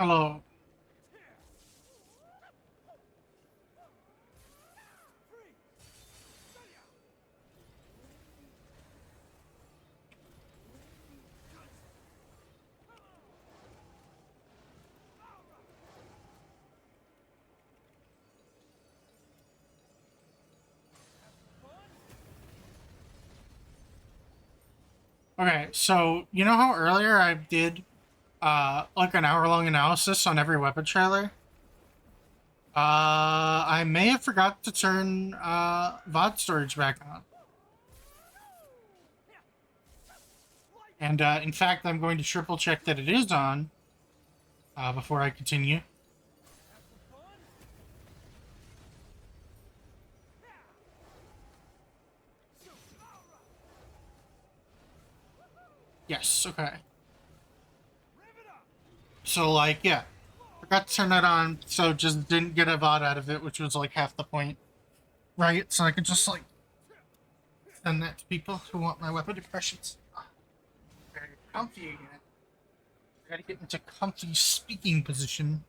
Hello. Okay, so you know how earlier I did like an hour-long analysis on every weapon trailer? I may have forgot to turn VOD storage back on. And in fact, I'm going to triple check that it is on before I continue. Yes, okay. So, like, yeah. Forgot to turn that on, so just didn't get a VOD out of it, which was like half the point. Right? So I could just, like, send that to people who want my weapon impressions. Very comfy again. I gotta get into comfy speaking position.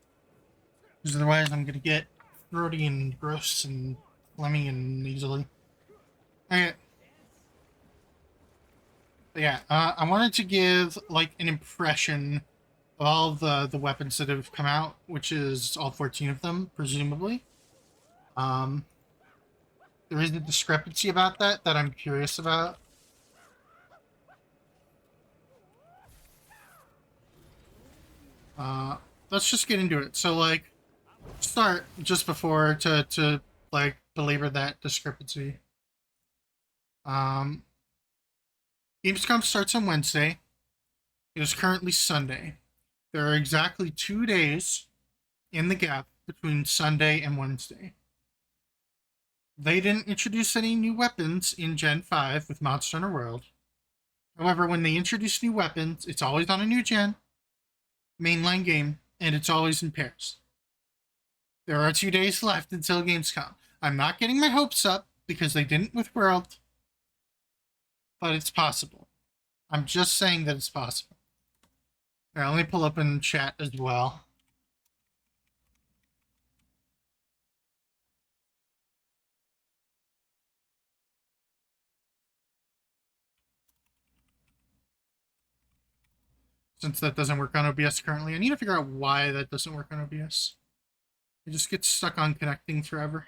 Because otherwise I'm gonna get throaty and gross and phlegmy and easily. Okay. But yeah, I wanted to give like an impression of all the weapons that have come out, which is all 14 of them, presumably. Um, there is a discrepancy about that I'm curious about. Uh, let's just get into it. So like, start just before to like belabor that discrepancy. Um, Gamescom starts on Wednesday. It is currently Sunday. There are exactly 2 days in the gap between Sunday and Wednesday. They didn't introduce any new weapons in Gen 5 with Monster Hunter World. However, when they introduce new weapons, it's always on a new gen, mainline game, and it's always in pairs. There are 2 days left until Gamescom. I'm not getting my hopes up because they didn't with World, but it's possible. I'm just saying that it's possible. Here, let me pull up in chat as well. Since that doesn't work on OBS currently, I need to figure out why that doesn't work on OBS. It just gets stuck on connecting forever.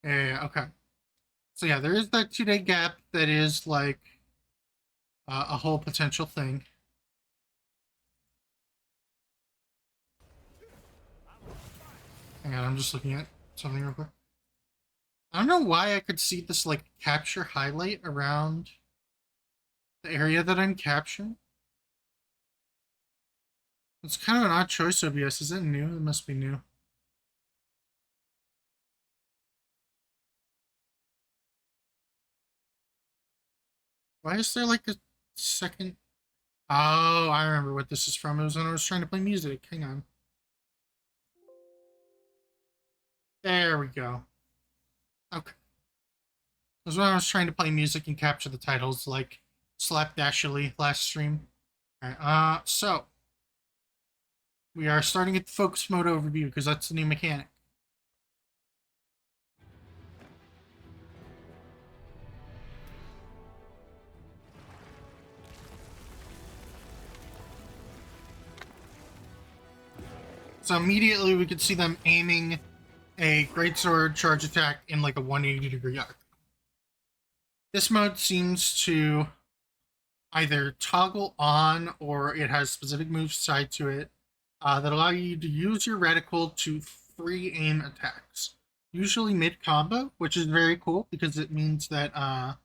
Yeah, okay. So yeah, there is that 2 day gap that is like a whole potential thing. Hang on, I'm just looking at something real quick. I don't know why I could see this like capture highlight around the area that I'm capturing. It's kind of an odd choice, OBS. Is it new? It must be new. Why is there like a second? Oh, I remember what this is from. It was when I was trying to play music. Hang on. There we go. Okay. It was when I was trying to play music and capture the titles, like Slapdashily last stream. Alright, so we are starting at the focus mode overview because that's the new mechanic. So immediately we could see them aiming a greatsword charge attack in like a 180-degree arc. This mode seems to either toggle on or it has specific moves tied to it that allow you to use your reticle to free aim attacks, usually mid combo, which is very cool because it means that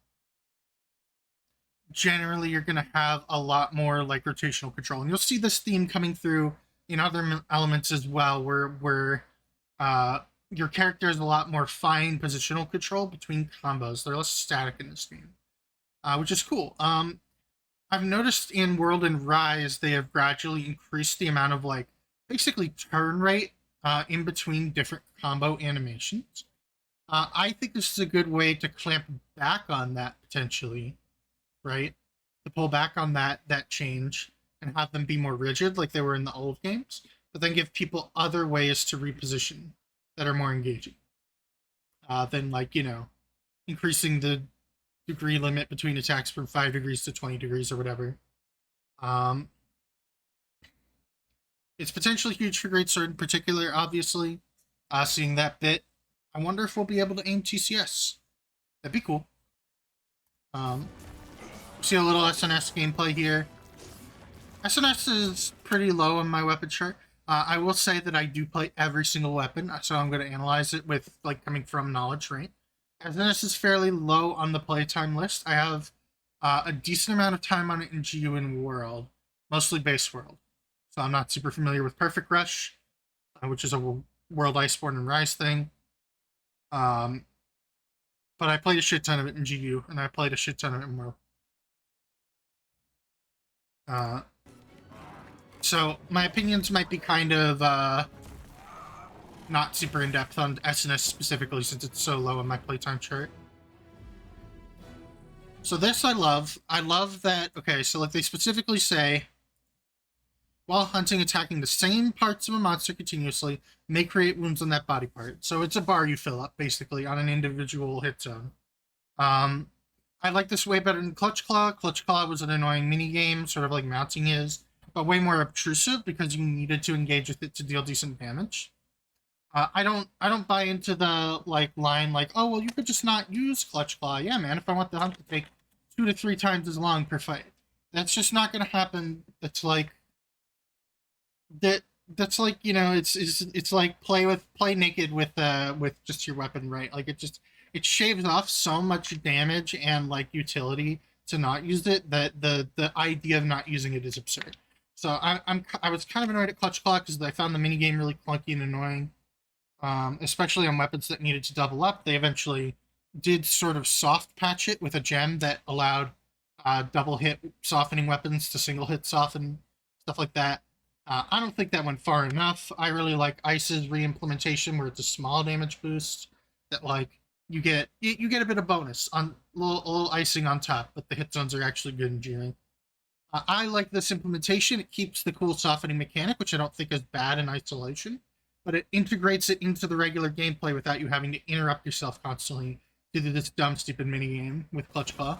generally you're going to have a lot more like rotational control, and you'll see this theme coming through in other elements as well, where your character has a lot more fine positional control between combos. They're less static in this game, which is cool. I've noticed in World and Rise they have gradually increased the amount of like basically turn rate in between different combo animations. I think this is a good way to clamp back on that potentially, right? To pull back on that change and have them be more rigid like they were in the old games, but then give people other ways to reposition that are more engaging than, like, increasing the degree limit between attacks from 5 degrees to 20 degrees or whatever. Um, it's potentially huge for Greatsword in particular, obviously. Seeing that bit, I wonder if we'll be able to aim TCS. That'd be cool. See a little SNS gameplay here. SNS is pretty low on my weapon chart. I will say that I do play every single weapon, so I'm going to analyze it with, like, coming from knowledge, right? SNS is fairly low on the playtime list. I have a decent amount of time on it in GU and World, mostly base World. So I'm not super familiar with Perfect Rush, which is a World Iceborne and Rise thing. But I played a shit ton of it in GU, and I played a shit ton of it in World. So my opinions might be kind of not super in depth on SNS specifically, since it's so low on my playtime chart. So this I love. I love that. Okay, so like they specifically say, while hunting, attacking the same parts of a monster continuously may create wounds on that body part. So it's a bar you fill up basically on an individual hit zone. I like this way better than Clutch Claw. Clutch Claw was an annoying mini game, sort of like mounting is, but way more obtrusive because you needed to engage with it to deal decent damage. I don't buy into the like line like, oh well, you could just not use Clutch Claw. Yeah, man, if I want the hunt to take 2 to 3 times as long per fight, that's just not going to happen. That's like that. That's like, it's like play naked with just your weapon, right? Like it shaves off so much damage and like utility to not use it that the idea of not using it is absurd. So I was kind of annoyed at Clutch Claw because I found the minigame really clunky and annoying, especially on weapons that needed to double up. They eventually did sort of soft patch it with a gem that allowed double hit softening weapons to single hit soften, stuff like that. I don't think that went far enough. I really like Ice's re-implementation where it's a small damage boost that like you get a bit of bonus on a little icing on top, but the hit zones are actually good and endearing. I like this implementation. It keeps the cool softening mechanic, which I don't think is bad in isolation, but it integrates it into the regular gameplay without you having to interrupt yourself constantly to do this dumb, stupid minigame with Clutch Claw.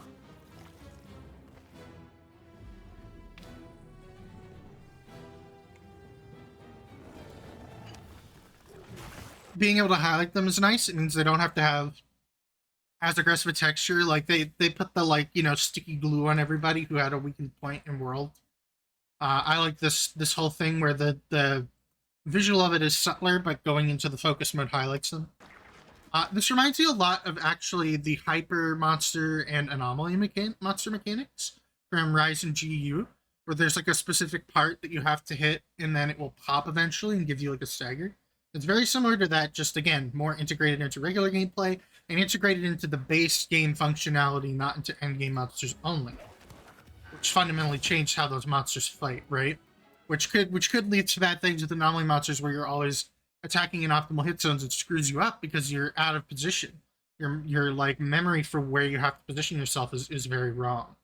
Being able to highlight them is nice. It means they don't have to have as aggressive a texture. Like they put the like sticky glue on everybody who had a weakened point in World. I like this whole thing where the visual of it is subtler, but going into the focus mode highlights them. This reminds me a lot of actually the hyper monster and anomaly monster mechanics from Rise and GU, where there's like a specific part that you have to hit and then it will pop eventually and give you like a stagger. It's very similar to that, just again, more integrated into regular gameplay and integrated into the base game functionality, not into endgame monsters only, which fundamentally changed how those monsters fight, right? Which could lead to bad things with anomaly monsters where you're always attacking in optimal hit zones. It screws you up because you're out of position. Your like memory for where you have to position yourself is very wrong.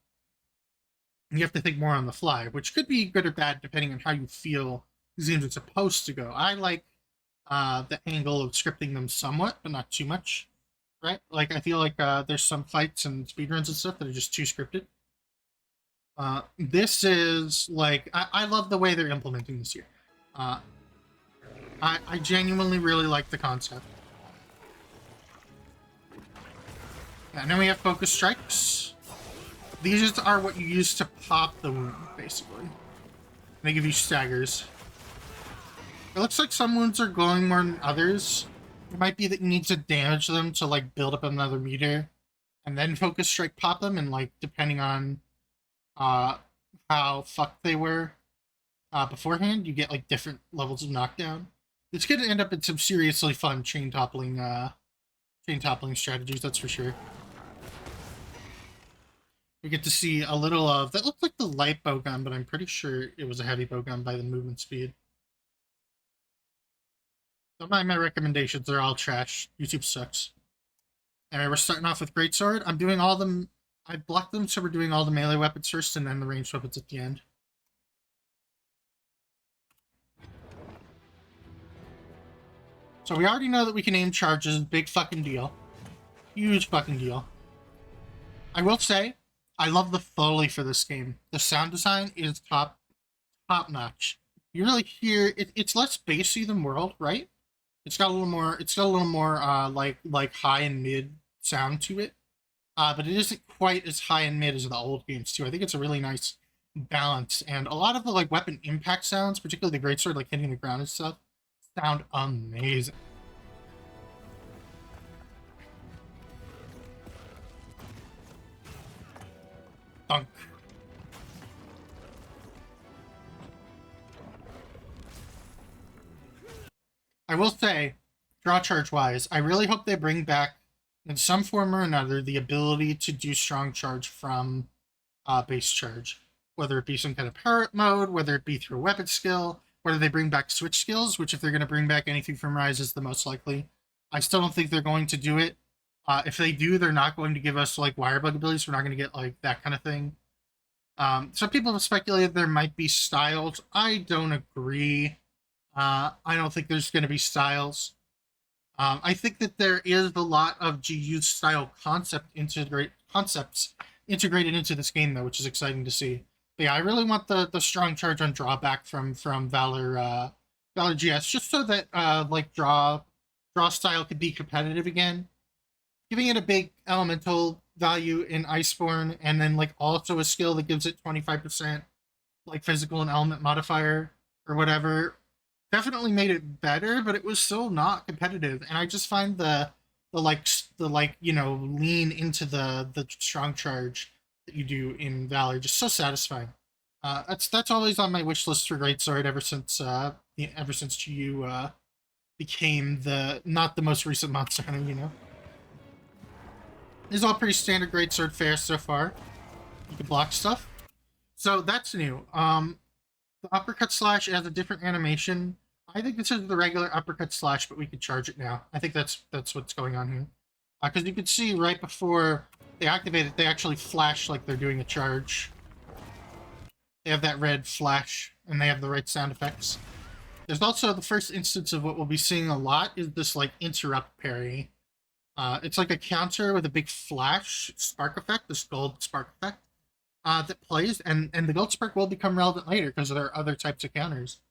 And you have to think more on the fly, which could be good or bad depending on how you feel these games are supposed to go. I like the angle of scripting them somewhat, but not too much, right? Like I feel like there's some fights and speedruns and stuff that are just too scripted. This is like I love the way they're implementing this here. I genuinely really like the concept. And then we have focus strikes. These are what you use to pop the wound, basically. They give you staggers. It looks like some wounds are glowing more than others. It might be that you need to damage them to like build up another meter, and then focus strike pop them, and like depending on how fucked they were beforehand, you get like different levels of knockdown. It's going to end up in some seriously fun chain toppling strategies, that's for sure. We get to see a little of that. Looked like the light bowgun, but I'm pretty sure it was a heavy bowgun by the movement speed. So my recommendations are all trash. YouTube sucks. Anyway, we're starting off with Greatsword. I'm doing all them. I blocked them, so we're doing all the melee weapons first and then the ranged weapons at the end. So we already know that we can aim charges. Big fucking deal. Huge fucking deal. I will say, I love the Foley for this game. The sound design is top notch. You really hear it's less bassy than World, right? It's got a little more. It's got a little more like high and mid sound to it. But it isn't quite as high and mid as the old games too. I think it's a really nice balance, and a lot of the like weapon impact sounds, particularly the greatsword, like hitting the ground and stuff, sound amazing. Dunk. I will say, draw charge wise, I really hope they bring back in some form or another the ability to do strong charge from base charge, whether it be some kind of parrot mode, whether it be through a weapon skill, whether they bring back switch skills, which if they're going to bring back anything from Rise is the most likely. I still don't think they're going to do it. If they do, they're not going to give us like wire bug abilities. We're not going to get like that kind of thing. Some people have speculated there might be styles. I don't agree. I don't think there's going to be styles. I think that there is a lot of GU style concepts integrated into this game though, which is exciting to see. But yeah, I really want the strong charge on drawback from Valor GS, just so that like draw style could be competitive again. Giving it a big elemental value in Iceborne, and then like also a skill that gives it 25% like physical and element modifier or whatever definitely made it better, but it was still not competitive. And I just find the like lean into the strong charge that you do in Valor just so satisfying. That's always on my wish list for Greatsword ever since GU became the not the most recent Monster Hunter. This is all pretty standard Greatsword fare so far. You can block stuff. So that's new. The uppercut slash has a different animation. I think this is the regular uppercut slash, but we could charge it now. I think that's what's going on here. Because you can see right before they activate it, they actually flash like they're doing a charge. They have that red flash, and they have the right sound effects. There's also the first instance of what we'll be seeing a lot is this like interrupt parry. It's like a counter with a big flash spark effect, this gold spark effect, that plays, and the gold spark will become relevant later because there are other types of counters.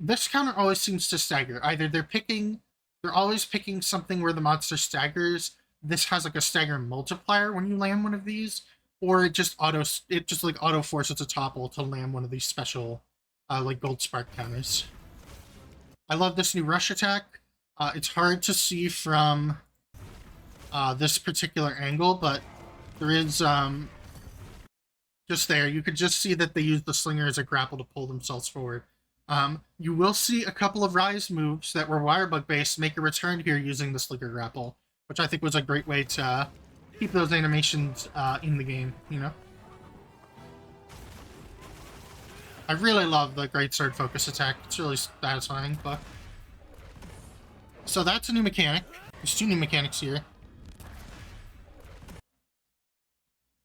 This counter always seems to stagger. Either they're always picking something where the monster staggers. This has like a stagger multiplier when you land one of these, or it just auto forces a topple to land one of these special like gold spark counters. I love this new rush attack. It's hard to see from this particular angle, but there is just there. You could just see that they use the slinger as a grapple to pull themselves forward. You will see a couple of Rise moves that were Wirebug based make a return here using the slinger grapple, which I think was a great way to keep those animations in the game, I really love the Greatsword focus attack. It's really satisfying, but... So that's a new mechanic. There's two new mechanics here.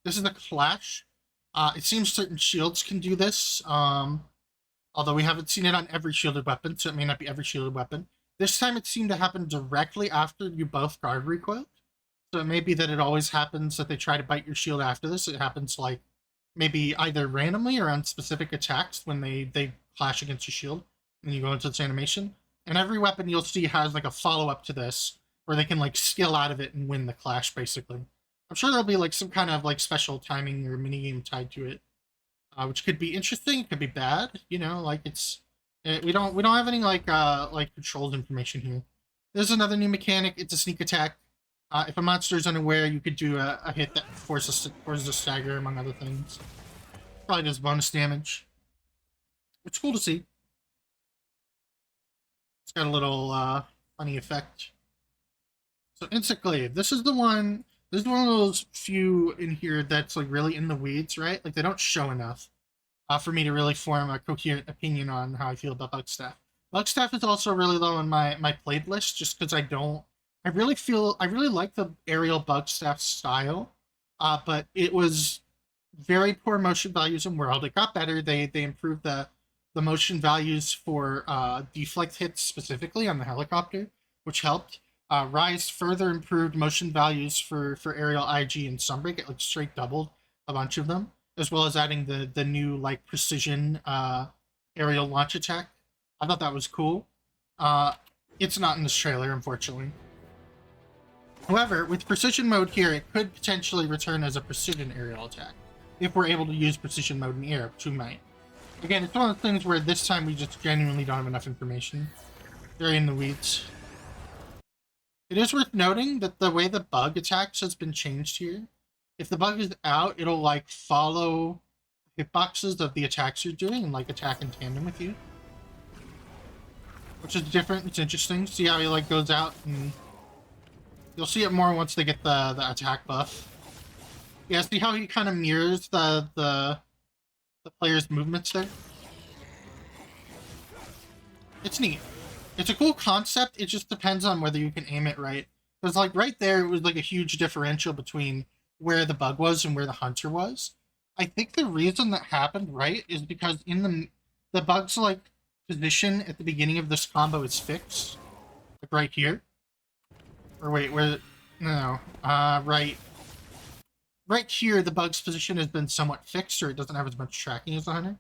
This is the Clash. It seems certain shields can do this, although we haven't seen it on every shielded weapon, so it may not be every shielded weapon. This time it seemed to happen directly after you both guard recoiled. So it may be that it always happens that they try to bite your shield after this. It happens like maybe either randomly or on specific attacks when they clash against your shield and you go into this animation. And every weapon you'll see has like a follow-up to this where they can like skill out of it and win the clash basically. I'm sure there'll be like some kind of like special timing or minigame tied to it, which could be interesting. It could be bad, like we don't have any like controls information here. There's another new mechanic. It's a sneak attack. If a monster is unaware, you could do a hit that forces a stagger, among other things. Probably does bonus damage. It's cool to see. It's got a little funny effect. So Insect Glaive. This is one of those few in here that's like really in the weeds, right? Like they don't show enough for me to really form a coherent opinion on how I feel about Bugstaff. Bugstaff is also really low on my played list just because I really like the aerial Bugstaff style, but it was very poor motion values in World. It got better. They improved the the motion values for deflect hits specifically on the helicopter, which helped. Rise further improved motion values for aerial IG and Sunbreak. It like straight doubled a bunch of them, as well as adding the new like precision aerial launch attack. I thought that was cool. It's not in this trailer, unfortunately. However, with precision mode here, it could potentially return as a precision aerial attack if we're able to use precision mode in the air, which we might. Again, it's one of the things where this time we just genuinely don't have enough information. Very in the weeds. It is worth noting that the way the bug attacks has been changed here. If the bug is out, it'll like follow hitboxes of the attacks you're doing and like attack in tandem with you. Which is different, it's interesting. See how he like goes out, and you'll see it more once they get the attack buff. Yeah, see how he kind of mirrors the player's movements there? It's neat. It's a cool concept, it just depends on whether you can aim it right. Because like right there, it was like a huge differential between where the bug was and where the hunter was. I think the reason that happened, right, is because in the bug's like position at the beginning of this combo is fixed. Like right here. Or wait, where no, right here the bug's position has been somewhat fixed, or it doesn't have as much tracking as the hunter.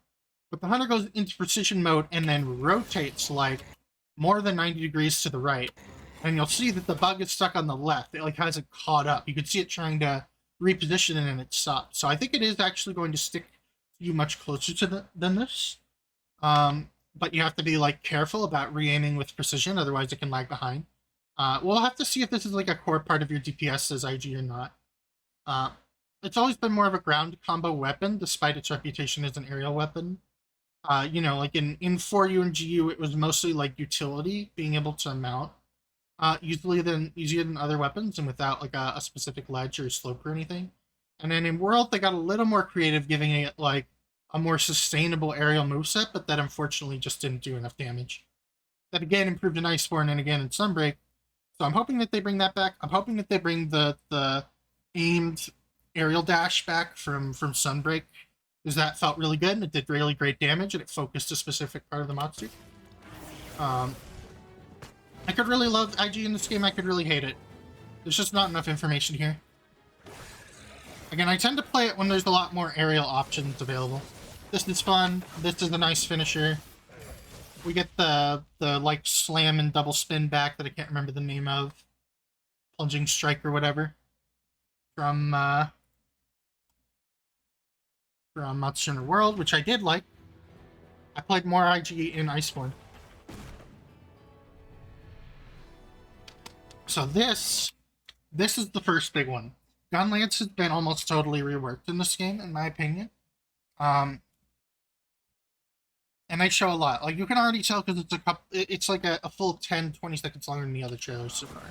But the hunter goes into precision mode and then rotates like more than 90 degrees to the right, and you'll see that the bug is stuck on the left. It like hasn't caught up. You can see it trying to reposition it and it stopped. So I think it is actually going to stick you much closer to than this. But you have to be like careful about re-aiming with precision, otherwise it can lag behind. We'll have to see if this is like a core part of your DPS as IG or not. It's always been more of a ground combo weapon, despite its reputation as an aerial weapon. You know, like in 4U and GU, it was mostly like utility, being able to mount easier than other weapons and without like a specific ledge or slope or anything. And then in World, they got a little more creative, giving it like a more sustainable aerial moveset, but that unfortunately just didn't do enough damage. That again improved in Iceborne and again in Sunbreak. So I'm hoping that they bring that back. I'm hoping that they bring the aimed aerial dash back from Sunbreak, because that felt really good and it did really great damage and it focused a specific part of the monster. I could really love IG in this game, I could really hate it. There's just not enough information here. Again, I tend to play it when there's a lot more aerial options available. This is fun, this is a nice finisher. We get the like slam and double spin back that I can't remember the name of. Plunging strike or whatever. From Monster Hunter World, which I did like. I played more IG in Iceborne. So this is the first big one. Gunlance has been almost totally reworked in this game, in my opinion. And they show a lot. Like, you can already tell because it's like a full 10-20 seconds longer than the other trailers so far.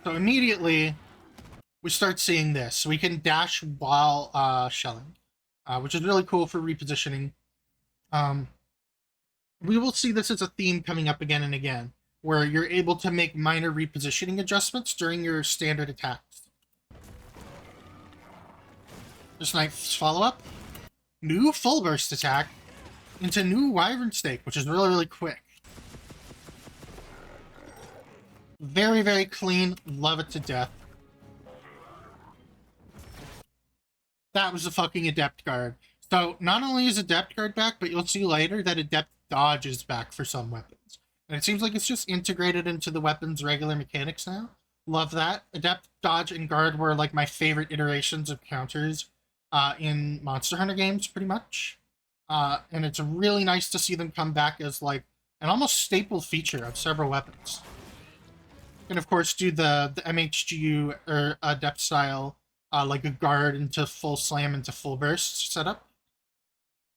So immediately, we start seeing this. We can dash while shelling, which is really cool for repositioning. We will see this as a theme coming up again and again, where you're able to make minor repositioning adjustments during your standard attacks. This knife's follow-up. New full burst attack into new wyvern stake, which is really, really quick. Very, very clean. Love it to death. That was a fucking Adept Guard. So, not only is Adept Guard back, but you'll see later that Adept Dodge is back for some weapons. And it seems like it's just integrated into the weapon's regular mechanics now. Love that. Adept Dodge and Guard were like my favorite iterations of counters in Monster Hunter games, pretty much. And it's really nice to see them come back as like an almost staple feature of several weapons. And of course do the MHGU or Adept style, like a Guard into full slam into full burst setup.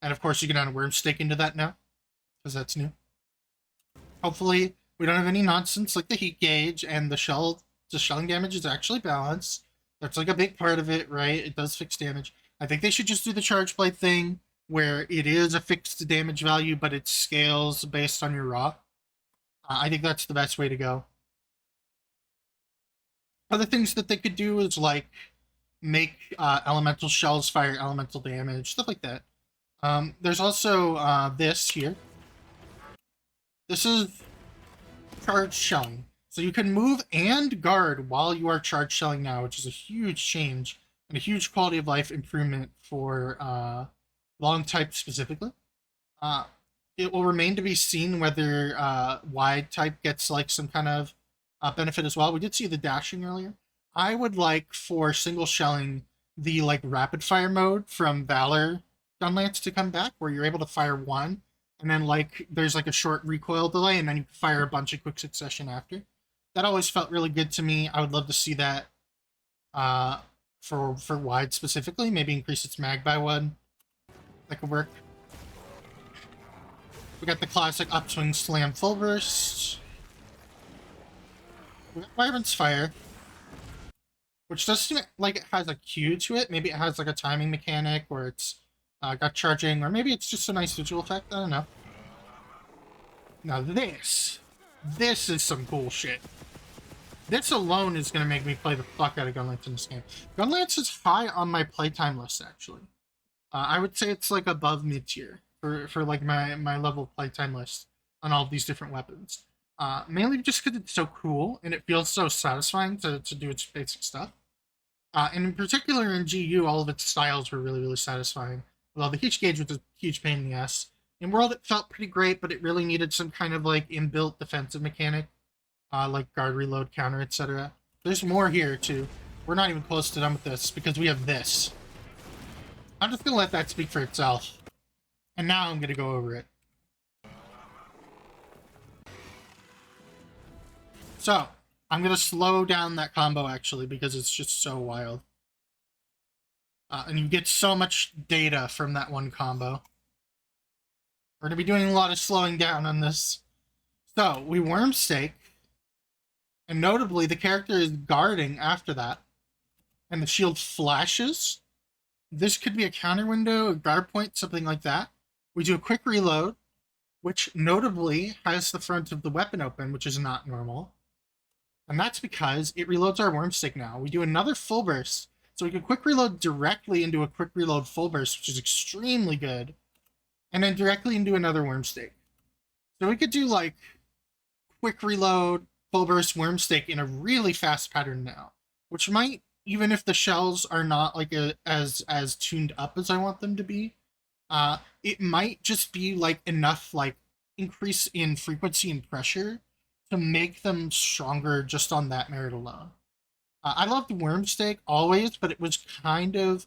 And of course you can add a worm stake into that now, because that's new. Hopefully we don't have any nonsense like the heat gauge, and the shelling damage is actually balanced. That's like a big part of it, right? It does fix damage. I think they should just do the charge blade thing, where it is a fixed damage value, but it scales based on your raw. I think that's the best way to go. Other things that they could do is like make elemental shells fire elemental damage, stuff like that. There's also this here. This is charge shelling. So you can move and guard while you are charge shelling now, which is a huge change and a huge quality of life improvement for long type specifically. Uh, it will remain to be seen whether wide type gets like some kind of benefit as well. We did see the dashing earlier. I would like for single shelling the like rapid fire mode from Valor Gunlance to come back, where you're able to fire one, and then like there's like a short recoil delay, and then you can fire a bunch of quick succession after. That always felt really good to me. I would love to see that uh, for wide specifically. Maybe increase its mag by one. That could work. We got the classic upswing slam full burst. We got Wyvern's Fire, which does seem like it has a cue to it. Maybe it has like a timing mechanic, or it's got charging, or maybe it's just a nice visual effect. I don't know. Now this is some cool shit. This alone is going to make me play the fuck out of Gunlance in this game. Gunlance is high on my playtime list, actually. I would say it's like above mid tier for like my level of playtime list on all of these different weapons. Mainly just because it's so cool and it feels so satisfying to do its basic stuff. And in particular in GU, all of its styles were really, really satisfying. Well, the Heat Gauge was a huge pain in the ass. In World, it felt pretty great, but it really needed some kind of like inbuilt defensive mechanic, like guard, reload, counter, etc. There's more here too. We're not even close to done with this because we have this. I'm just gonna let that speak for itself. And now I'm gonna go over it. So, I'm gonna slow down that combo actually because it's just so wild. And you get so much data from that one combo. We're gonna be doing a lot of slowing down on this. So, we worm stake. And notably, the character is guarding after that. And the shield flashes. This could be a counter window, a guard point, something like that. We do a quick reload, which notably has the front of the weapon open, which is not normal. And that's because it reloads our worm stick now. We do another full burst. So we can quick reload directly into a quick reload full burst, which is extremely good. And then directly into another worm stick. So we could do like quick reload, full burst, worm stick in a really fast pattern now. Which might, even if the shells are not like as tuned up as I want them to be, it might just be like enough like increase in frequency and pressure to make them stronger just on that merit alone. I loved Wormstake always, but it was kind of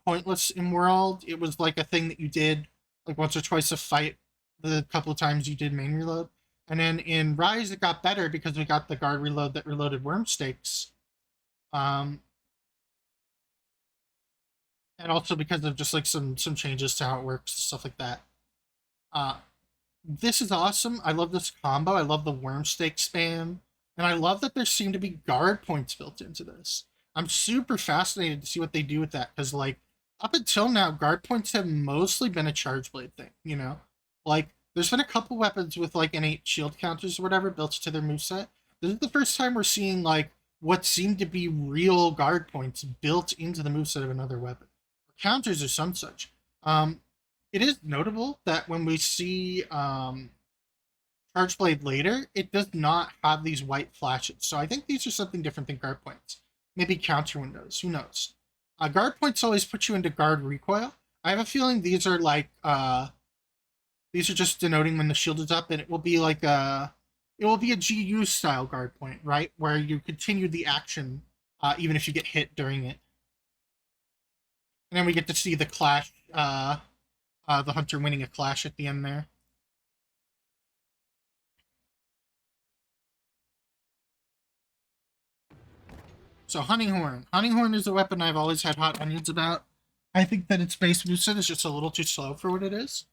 pointless in World. It was like a thing that you did like once or twice a fight, the couple of times you did main reload. And then in Rise, it got better because we got the guard reload that reloaded Wormstakes. And also because of just like some changes to how it works, stuff like that. This is awesome. I love this combo. I love the worm stake spam. And I love that there seem to be guard points built into this. I'm super fascinated to see what they do with that, because like up until now, guard points have mostly been a charge blade thing, you know? Like there's been a couple weapons with like innate shield counters or whatever built to their moveset. This is the first time we're seeing like what seem to be real guard points built into the moveset of another weapon. Counters or some such. It is notable that when we see Charge Blade later, it does not have these white flashes. So I think these are something different than guard points. Maybe counter windows. Who knows? Guard points always put you into guard recoil. I have a feeling these are like these are just denoting when the shield is up, and it will be like it will be a GU style guard point, right? Where you continue the action even if you get hit during it. And then we get to see the clash, the hunter winning a clash at the end there. So Hunting Horn. Hunting Horn is a weapon I've always had hot onions about. I think that its base moveset is just a little too slow for what it is.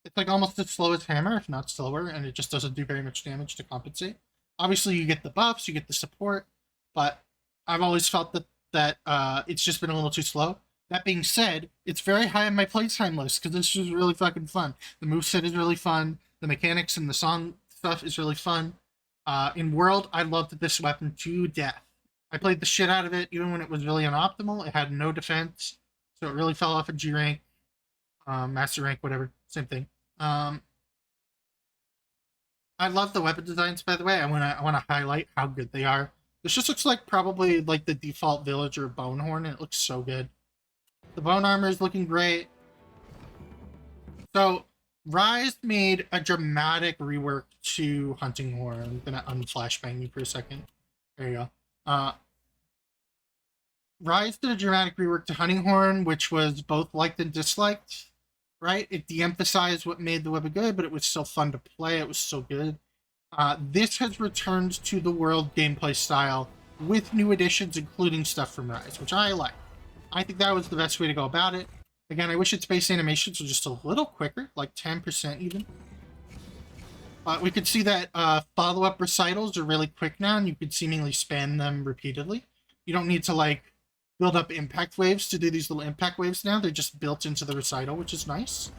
It's like almost as slow as Hammer, if not slower, and it just doesn't do very much damage to compensate. Obviously, you get the buffs, you get the support, but I've always felt that it's just been a little too slow. That being said, it's very high on my playtime list because this is really fucking fun. The moveset is really fun. The mechanics and the song stuff is really fun. In World, I loved this weapon to death. I played the shit out of it even when it was really unoptimal. It had no defense, so it really fell off a G rank. master rank, whatever, same thing. I love the weapon designs, by the way. I wanna highlight how good they are. This just looks like probably like the default villager bonehorn, and it looks so good. The bone armor is looking great. So Rise made a dramatic rework to Hunting Horn. I'm gonna unflashbang you for a second. There you go. Rise did a dramatic rework to Hunting Horn, which was both liked and disliked. Right? It de-emphasized what made the weapon good, but it was still fun to play. It was so good. This has returned to the world gameplay style with new additions, including stuff from Rise, which I like. I think that was the best way to go about it. Again, I wish its base animations were just a little quicker, like 10% even. We could see that follow-up recitals are really quick now, and you could seemingly spam them repeatedly. You don't need to, like, build up impact waves to do these little impact waves now. They're just built into the recital, which is nice.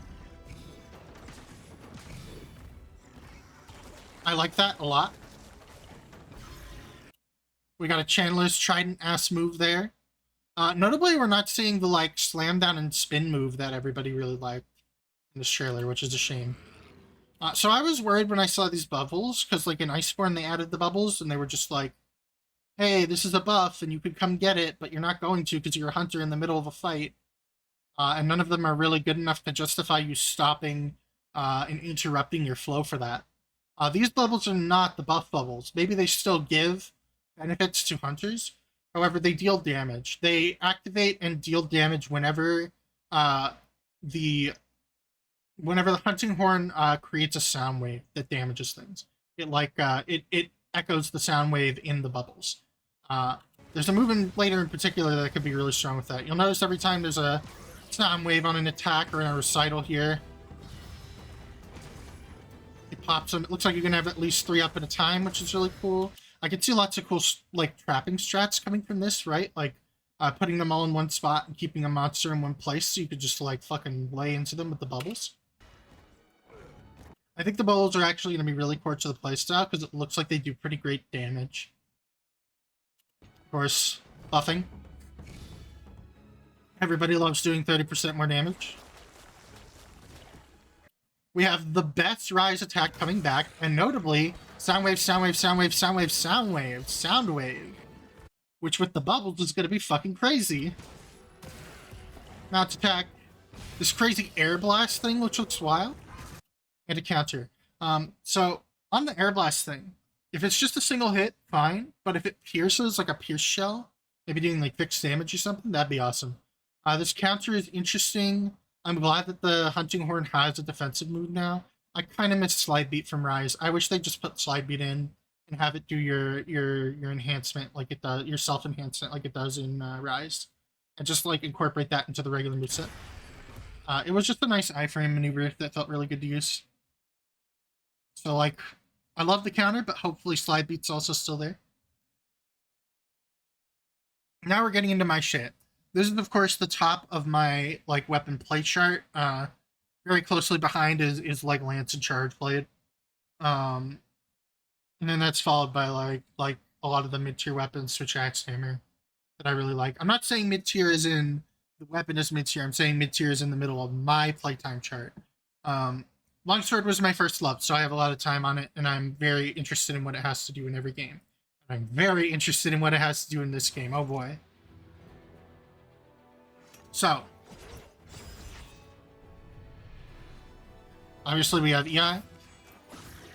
I like that a lot. We got a Chandler's Trident-ass move there. Notably, we're not seeing the, like, slam down and spin move that everybody really liked in this trailer, which is a shame. So I was worried when I saw these bubbles, because, like, in Iceborne they added the bubbles, and they were just like, hey, this is a buff, and you could come get it, but you're not going to because you're a hunter in the middle of a fight. And none of them are really good enough to justify you stopping and interrupting your flow for that. These bubbles are not the buff bubbles. Maybe they still give benefits to hunters. However, they deal damage. They activate and deal damage whenever the hunting horn creates a sound wave that damages things. It echoes the sound wave in the bubbles. There's a move later in particular that could be really strong with that. You'll notice every time there's a sound wave on an attack or in a recital here, it pops them. It looks like you're gonna have at least 3 up at a time, which is really cool. I can see lots of cool, like, trapping strats coming from this, right? Like, putting them all in one spot and keeping a monster in one place so you could just, like, fucking lay into them with the bubbles. I think the bubbles are actually going to be really core to the playstyle because it looks like they do pretty great damage. Of course, buffing. Everybody loves doing 30% more damage. We have the best Rise attack coming back, and notably, Soundwave, Soundwave, Soundwave, Soundwave, Soundwave, Soundwave. Which with the bubbles is going to be fucking crazy. Now to attack this crazy air blast thing, which looks wild. And a counter. So on the air blast thing, if it's just a single hit, fine. But if it pierces, like a pierce shell, maybe doing like fixed damage or something, that'd be awesome. This counter is interesting. I'm glad that the Hunting Horn has a defensive move now. I kind of miss Slide Beat from Rise. I wish they just put Slide Beat in and have it do your enhancement like it does, your self enhancement like it does in Rise, and just like incorporate that into the regular moveset. It was just a nice iframe maneuver that felt really good to use. So, like, I love the counter, but hopefully Slide Beat's also still there. Now we're getting into my shit. This is, of course, the top of my, like, weapon play chart. Very closely behind is like, Lance and Charge Blade. And then that's followed by, like a lot of the mid-tier weapons, Switch Axe, Hammer, that I really like. I'm not saying mid-tier is in the weapon is mid-tier. I'm saying mid-tier is in the middle of my playtime chart. Longsword was my first love, so I have a lot of time on it, and I'm very interested in what it has to do in every game. And I'm very interested in what it has to do in this game. Oh boy. So, obviously we have EI,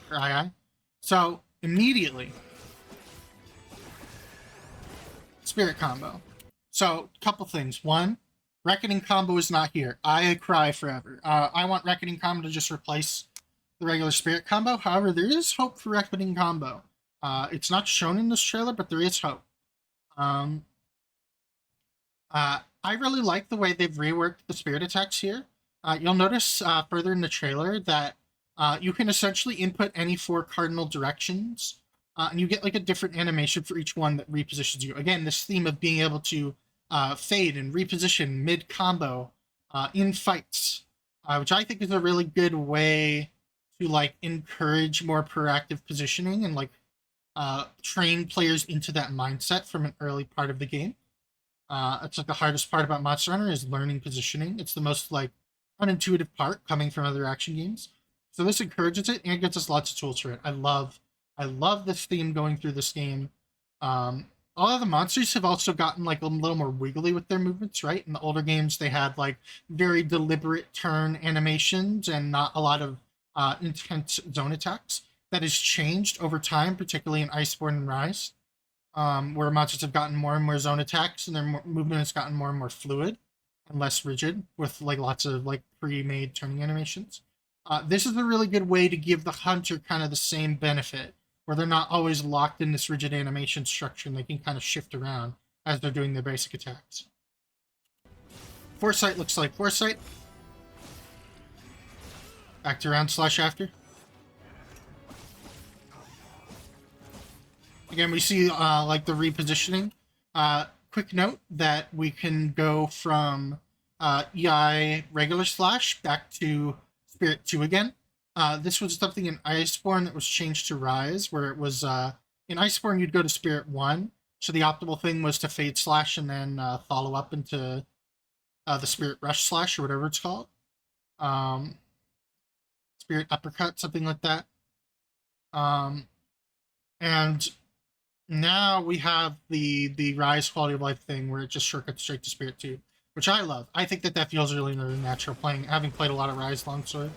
or II. So, immediately, Spirit combo. So, couple things. One, Reckoning combo is not here. I cry forever. I want Reckoning combo to just replace the regular Spirit combo. However, there is hope for Reckoning combo. It's not shown in this trailer, but there is hope. I really like the way they've reworked the Spirit attacks here. You'll notice further in the trailer that you can essentially input any 4 cardinal directions, and you get like a different animation for each one that repositions you. Again, this theme of being able to fade and reposition mid-combo in fights, which I think is a really good way to like encourage more proactive positioning and like train players into that mindset from an early part of the game. It's like the hardest part about Monster Hunter is learning positioning. It's the most like unintuitive part coming from other action games. So this encourages it and gets us lots of tools for it. I love this theme going through this game. All of the monsters have also gotten like a little more wiggly with their movements, right? In the older games, they had like very deliberate turn animations and not a lot of intense zone attacks. That has changed over time, particularly in Iceborne and Rise, where monsters have gotten more and more zone attacks and their movement has gotten more and more fluid and less rigid with like lots of like pre-made turning animations. This is a really good way to give the hunter kind of the same benefit, where they're not always locked in this rigid animation structure and they can kind of shift around as they're doing their basic attacks. Foresight looks like Foresight. Back to round slash after. Again, we see like the repositioning. Quick note that we can go from EI regular slash back to Spirit 2 again. This was something in Iceborne that was changed to Rise, where it was in Iceborne you'd go to Spirit 1, so the optimal thing was to fade slash and then follow up into the Spirit Rush slash or whatever it's called. Spirit Uppercut, something like that. And now we have the Rise quality of life thing where it just shortcuts straight to Spirit 2, which I love. I think that feels really, really natural, having played a lot of Rise Longsword.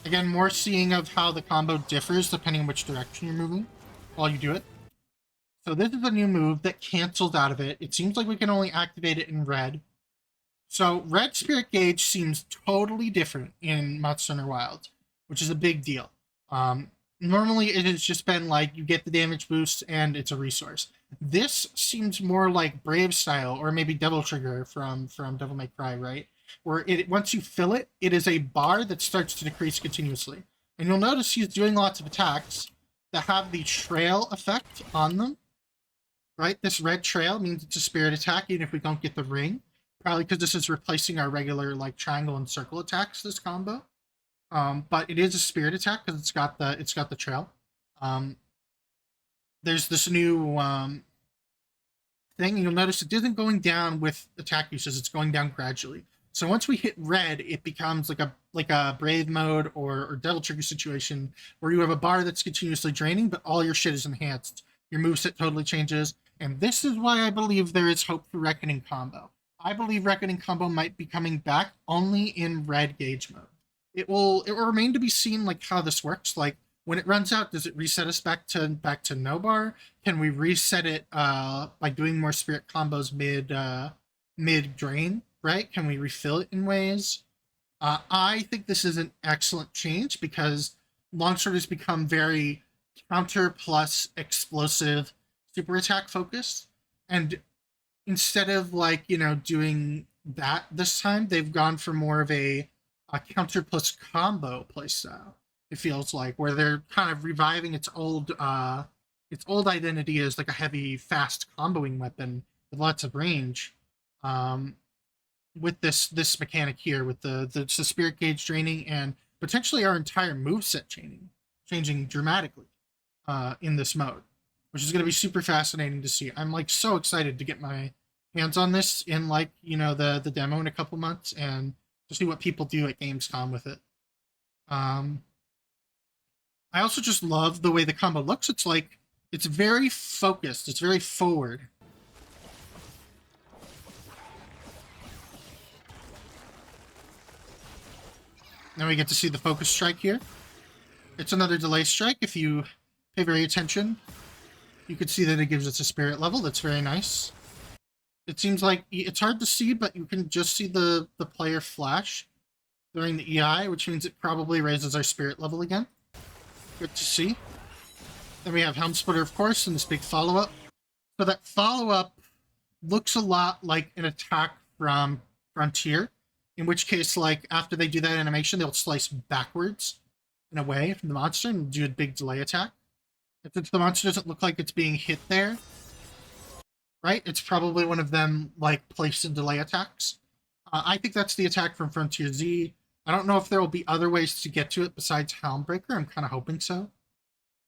Again, more seeing of how the combo differs depending on which direction you're moving while you do it. So this is a new move that cancels out of it. It seems like we can only activate it in red. So red Spirit Gauge seems totally different in Monster Hunter Wilds, which is a big deal. Normally it has just been like you get the damage boost and it's a resource. This seems more like Brave style or maybe Devil Trigger from Devil May Cry, right? Where it once you fill it, it is a bar that starts to decrease continuously. And you'll notice he's doing lots of attacks that have the trail effect on them, right? This red trail means it's a spirit attack even if we don't get the ring. Probably because this is replacing our regular like triangle and circle attacks, this combo. But it is a spirit attack because it's got the trail. There's this new thing. You'll notice it isn't going down with attack uses; it's going down gradually. So once we hit red, it becomes like a brave mode or devil trigger situation where you have a bar that's continuously draining, but all your shit is enhanced. Your moveset totally changes, and this is why I believe there is hope for Reckoning combo. I believe Reckoning combo might be coming back only in red gauge mode. It will remain to be seen like how this works. Like when it runs out, does it reset us back to no bar? Can we reset it by doing more spirit combos mid drain? Right? Can we refill it in ways? I think this is an excellent change because Longsword has become very counter plus explosive super attack focused, and instead of like doing that this time, they've gone for more of a counter plus combo playstyle. It feels like where they're kind of reviving its old identity as like a heavy, fast comboing weapon with lots of range. With this mechanic here, with the spirit gauge draining and potentially our entire moveset changing dramatically in this mode, which is going to be super fascinating to see. I'm like so excited to get my hands on this in like the demo in a couple months and to see what people do at Gamescom with it. I also just love the way the combo looks. It's very focused. It's very forward. Now we get to see the focus strike here. It's another delay strike. If you pay very attention, you can see that it gives us a spirit level. That's very nice. It seems like it's hard to see, but you can just see the player flash during the EI, which means it probably raises our spirit level again. Good to see. Then we have Helm Splitter, of course, and this big follow-up. So that follow-up looks a lot like an attack from Frontier, in which case, like, after they do that animation, they'll slice backwards in a way from the monster and do a big delay attack. And since the monster doesn't look like it's being hit there, right, it's probably one of them, like, placed in delay attacks. I think that's the attack from Frontier Z. I don't know if there will be other ways to get to it besides Helmbreaker. I'm kind of hoping so.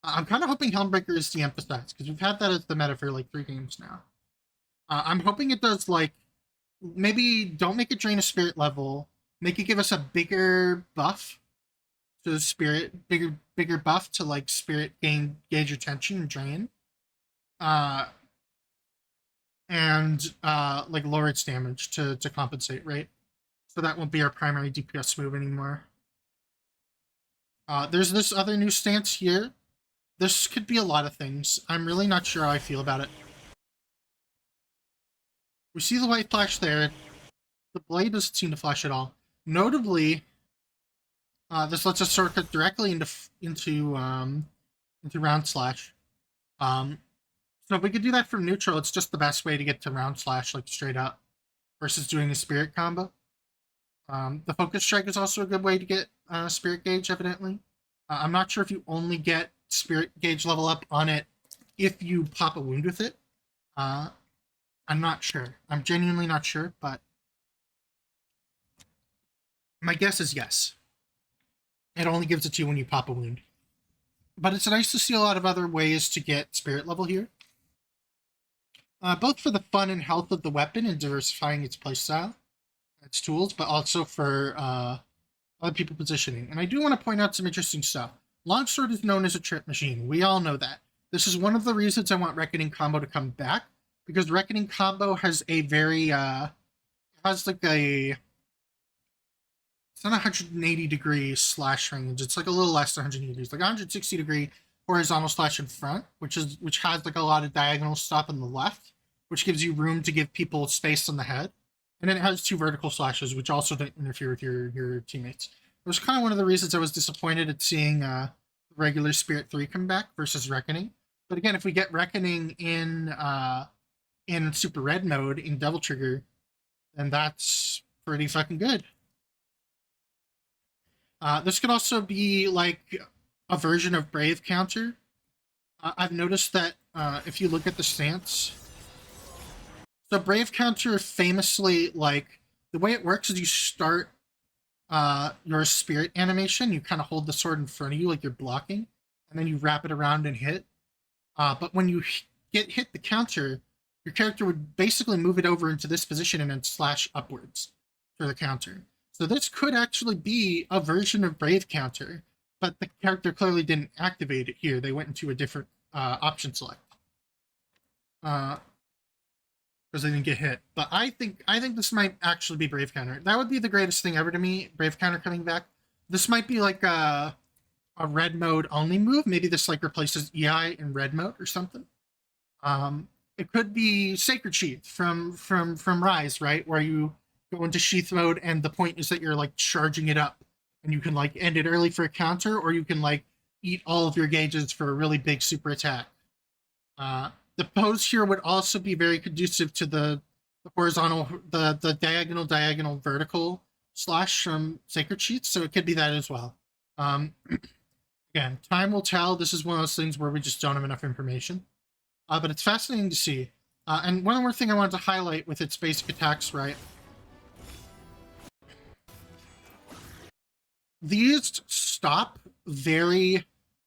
I'm kind of hoping Helmbreaker is de-emphasized, because we've had that as the meta for, like, 3 games now. I'm hoping it does, like, maybe don't make it drain a spirit level, make it give us a bigger buff to the spirit, bigger buff to like spirit gauge attention and drain, uh, and like lower its damage to compensate, right? So that won't be our primary DPS move anymore. There's this other new stance here. This could be a lot of things. I'm really not sure how I feel about it. We see the white flash there. The blade doesn't seem to flash at all. Notably, this lets us circuit directly into round slash. So if we could do that from neutral, it's just the best way to get to round slash, like straight up, versus doing a spirit combo. The focus strike is also a good way to get spirit gauge, evidently. I'm not sure if you only get spirit gauge level up on it if you pop a wound with it. I'm not sure. I'm genuinely not sure, but my guess is yes. It only gives it to you when you pop a wound. But it's nice to see a lot of other ways to get spirit level here. Both for the fun and health of the weapon and diversifying its playstyle, its tools, but also for other people positioning. And I do want to point out some interesting stuff. Longsword is known as a trip machine. We all know that. This is one of the reasons I want Reckoning Combo to come back, because Reckoning Combo has a very, has like a, it's not 180 degree slash range. It's like a little less than 180 degrees, like 160 degree horizontal slash in front, which has like a lot of diagonal stuff on the left, which gives you room to give people space on the head. And then it has 2 vertical slashes, which also don't interfere with your teammates. It was kind of one of the reasons I was disappointed at seeing regular Spirit 3 come back versus Reckoning. But again, if we get Reckoning in Super Red mode in Devil Trigger, then that's pretty fucking good. This could also be like a version of Brave Counter. I've noticed that if you look at the stance, so Brave Counter famously, like, the way it works is you start your spirit animation, you kind of hold the sword in front of you like you're blocking, and then you wrap it around and hit. But when you hit the counter, your character would basically move it over into this position and then slash upwards for the counter. So this could actually be a version of Brave Counter, but the character clearly didn't activate it here. They went into a different option select. Because they didn't get hit. But I think this might actually be Brave Counter. That would be the greatest thing ever to me, Brave Counter coming back. This might be like a red mode only move. Maybe this like replaces EI in red mode or something. It could be Sacred Sheath from Rise, right? Where you go into Sheath mode and the point is that you're like charging it up. And you can like end it early for a counter, or you can like eat all of your gauges for a really big super attack. The pose here would also be very conducive to the horizontal, the diagonal vertical slash from Sacred Sheath, so it could be that as well. Again, time will tell. This is one of those things where we just don't have enough information. But it's fascinating to see. And one more thing I wanted to highlight with its basic attacks, right? These stop very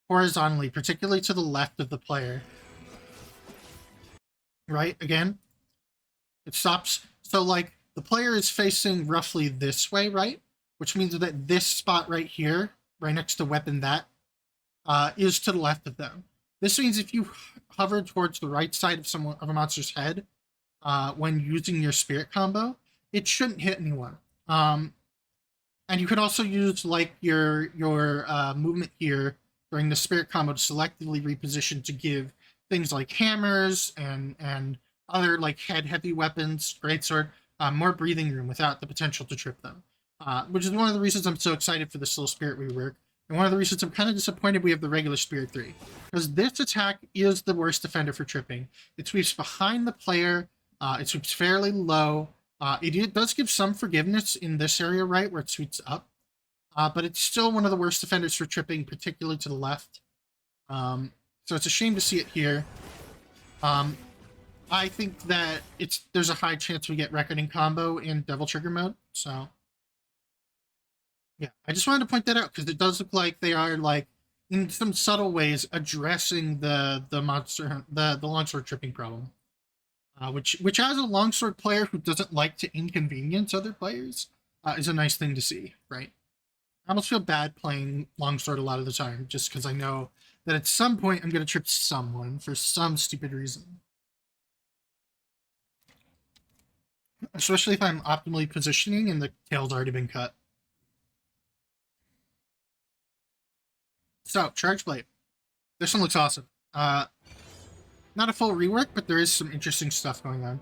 horizontally, particularly to the left of the player. Right? Again, it stops. So, like, the player is facing roughly this way, right? Which means that this spot right here, right next to weapon that, is to the left of them. This means if you hover towards the right side of a monster's head when using your spirit combo, it shouldn't hit anyone. And you could also use like your movement here during the spirit combo to selectively reposition to give things like hammers and other like heavy weapons, greatsword, more breathing room without the potential to trip them. Which is one of the reasons I'm so excited for this little spirit rework. And one of the reasons I'm kind of disappointed we have the regular Spirit 3. Because this attack is the worst defender for tripping. It sweeps behind the player, it sweeps fairly low. It does give some forgiveness in this area, right, where it sweeps up. But it's still one of the worst defenders for tripping, particularly to the left. So it's a shame to see it here. I think that there's a high chance we get Reckoning combo in Devil Trigger mode, so... Yeah, I just wanted to point that out because it does look like they are like in some subtle ways addressing the monster the longsword tripping problem, which as a longsword player who doesn't like to inconvenience other players, is a nice thing to see, right? I almost feel bad playing longsword a lot of the time, just because I know that at some point I'm going to trip someone for some stupid reason. Especially if I'm optimally positioning and the tail's already been cut. So, Charge Blade. This one looks awesome. Not a full rework, but there is some interesting stuff going on.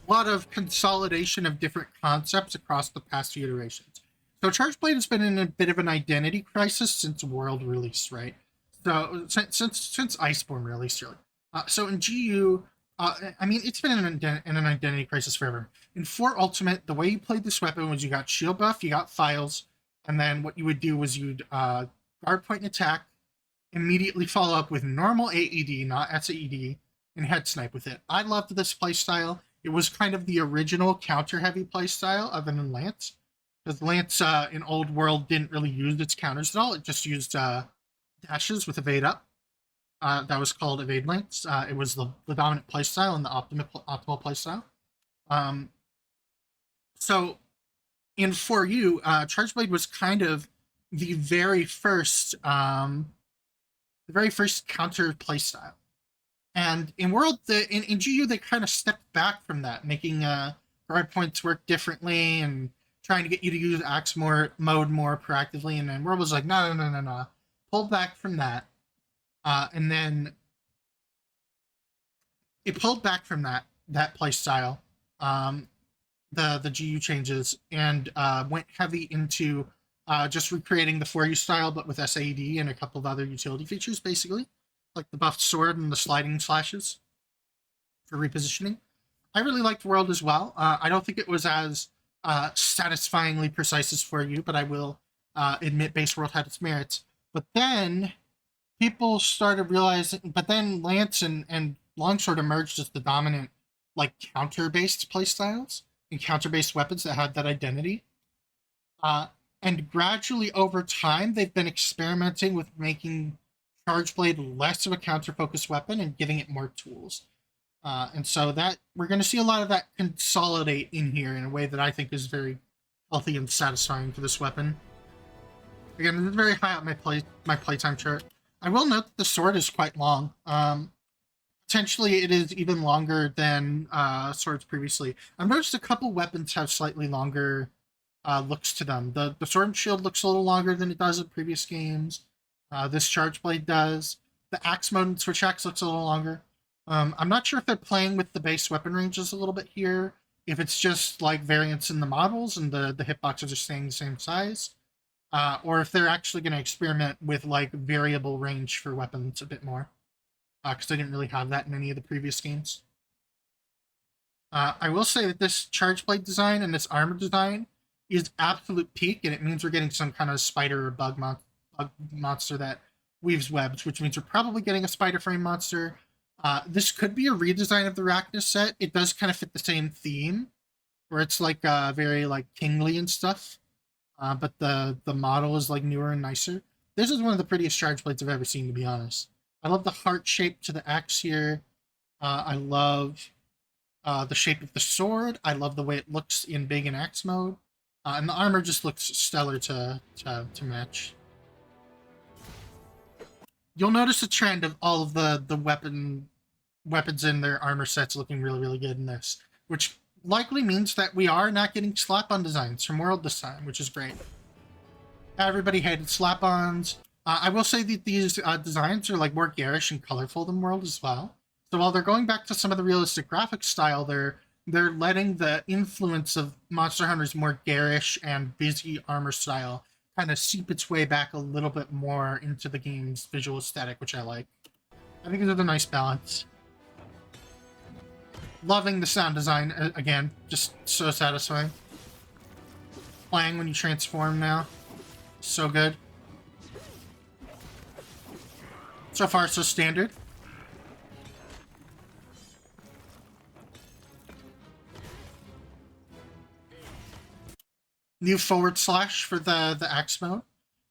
A lot of consolidation of different concepts across the past few iterations. So Charge Blade has been in a bit of an identity crisis since World release, right? So since Iceborne released, really. So in GU, I mean, it's been in an identity crisis forever. In 4 Ultimate, the way you played this weapon was you got shield buff, you got files, and then what you would do was you'd guard point and attack, immediately follow up with normal AED, not SAED, and head snipe with it. I loved this playstyle. It was kind of the original counter-heavy playstyle other than Lance. Because Lance in Old World didn't really use its counters at all. It just used dashes with evade up. That was called evade Lance. It was the dominant playstyle and the optimal playstyle. So in 4U, Charge Blade was kind of the very first counter playstyle. And in World, in GU, they kind of stepped back from that, making guard points work differently and trying to get you to use axe mode more proactively. And then World was like, no. Pulled back from that. And then it pulled back from that play style, the GU changes, and went heavy into just recreating the 4U style, but with SAED and a couple of other utility features, basically, like the buffed sword and the sliding slashes for repositioning. I really liked World as well. I don't think it was as satisfyingly precise as 4U, but I will admit Base World had its merits. But then people started realizing, but then Lance and Longsword emerged as the dominant, like, counter-based playstyles and counter-based weapons that had that identity. And gradually over time, they've been experimenting with making Charge Blade less of a counter-focused weapon and giving it more tools. And so that we're going to see a lot of that consolidate in here in a way that I think is very healthy and satisfying for this weapon. Again, it's very high up my playtime chart. I will note that the sword is quite long. Potentially, it is even longer than swords previously. I've noticed a couple weapons have slightly longer looks to them. The sword and shield looks a little longer than it does in previous games. This Charge Blade does. The axe mode and switch axe looks a little longer. I'm not sure if they're playing with the base weapon ranges a little bit here, if it's just like variants in the models and the hitboxes are staying the same size, or if they're actually going to experiment with like variable range for weapons a bit more, because they didn't really have that in any of the previous games. I will say that this Charge Blade design and this armor design is absolute peak, and it means we're getting some kind of spider or bug monster that weaves webs, which means we're probably getting a spider frame monster. This could be a redesign of the Arachnus set. It does kind of fit the same theme, where it's like very like kingly and stuff. But the model is like newer and nicer. This is one of the prettiest Charge Blades I've ever seen, to be honest. I love the heart shape to the axe here. I love the shape of the sword. I love the way it looks in big and axe mode. And the armor just looks stellar to match. You'll notice a trend of all of the weapons in their armor sets looking really, really good in this, which likely means that we are not getting slap-on designs from World this time, which is great. Everybody hated slap-ons. I will say that these designs are like more garish and colorful than World as well. So while they're going back to some of the realistic graphic style, they're letting the influence of Monster Hunter's more garish and busy armor style kind of seep its way back a little bit more into the game's visual aesthetic, which I like. I think it's a nice balance. Loving the sound design, again, just so satisfying. Playing when you transform now, so good. So far, so standard. New forward slash for the axe mode.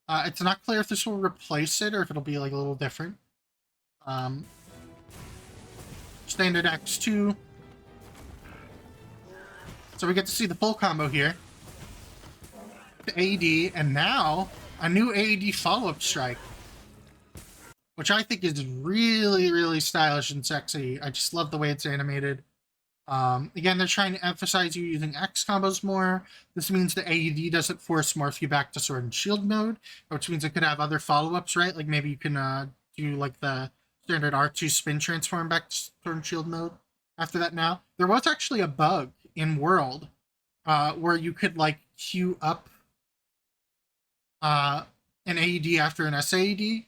It's not clear if this will replace it or if it'll be like a little different. Standard axe 2. So we get to see the full combo here. to AD, and now a new AD follow-up strike, which I think is really, really stylish and sexy. I just love the way it's animated. Again, they're trying to emphasize you using X combos more. This means the AED doesn't force morph you back to Sword and Shield mode, which means it could have other follow-ups, right? Like maybe you can do like the standard R2 spin transform back to Sword and Shield mode after that now. There was actually a bug in World where you could like queue up an AED after an SAED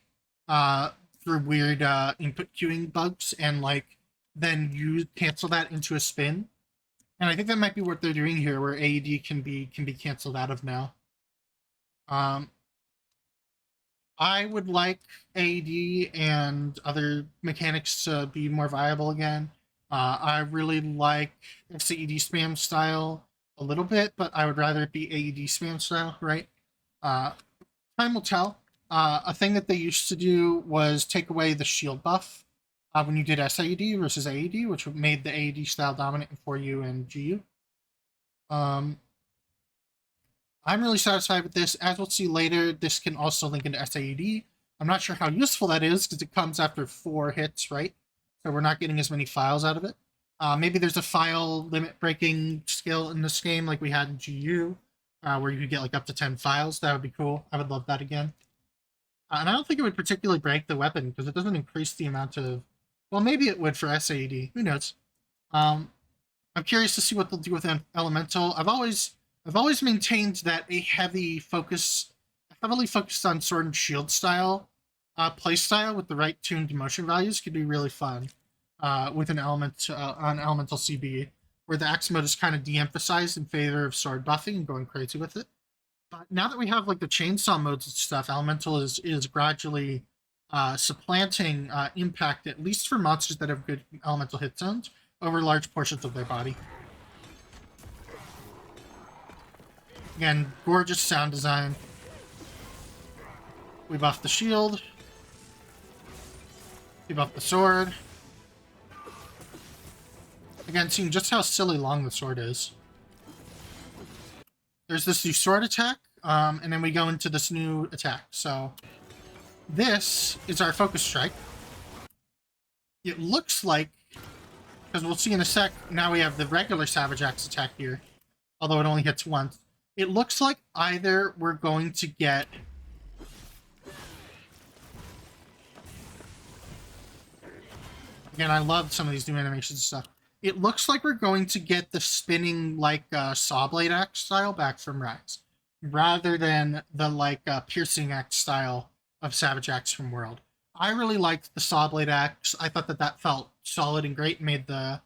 through weird input queuing bugs, and like then you cancel that into a spin. And I think that might be what they're doing here, where AED can be canceled out of now. I would like AED and other mechanics to be more viable again. I really like SAED spam style a little bit, but I would rather it be AED spam style, right? Time will tell. A thing that they used to do was take away the shield buff when you did SAED versus AED, which made the AED style dominant in 4U and GU. I'm really satisfied with this. As we'll see later, this can also link into SAED. I'm not sure how useful that is because it comes after 4 hits, right? So we're not getting as many files out of it. Maybe there's a file limit breaking skill in this game like we had in GU, where you could get like up to 10 files. That would be cool. I would love that again. And I don't think it would particularly break the weapon because it doesn't increase the amount of... Well, maybe it would for SAED. Who knows? I'm curious to see what they'll do with Elemental. I've always maintained that a heavily focused on Sword and Shield style play style with the right tuned motion values could be really fun with an element on Elemental CB, where the X mode is kind of de-emphasized in favor of sword buffing and going crazy with it. But now that we have like the chainsaw modes and stuff, Elemental is gradually supplanting impact, at least for monsters that have good elemental hit zones, over large portions of their body. Again, gorgeous sound design. We buff the shield. We buff the sword. Again, seeing just how silly long the sword is. There's this new sword attack, and then we go into this new attack. So this is our focus strike. It looks like, because we'll see in a sec, now we have the regular Savage Axe attack here, although it only hits once. It looks like either we're going to get... Again, I love some of these new animations and stuff. It looks like we're going to get the spinning, like, Saw Blade Axe style back from Rise, rather than the, like, Piercing Axe style of Savage Axe from World. I really liked the Saw Blade Axe. I thought that felt solid and great, made the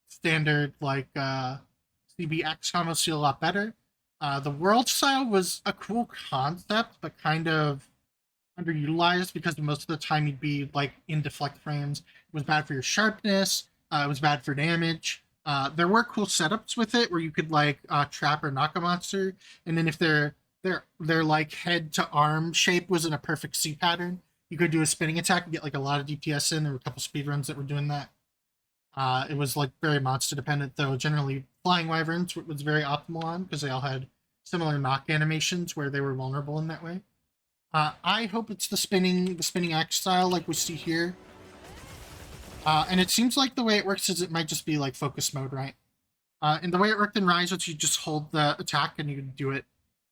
standard, like, CB X combo feel a lot better. The World style was a cool concept, but kind of underutilized because most of the time you'd be like in deflect frames. It was bad for your sharpness. It was bad for damage. There were cool setups with it where you could like trap or knock a monster, and then if their like head to arm shape was in a perfect C pattern, you could do a spinning attack and get like a lot of DPS in. There were a couple speedruns that were doing that. It was like very monster dependent though. Generally, Flying Wyverns was very optimal on because they all had similar knock animations where they were vulnerable in that way. I hope it's the spinning axe style like we see here. And it seems like the way it works is it might just be like focus mode, right? And the way it worked in Rise was you just hold the attack and you can do it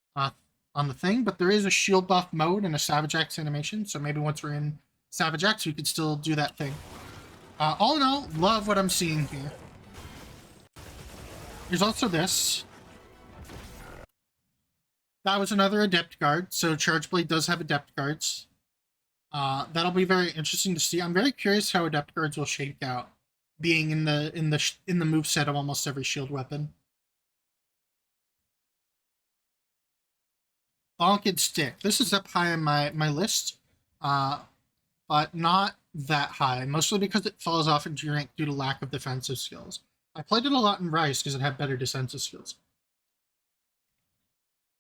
on the thing. But there is a shield buff mode and a Savage Axe animation, so maybe once we're in Savage Axe, we could still do that thing. All in all, love what I'm seeing here. There's also this. That was another Adept Guard, so Charge Blade does have Adept Guards. That'll be very interesting to see. I'm very curious how Adept Guards will shake out, being in the moveset of almost every shield weapon. Bonk Stick. This is up high on my list, but not that high, mostly because it falls off in G rank due to lack of defensive skills. I played it a lot in Rise because it had better defensive skills.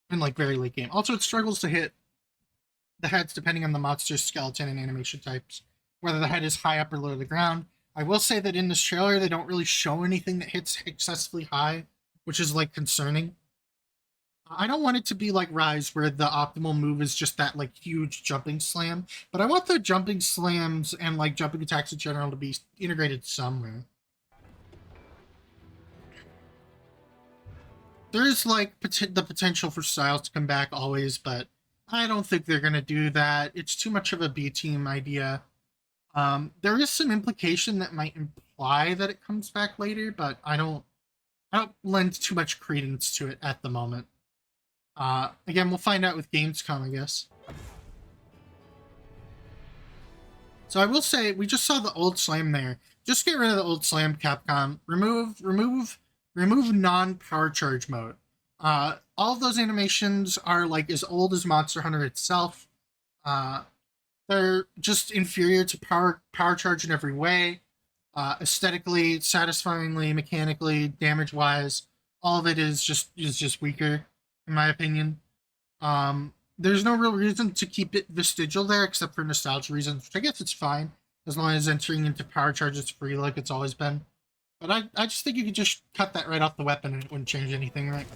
In like very late game. Also, it struggles to hit the heads depending on the monster's skeleton and animation types, whether the head is high up or low to the ground. I will say that in this trailer, they don't really show anything that hits excessively high, which is like concerning. I don't want it to be like Rise, where the optimal move is just that like huge jumping slam, but I want the jumping slams and like jumping attacks in general to be integrated somewhere. There is like the potential for styles to come back always, but I don't think they're gonna do that. It's too much of a B team idea. There is some implication that might imply that it comes back later, but I don't lend too much credence to it at the moment. Again, we'll find out with Gamescom, I guess. So I will say, we just saw the old slam there. Just get rid of the old slam, Capcom. Remove non-power charge mode. All of those animations are like as old as Monster Hunter itself. Uh, they're just inferior to power charge in every way. Aesthetically, satisfyingly, mechanically, damage wise, all of it is just weaker, in my opinion. There's no real reason to keep it vestigial there except for nostalgia reasons, which I guess it's fine as long as entering into power charge is free like it's always been. But I just think you could just cut that right off the weapon and it wouldn't change anything, right?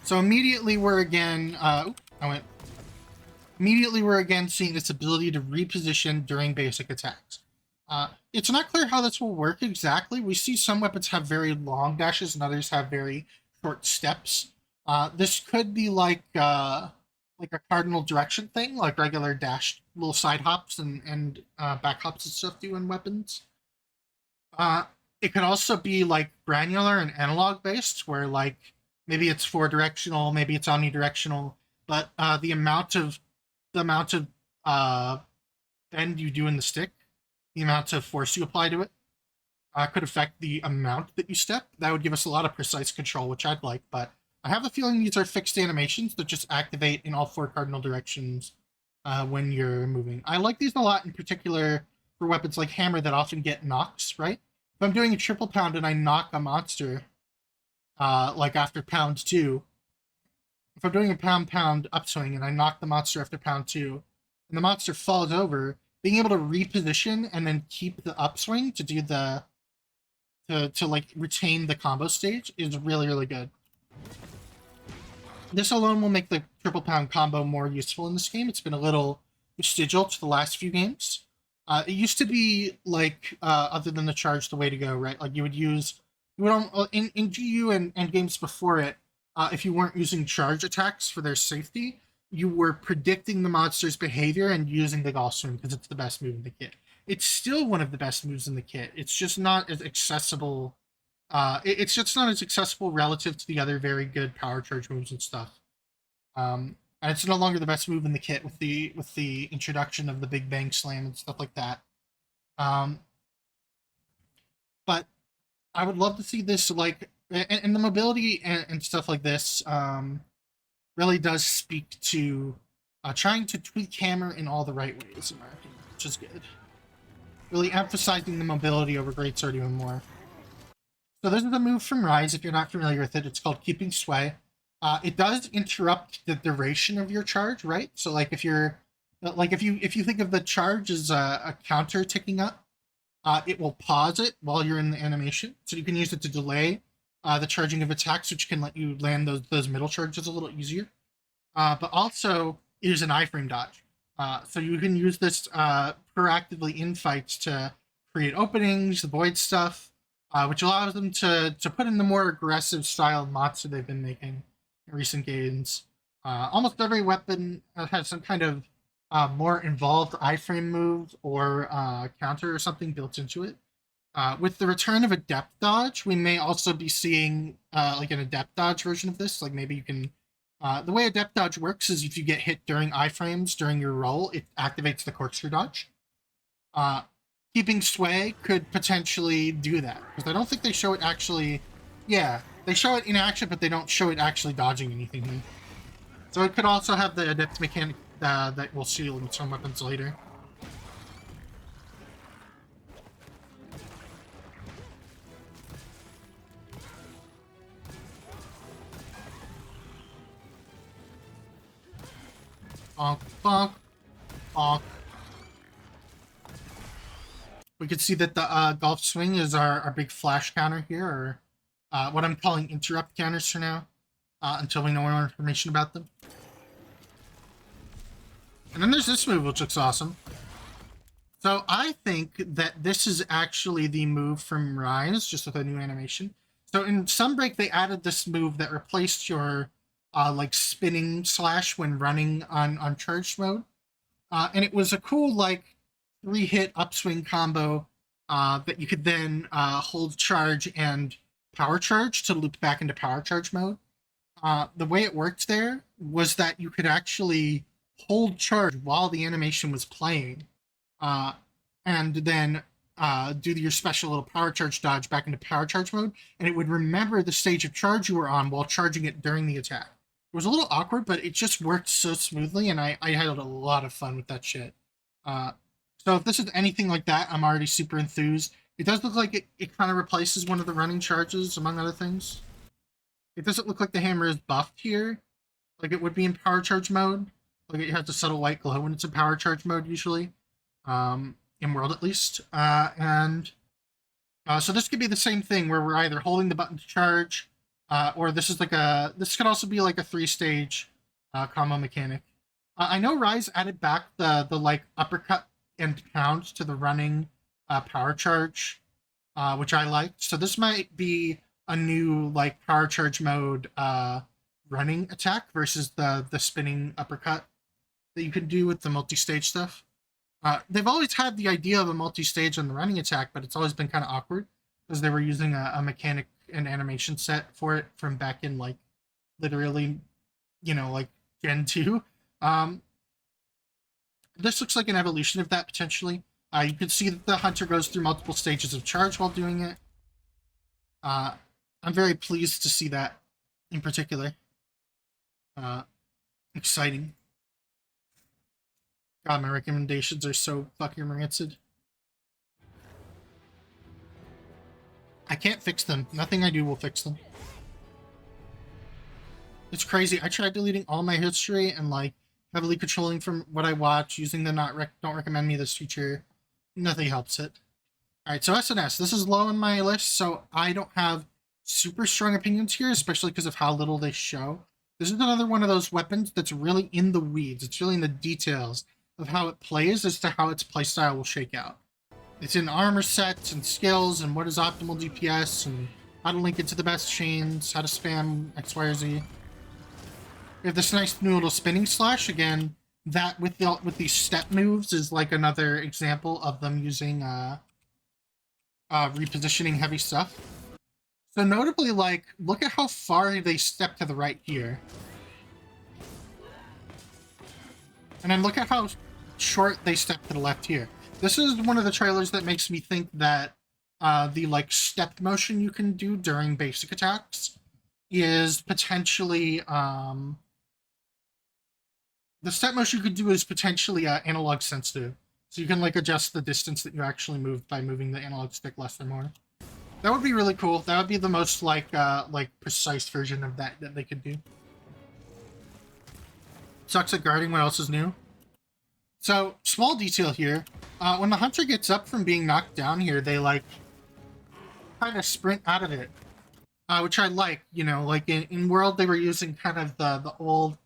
So immediately we're again, immediately we're again seeing this ability to reposition during basic attacks. It's not clear how this will work exactly. We see some weapons have very long dashes and others have very short steps. This could be like a cardinal direction thing, like regular dash little side hops and back hops and stuff do in weapons. Uh, it could also be like granular and analog based, where like maybe it's four directional, maybe it's omnidirectional, but the amount of bend you do in the stick, the amount of force you apply to it, could affect the amount that you step. That would give us a lot of precise control, which I'd like, but I have a feeling these are fixed animations that just activate in all four cardinal directions when you're moving. I like these a lot, in particular for weapons like Hammer that often get knocks, right? If I'm doing a triple pound and I knock a monster, like after pound two, if I'm doing a pound upswing and I knock the monster after pound two, and the monster falls over, being able to reposition and then keep the upswing to do the to like retain the combo stage is really, really good. This alone will make the triple pound combo more useful in this game. It's been a little vestigial to the last few games. It used to be like, other than the charge, the way to go, right? Like you would in GU and games before it, if you weren't using charge attacks for their safety, you were predicting the monster's behavior and using the golf swing because it's the best move in the kit. It's still one of the best moves in the kit. It's just not as accessible. It's just not as accessible relative to the other very good power charge moves and stuff. And it's no longer the best move in the kit with the introduction of the Big Bang Slam and stuff like that. Um, but I would love to see this like and the mobility and stuff like this really does speak to trying to tweak Hammer in all the right ways, in my opinion, which is good. Really emphasizing the mobility over Greatsword even more. So this is a move from Rise. If you're not familiar with it, it's called Keeping Sway. It does interrupt the duration of your charge, right? So like if you think of the charge as a counter ticking up, it will pause it while you're in the animation, so you can use it to delay the charging of attacks, which can let you land those middle charges a little easier. But also, it is an iframe dodge, so you can use this proactively in fights to create openings, avoid stuff, which allows them to put in the more aggressive style monster they've been making in recent games. Almost every weapon has some kind of more involved iframe move or counter or something built into it. With the return of Adept Dodge, we may also be seeing like an Adept Dodge version of this. Like maybe you can. The way Adept Dodge works is if you get hit during iframes during your roll, it activates the Corkscrew Dodge. Uh, Keeping Sway could potentially do that because I don't think they show it actually. Yeah, they show it in action, but they don't show it actually dodging anything here. So it could also have the Adept mechanic that we'll see in some weapons later. Bonk, bonk, bonk. We could see that the golf swing is our big flash counter here, what I'm calling interrupt counters for now, until we know more information about them. And then there's this move, which looks awesome. So I think that this is actually the move from Rise, just with a new animation. So in Sunbreak, they added this move that replaced your like spinning slash when running on charged mode. And it was a cool like 3-hit upswing combo that you could then hold charge and power charge to loop back into power charge mode. The way it worked there was that you could actually hold charge while the animation was playing, uh, and then do your special little power charge dodge back into power charge mode, and it would remember the stage of charge you were on while charging it during the attack. It was a little awkward, but it just worked so smoothly, and I had a lot of fun with that shit. Uh, so if this is anything like that, I'm already super enthused. It does look like it kind of replaces one of the running charges, among other things. It doesn't look like the hammer is buffed here, like it would be in power charge mode. Like it has a subtle white glow when it's in power charge mode usually, in world at least. And so this could be the same thing where we're either holding the button to charge, or this could also be like a 3-stage combo mechanic. I know Rise added back the like uppercut and pound to the running power charge, which I liked. So this might be a new like power charge mode running attack versus the spinning uppercut that you can do with the multi-stage stuff. They've always had the idea of a multi-stage on the running attack, but it's always been kind of awkward because they were using a mechanic and animation set for it from back in like literally, like Gen 2. This looks like an evolution of that potentially. You can see that the hunter goes through multiple stages of charge while doing it. I'm very pleased to see that in particular. Exciting. God, my recommendations are so fucking rancid. I can't fix them. Nothing I do will fix them. It's crazy. I tried deleting all my history and like heavily controlling from what I watch, using the don't recommend me this feature. Nothing helps it. Alright, so SNS. This is low on my list, so I don't have super strong opinions here, especially because of how little they show. This is another one of those weapons that's really in the weeds. It's really in the details of how it plays as to how its playstyle will shake out. It's in armor sets and skills and what is optimal DPS and how to link it to the best chains, how to spam X, Y, or Z. We have this nice new little spinning slash again. That with these step moves is like another example of them using repositioning heavy stuff. So notably, like, look at how far they step to the right here. And then look at how short they step to the left here. This is one of the trailers that makes me think that the, like, step motion you can do during basic attacks is potentially, the step motion you could do is potentially analog sensitive. So you can, like, adjust the distance that you actually move by moving the analog stick less or more. That would be really cool. That would be the most, like precise version of that they could do. Sucks at guarding what else is new. So, small detail here. When the hunter gets up from being knocked down here, they, like, kind of sprint out of it. Which I like, like in World, they were using kind of the old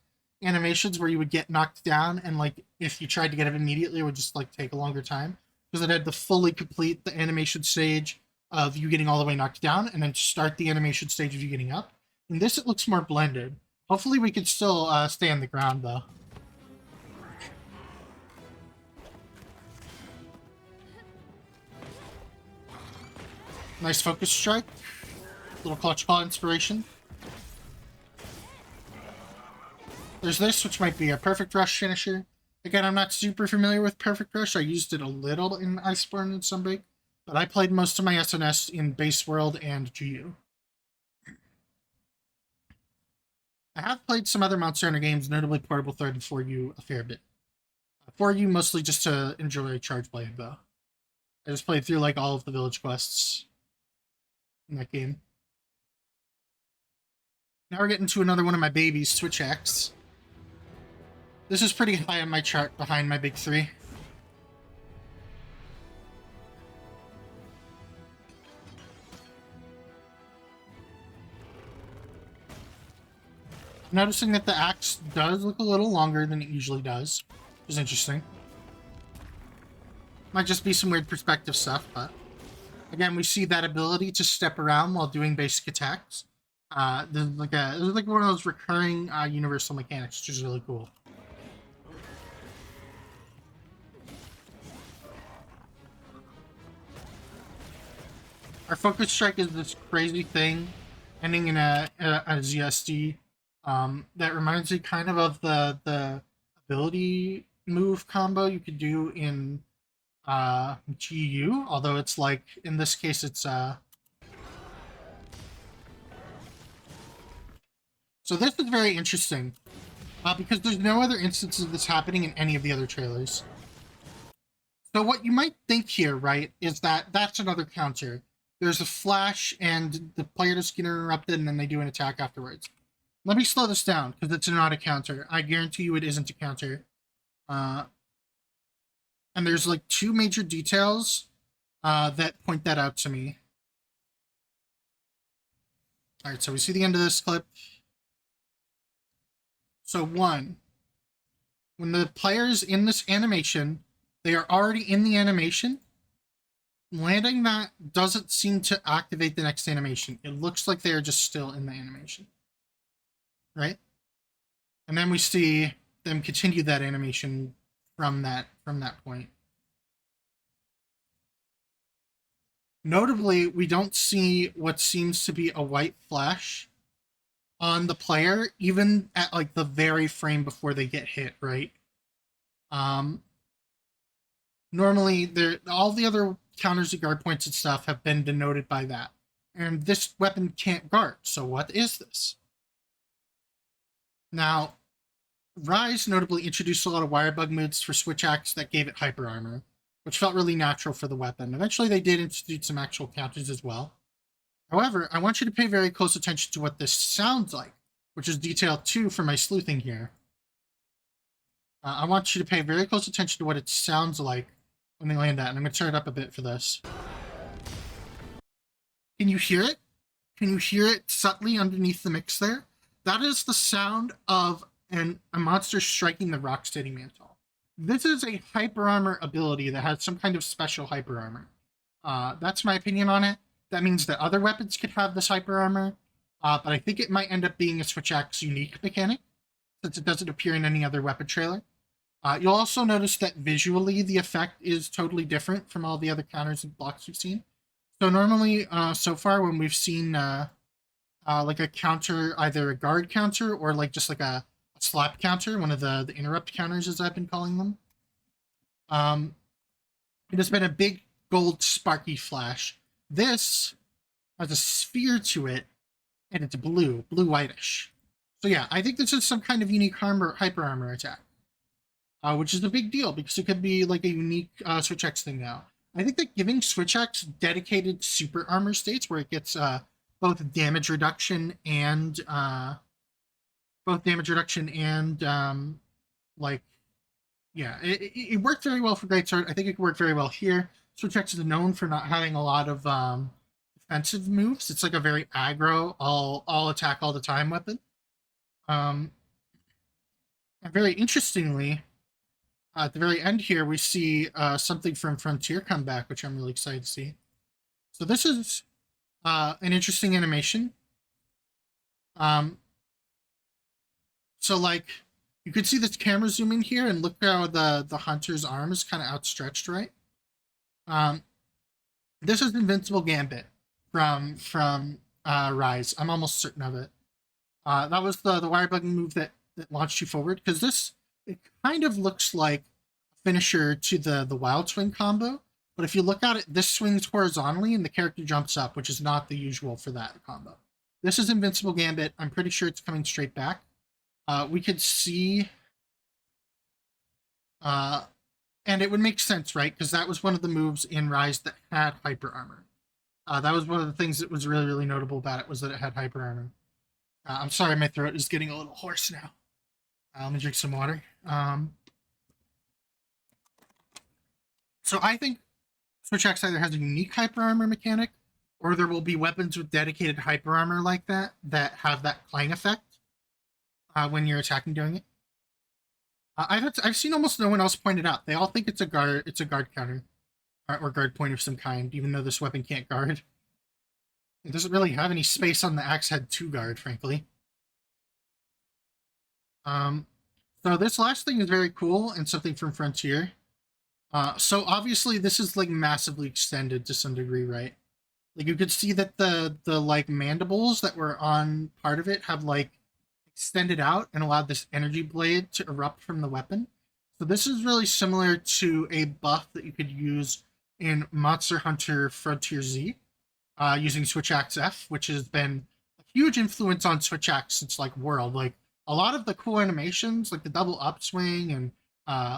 animations where you would get knocked down, and, like, if you tried to get up immediately, it would just, like, take a longer time. Because it had to fully complete the animation stage of you getting all the way knocked down, and then start the animation stage of you getting up. In this, it looks more blended. Hopefully we can still stay on the ground, though. Nice focus strike. Little clutch claw inspiration. There's this, which might be a perfect rush finisher. Again, I'm not super familiar with perfect rush. I used it a little in Iceborne and Sunbreak, but I played most of my SNS in Base World and GU. I have played some other Monster Hunter games, notably Portable Thread and 4U, a fair bit. 4U mostly just to enjoy Charge Blade, though. I just played through, like, all of the village quests in that game. Now we're getting to another one of my babies, Switch X. This is pretty high on my chart behind my big three. Noticing that the axe does look a little longer than it usually does, which is interesting. Might just be some weird perspective stuff, but again, we see that ability to step around while doing basic attacks. There's like one of those recurring universal mechanics, which is really cool. Our focus strike is this crazy thing ending in a ZSD that reminds me kind of the ability move combo you could do in GU, although it's like in this case it's so this is very interesting because there's no other instances of this happening in any of the other trailers. So what you might think here, right, is that that's another counter. There's a flash and the player just get interrupted and then they do an attack afterwards. Let me slow this down because it's not a counter. I guarantee you it isn't a counter. And there's like two major details that point that out to me. All right, so we see the end of this clip. So one, when the player's in this animation, they are already in the animation. Landing that doesn't seem to activate the next animation. It looks like they are just still in the animation. Right? And then we see them continue that animation from that point. Notably, we don't see what seems to be a white flash on the player, even at like the very frame before they get hit, right? Normally, all the other counters to guard points and stuff have been denoted by that. And this weapon can't guard, so what is this? Now, Rise notably introduced a lot of wirebug moves for Switch Axe that gave it hyper armor, which felt really natural for the weapon. Eventually, they did introduce some actual counters as well. However, I want you to pay very close attention to what this sounds like, which is detail 2 for my sleuthing here. I want you to pay very close attention to what it sounds like when they land that, and I'm going to turn it up a bit for this. Can you hear it? Can you hear it subtly underneath the mix there? That is the sound of a monster striking the Rocksteady mantle. This is a hyper armor ability that has some kind of special hyper armor. That's my opinion on it. That means that other weapons could have this hyper armor, but I think it might end up being a Switch Axe unique mechanic, since it doesn't appear in any other weapon trailer. You'll also notice that visually the effect is totally different from all the other counters and blocks we've seen. So normally, so far, when we've seen like a counter, either a guard counter or like just like a slap counter, one of the interrupt counters as I've been calling them, it has been a big gold sparky flash. This has a sphere to it, and it's blue-whitish. So yeah, I think this is some kind of unique hyper armor attack, which is a big deal because it could be like a unique Switch X thing now. I think that giving Switch X dedicated super armor states where it gets both damage reduction and like, yeah, it worked very well for Greatsword. I think it could work very well here. Switch X is known for not having a lot of defensive moves. It's like a very aggro, all attack all the time weapon. And very interestingly, at the very end here, we see something from Frontier come back, which I'm really excited to see. So this is an interesting animation. So like, you could see this camera zoom in here and look how the hunter's arm is kind of outstretched, right? This is Invincible Gambit from Rise. I'm almost certain of it. That was the wirebug move that launched you forward, because this, it kind of looks like a finisher to the Wild Swing combo, but if you look at it, this swings horizontally and the character jumps up, which is not the usual for that combo. This is Invincible Gambit. I'm pretty sure it's coming straight back. We could see, and it would make sense, right? Because that was one of the moves in Rise that had hyper armor. That was one of the things that was really, really notable about it, was that it had hyper armor. I'm sorry, my throat is getting a little hoarse now. Let me drink some water. So I think Switch X either has a unique hyper armor mechanic, or there will be weapons with dedicated hyper armor like that have that clang effect. when you're attacking during it. I've seen almost no one else point it out. They all think it's a guard. It's a guard counter or guard point of some kind, even though this weapon can't guard. It doesn't really have any space on the axe head to guard, frankly. Um, so this last thing is very cool and something from Frontier. So obviously this is like massively extended to some degree, right? Like you could see that the like mandibles that were on part of it have like extended out and allowed this energy blade to erupt from the weapon. So this is really similar to a buff that you could use in Monster Hunter Frontier Z, using Switch Axe F, which has been a huge influence on Switch Axe since like World. Like a lot of the cool animations, like the double upswing and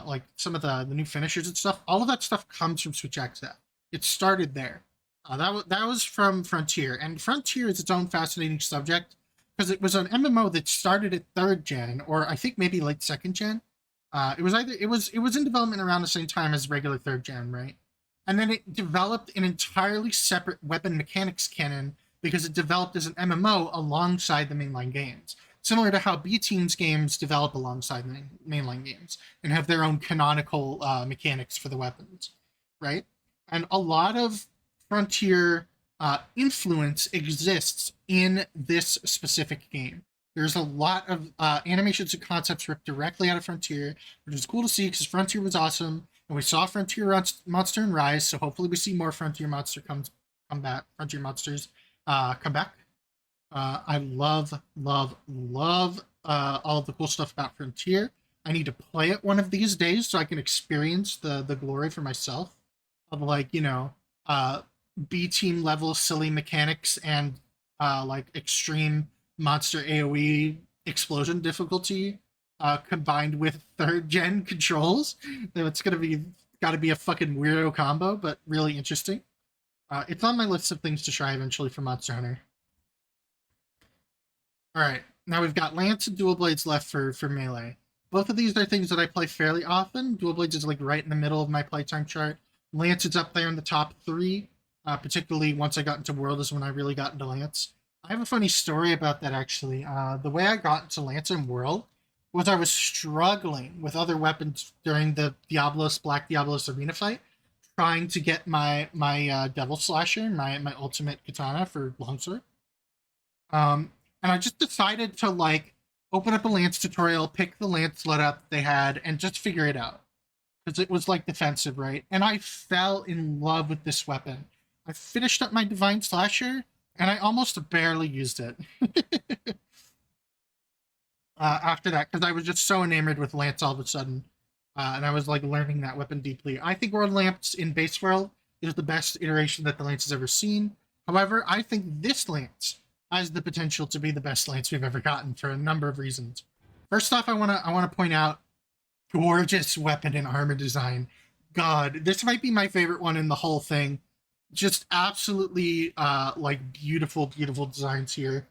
like some of the new finishers and stuff, all of that stuff comes from Switch Axe F. It started there. That was from Frontier, and Frontier is its own fascinating subject because it was an MMO that started at third gen, or I think maybe late second gen. It was in development around the same time as regular third gen, right? And then it developed an entirely separate weapon mechanics canon because it developed as an MMO alongside the mainline games, similar to how B Team's games develop alongside the mainline games and have their own canonical mechanics for the weapons, right? And a lot of Frontier influence exists in this specific game. There's a lot of animations and concepts ripped directly out of Frontier, which is cool to see because Frontier was awesome, and we saw Frontier Monster and Rise. So hopefully we see more Frontier come back. Frontier monsters come back. I love all of the cool stuff about Frontier. I need to play it one of these days so I can experience the glory for myself of like B team level silly mechanics and like extreme monster AoE explosion difficulty combined with third gen controls. It's gotta be a fucking weirdo combo, but really interesting. It's on my list of things to try eventually for Monster Hunter. All right, now we've got Lance and Dual Blades left for melee. Both of these are things that I play fairly often. Dual Blades is like right in the middle of my playtime chart. Lance is up there in the top three. Particularly once I got into World is when I really got into Lance. I have a funny story about that actually. The way I got into Lance in World was I was struggling with other weapons during the Black Diablos arena fight, trying to get my Devil Slasher, my ultimate katana for longsword. And I just decided to like open up a Lance tutorial, pick the Lance let up they had, and just figure it out because it was like defensive, right? And I fell in love with this weapon. I finished up my Divine Slasher, and I almost barely used it after that because I was just so enamored with Lance all of a sudden, and I was like learning that weapon deeply. I think World Lance in base world is the best iteration that the Lance has ever seen. However, I think this Lance has the potential to be the best Lance we've ever gotten for a number of reasons. First off, I wanna point out gorgeous weapon and armor design. God, this might be my favorite one in the whole thing. Just absolutely like beautiful designs here.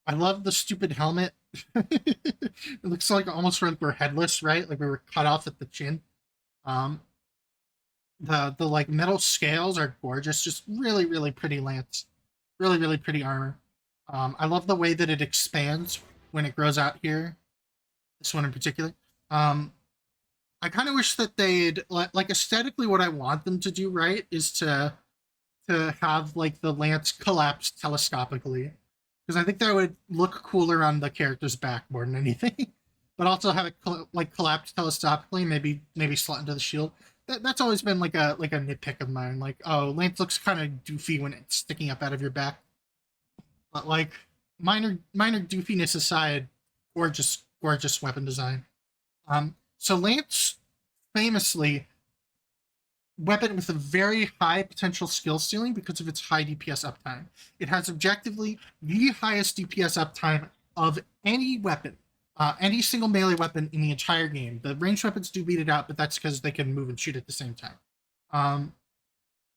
I love the stupid helmet. It looks like almost like we're headless, right? Like we were cut off at the chin. Um the like metal scales are gorgeous, just really pretty Lance. Really pretty armor. I love the way that it expands when it grows out here. This one in particular. I kind of wish that they'd like aesthetically what I want them to do right is to have like the lance collapse telescopically because I think that would look cooler on the character's back more than anything. But also have it like collapse telescopically, maybe slot into the shield. That's always been like a nitpick of mine. Like, oh, Lance looks kind of doofy when it's sticking up out of your back. But like minor doofiness aside, gorgeous weapon design. So Lance famously weapon with a very high potential skill ceiling because of its high DPS uptime. It has objectively the highest DPS uptime of any weapon, any single melee weapon in the entire game. The ranged weapons do beat it out, but that's because they can move and shoot at the same time.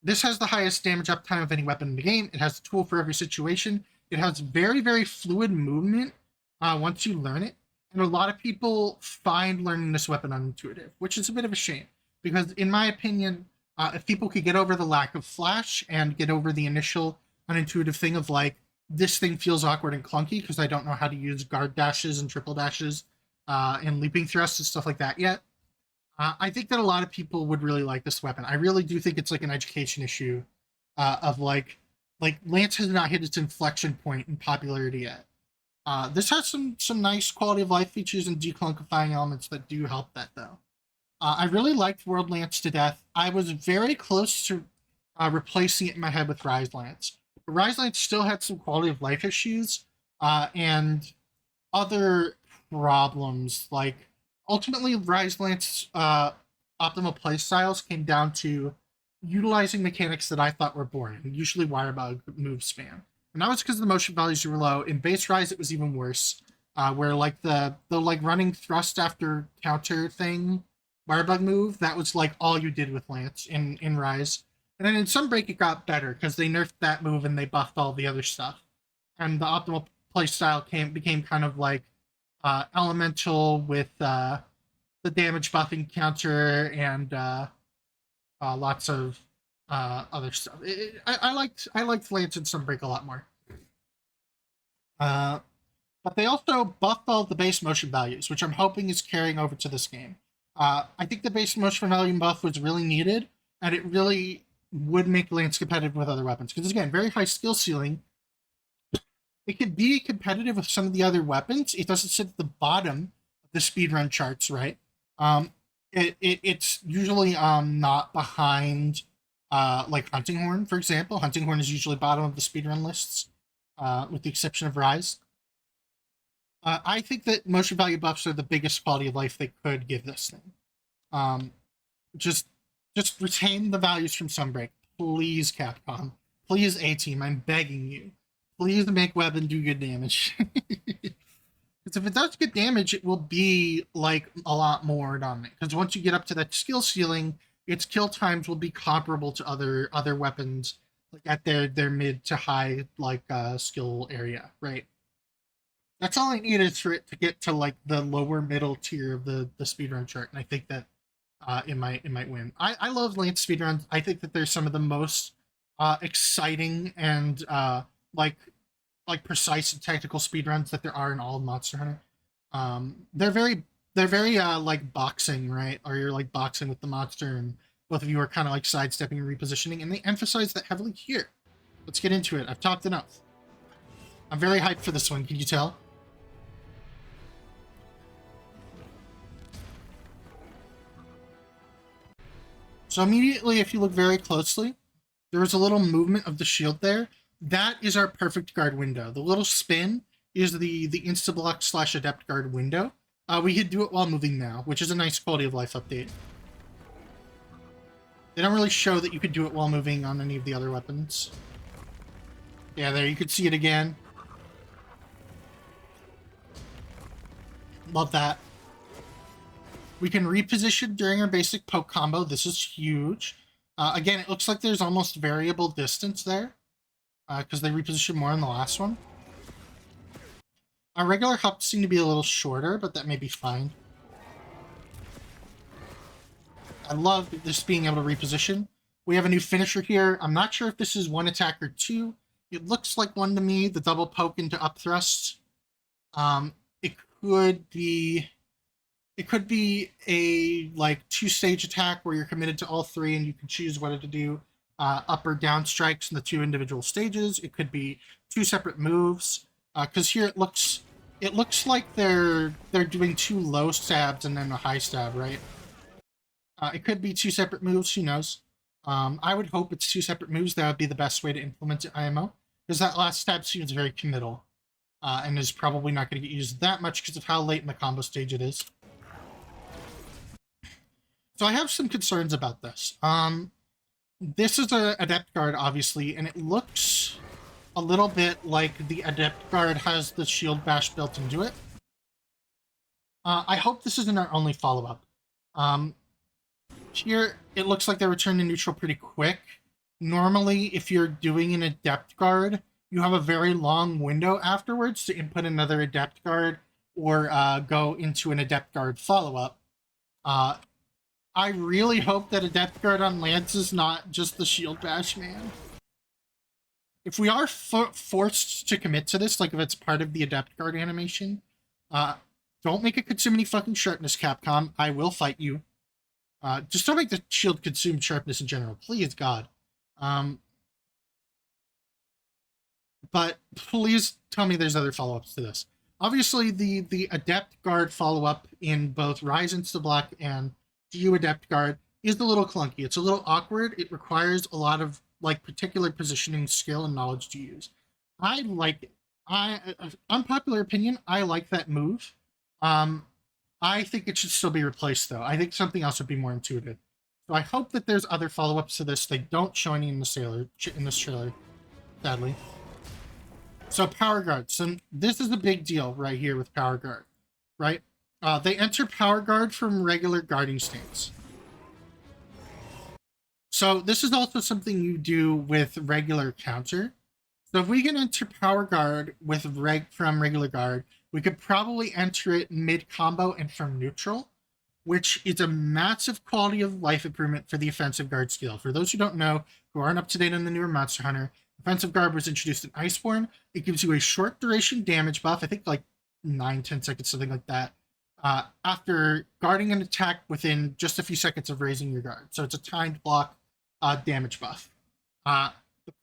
This has the highest damage uptime of any weapon in the game. It has a tool for every situation. It has very fluid movement once you learn it. And a lot of people find learning this weapon unintuitive, which is a bit of a shame. Because in my opinion, if people could get over the lack of flash and get over the initial unintuitive thing of like, this thing feels awkward and clunky because I don't know how to use guard dashes and triple dashes and leaping thrusts and stuff like that yet. I think that a lot of people would really like this weapon. I really do think it's like an education issue of like Lance has not hit its inflection point in popularity yet. This has some nice quality of life features and declunkifying elements that do help that though. I really liked World Lance to death. I was very close to replacing it in my head with Rise Lance. But Rise Lance still had some quality of life issues and other problems. Like ultimately, Rise Lance optimal playstyles came down to utilizing mechanics that I thought were boring, usually wirebug move spam. And that was because the motion values were low. In base Rise, it was even worse, where like the like running thrust after counter thing, wirebug move, that was like all you did with Lance in Rise. And then in Sunbreak, it got better because they nerfed that move and they buffed all the other stuff. And the optimal playstyle became kind of like elemental with the damage buffing counter and lots of other stuff. I liked Lance and Sunbreak a lot more. But they also buffed all the base motion values, which I'm hoping is carrying over to this game. I think the base motion value buff was really needed, and it really would make Lance competitive with other weapons. Because again, very high skill ceiling. It could be competitive with some of the other weapons. It doesn't sit at the bottom of the speedrun charts, right? It's usually not behind like Hunting Horn, for example. Hunting Horn is usually bottom of the speedrun lists, with the exception of Rise. I think that motion value buffs are the biggest quality of life they could give this thing. Just retain the values from Sunbreak, please, Capcom. Please, A-Team, I'm begging you. Please make weapon do good damage. Because if it does good damage, it will be like a lot more dominant. Because once you get up to that skill ceiling, its kill times will be comparable to other weapons, like at their mid to high like skill area, right? That's all I need is for it to get to like the lower middle tier of the speedrun chart, and I think that it might win. I love Lance speedruns. I think that they're some of the most exciting and like precise and technical speedruns that there are in all of Monster Hunter. They're very like boxing, right? Or you're like boxing with the monster, and both of you are kind of like sidestepping and repositioning, and they emphasize that heavily here. Let's get into it. I've talked enough. I'm very hyped for this one. Can you tell? So immediately, if you look very closely, there was a little movement of the shield there. That is our perfect guard window. The little spin is the insta-block / adept guard window. We could do it while moving now, which is a nice quality of life update. They don't really show that you could do it while moving on any of the other weapons. Yeah, there, you could see it again. Love that. We can reposition during our basic poke combo. This is huge. Again, it looks like there's almost variable distance there, because they repositioned more in the last one. Our regular hops seem to be a little shorter, but that may be fine. I love this being able to reposition. We have a new finisher here. I'm not sure if this is one attack or two. It looks like one to me, the double poke into up thrust. It could be a like 2-stage attack where you're committed to all three and you can choose whether to do up or down strikes in the 2 individual stages. It could be 2 separate moves. Because here it looks like they're doing 2 low stabs and then a high stab, right? It could be 2 separate moves. Who knows? I would hope it's 2 separate moves. That would be the best way to implement it IMO, because that last stab seems very committal, and is probably not going to get used that much because of how late in the combo stage it is. So I have some concerns about this. This is a Adept Guard, obviously, and it looks a little bit like the Adept Guard has the Shield Bash built into it. I hope this isn't our only follow-up. Here, it looks like they return to neutral pretty quick. Normally, if you're doing an Adept Guard, you have a very long window afterwards to input another Adept Guard or go into an Adept Guard follow-up. I really hope that Adept Guard on Lance is not just the Shield Bash, man. if we are forced to commit to this, like if it's part of the Adept Guard animation, uh, don't make it consume any fucking sharpness, Capcom. I will fight you. Just don't make the shield consume sharpness in general, please, God. Um, but please tell me there's other follow-ups to this. Obviously, the Adept Guard follow-up in both Rise into the Black and GU Adept Guard is a little clunky. It's a little awkward. It requires a lot of like particular positioning skill and knowledge to use. I like it. Unpopular opinion, I like that move. Um, I think it should still be replaced though. I think something else would be more intuitive. So I hope that there's other follow-ups to this. They don't show any in this trailer, sadly. So Power Guard. So this is a big deal right here with Power Guard, right? They enter Power Guard from regular guarding stance. So this is also something you do with regular counter. So if we can enter Power Guard with from regular guard, we could probably enter it mid combo and from neutral, which is a massive quality of life improvement for the offensive guard skill. For those who don't know, who aren't up to date on the newer Monster Hunter, offensive guard was introduced in Iceborne. It gives you a short duration damage buff, I think like 9-10 seconds, something like that, after guarding an attack within just a few seconds of raising your guard. So it's a timed block damage buff. The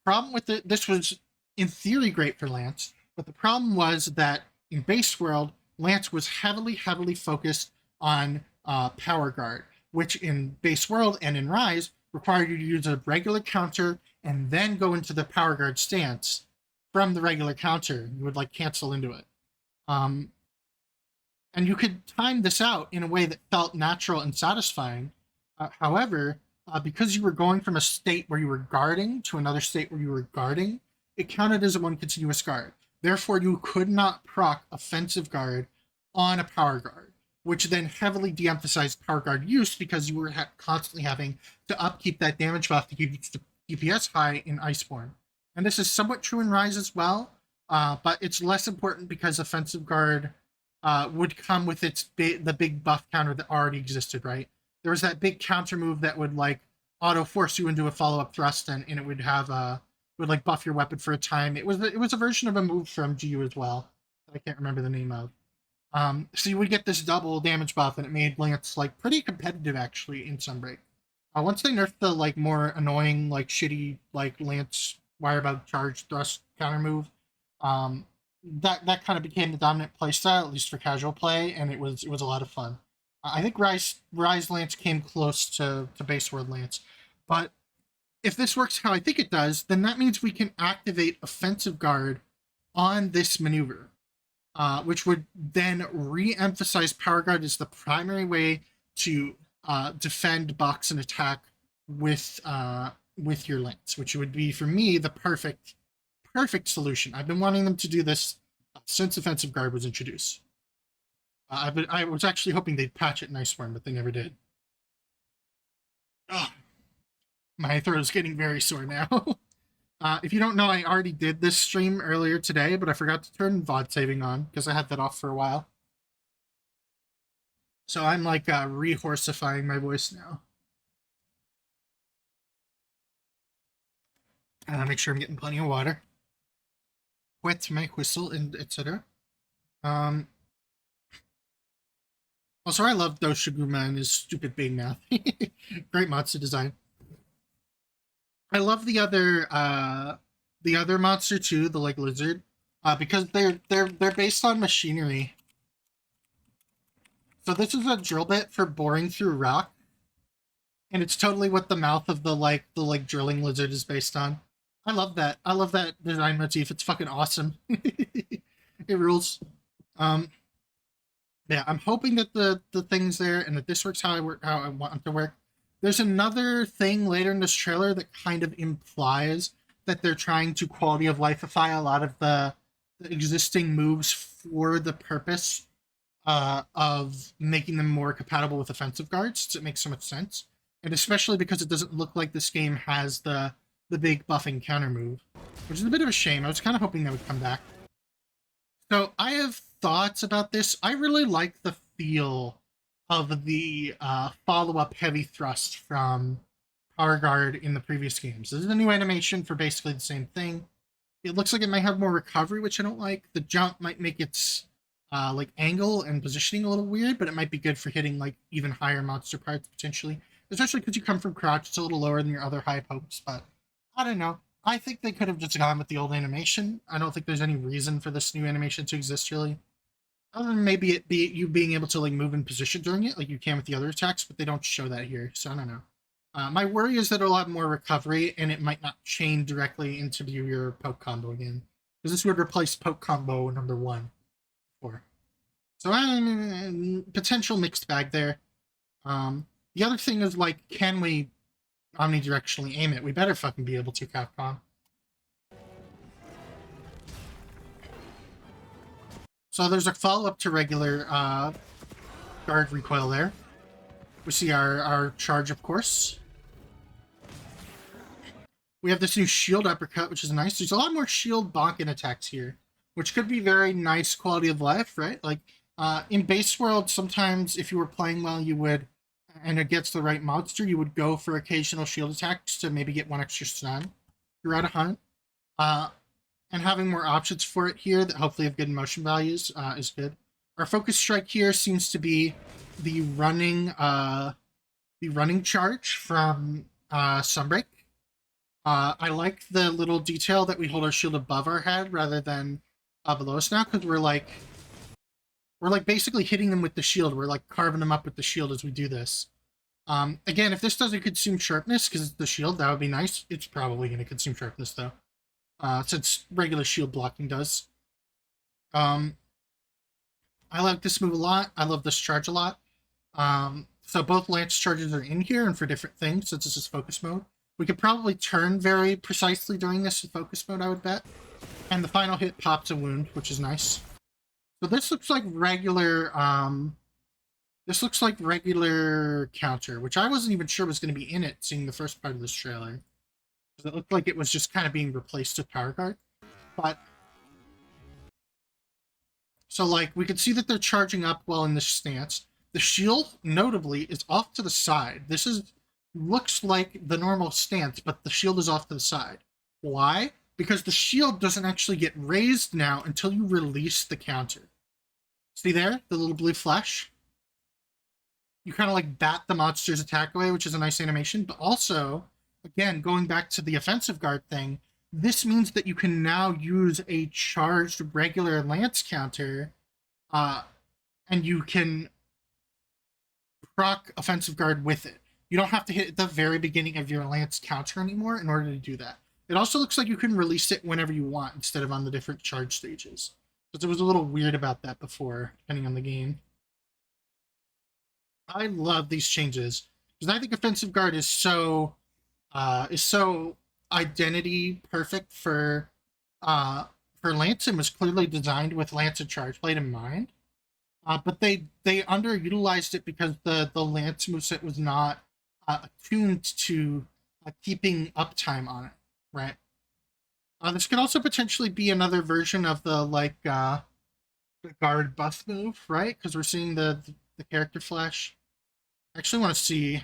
problem with it, this was in theory great for Lance, but the problem was that in base world, Lance was heavily focused on Power Guard, which in base world and in Rise required you to use a regular counter and then go into the Power Guard stance from the regular counter. You would like cancel into it. And you could time this out in a way that felt natural and satisfying. However, because you were going from a state where you were guarding to another state where you were guarding, it counted as a one continuous guard. Therefore, you could not proc offensive guard on a Power Guard, which then heavily de-emphasized Power Guard use because you were constantly having to upkeep that damage buff to keep the DPS high in Iceborne. And this is somewhat true in Rise as well, but it's less important because offensive guard would come with the big buff counter that already existed, right? There was that big counter move that would like auto force you into a follow-up thrust, and it would have would like buff your weapon for a time. It was a version of a move from GU as well. I can't remember the name of. So you would get this double damage buff, and it made Lance like pretty competitive actually in Sunbreak. Once they nerfed the like more annoying, like shitty, like Lance wirebug charge thrust counter move, that kind of became the dominant playstyle, at least for casual play, and it was a lot of fun. I think Rise Lance came close to base world Lance, but if this works how I think it does, then that means we can activate offensive guard on this maneuver, which would then re-emphasize Power Guard as the primary way to defend, box, and attack with your Lance, which would be for me the perfect solution. I've been wanting them to do this since offensive guard was introduced. I was actually hoping they'd patch it in Iceborne, but they never did. Oh, my throat is getting very sore now. If you don't know, I already did this stream earlier today, but I forgot to turn VOD saving on because I had that off for a while. So I'm like re-horsifying my voice now. Make sure I'm getting plenty of water. Wet my whistle, and etc. Also, I love Doshiguma and his stupid big mouth. Great monster design. I love the other monster too, the like lizard, because they're based on machinery. So this is a drill bit for boring through rock, and it's totally what the mouth of the drilling lizard is based on. I love that. I love that design motif. It's fucking awesome. It rules. Yeah, I'm hoping that the thing's there and that this works how I want it to work. There's another thing later in this trailer that kind of implies that they're trying to quality of lifeify a lot of the existing moves for the purpose of making them more compatible with offensive guards. So it makes so much sense, and especially because it doesn't look like this game has the big buffing counter move, which is a bit of a shame. I was kind of hoping that would come back. So I have thoughts about this. I really like the feel of the follow-up heavy thrust from Power Guard in the previous games. This is a new animation for basically the same thing. It looks like it might have more recovery, which I don't like. The jump might make its like angle and positioning a little weird, but it might be good for hitting like even higher monster parts potentially, especially because you come from crouch. It's a little lower than your other high pokes, but I don't know. I think they could have just gone with the old animation. I don't think there's any reason for this new animation to exist really. Other than maybe it be you being able to like move in position during it, like you can with the other attacks, but they don't show that here, so I don't know. My worry is that it'll have more recovery, and it might not chain directly into your poke combo again, because this would replace poke combo number 1 for. So potential mixed bag there. The other thing is like, can we omnidirectionally aim it? We better fucking be able to, Capcom. So there's a follow-up to regular guard recoil there. We see our charge, of course. We have this new shield uppercut, which is nice. There's a lot more shield bonking attacks here, which could be very nice quality of life, right? Like, in base world, sometimes if you were playing well, you would, and against the right monster, you would go for occasional shield attacks to maybe get 1 extra stun throughout a hunt. And having more options for it here that hopefully have good motion values is good. Our focus strike here seems to be the running charge from Sunbreak. I like the little detail that we hold our shield above our head rather than below us now, because we're like basically hitting them with the shield. We're like carving them up with the shield as we do this. Again, if this doesn't consume sharpness because it's the shield, that would be nice. It's probably going to consume sharpness though, since regular shield blocking does. I like this move a lot. I love this charge a lot. So both lance charges are in here and for different things since this is focus mode. We could probably turn very precisely during this focus mode, I would bet. And the final hit pops a wound, which is nice. So this looks like regular, counter, which I wasn't even sure was going to be in it, seeing the first part of this trailer. It looked like it was just kind of being replaced with Power Guard. But, so like, we could see that they're charging up while in this stance. The shield, notably, is off to the side. This looks like the normal stance, but the shield is off to the side. Why? Because the shield doesn't actually get raised now until you release the counter. See there? The little blue flash? You kind of like bat the monster's attack away, which is a nice animation, but also, again, going back to the offensive guard thing, this means that you can now use a charged regular lance counter, and you can proc offensive guard with it. You don't have to hit the very beginning of your lance counter anymore in order to do that. It also looks like you can release it whenever you want instead of on the different charge stages. Because it was a little weird about that before, depending on the game. I love these changes because I think offensive guard is so identity perfect for Lance, and was clearly designed with Lance and Charge Blade in mind. But they underutilized it because the Lance moveset was not attuned to keeping uptime on it, right? This could also potentially be another version of the guard buff move, right? Because we're seeing the character flash. I actually want to see,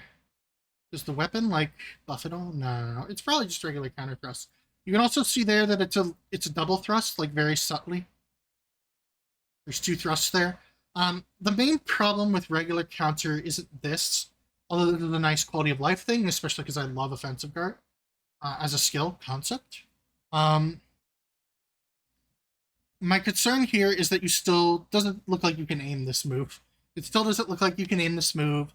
does the weapon like buff it all? No. It's probably just regular counter thrust. You can also see there that it's a double thrust, like very subtly. There's 2 thrusts there. The main problem with regular counter isn't this, although there's a nice quality of life thing, especially because I love offensive guard as a skill concept. My concern here is that you still doesn't look like you can aim this move. It still doesn't look like you can aim this move.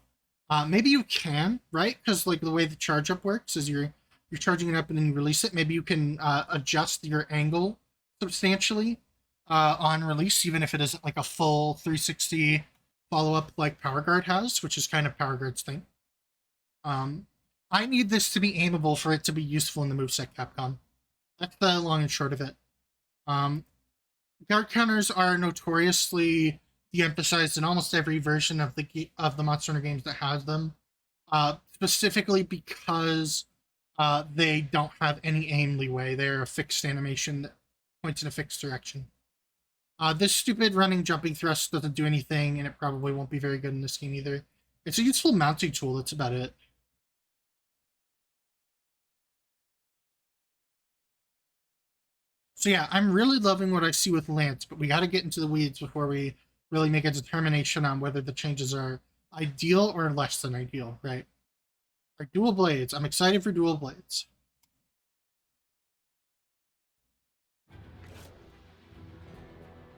Maybe you can, right? Because like the way the charge up works is you're charging it up and then you release it. Maybe you can adjust your angle substantially on release, even if it isn't like a full 360 follow-up like Power Guard has, which is kind of Power Guard's thing. I need this to be aimable for it to be useful in the moveset, Capcom. That's the long and short of it. Guard counters are notoriously de-emphasized in almost every version of the Monster Hunter games that has them, specifically because they don't have any aim leeway. They're a fixed animation that points in a fixed direction. This stupid running jumping thrust doesn't do anything, and it probably won't be very good in this game either. It's a useful mounting tool, that's about it. So yeah, I'm really loving what I see with Lance, but we got to get into the weeds before we really make a determination on whether the changes are ideal or less than ideal, right? Our dual blades. I'm excited for dual blades.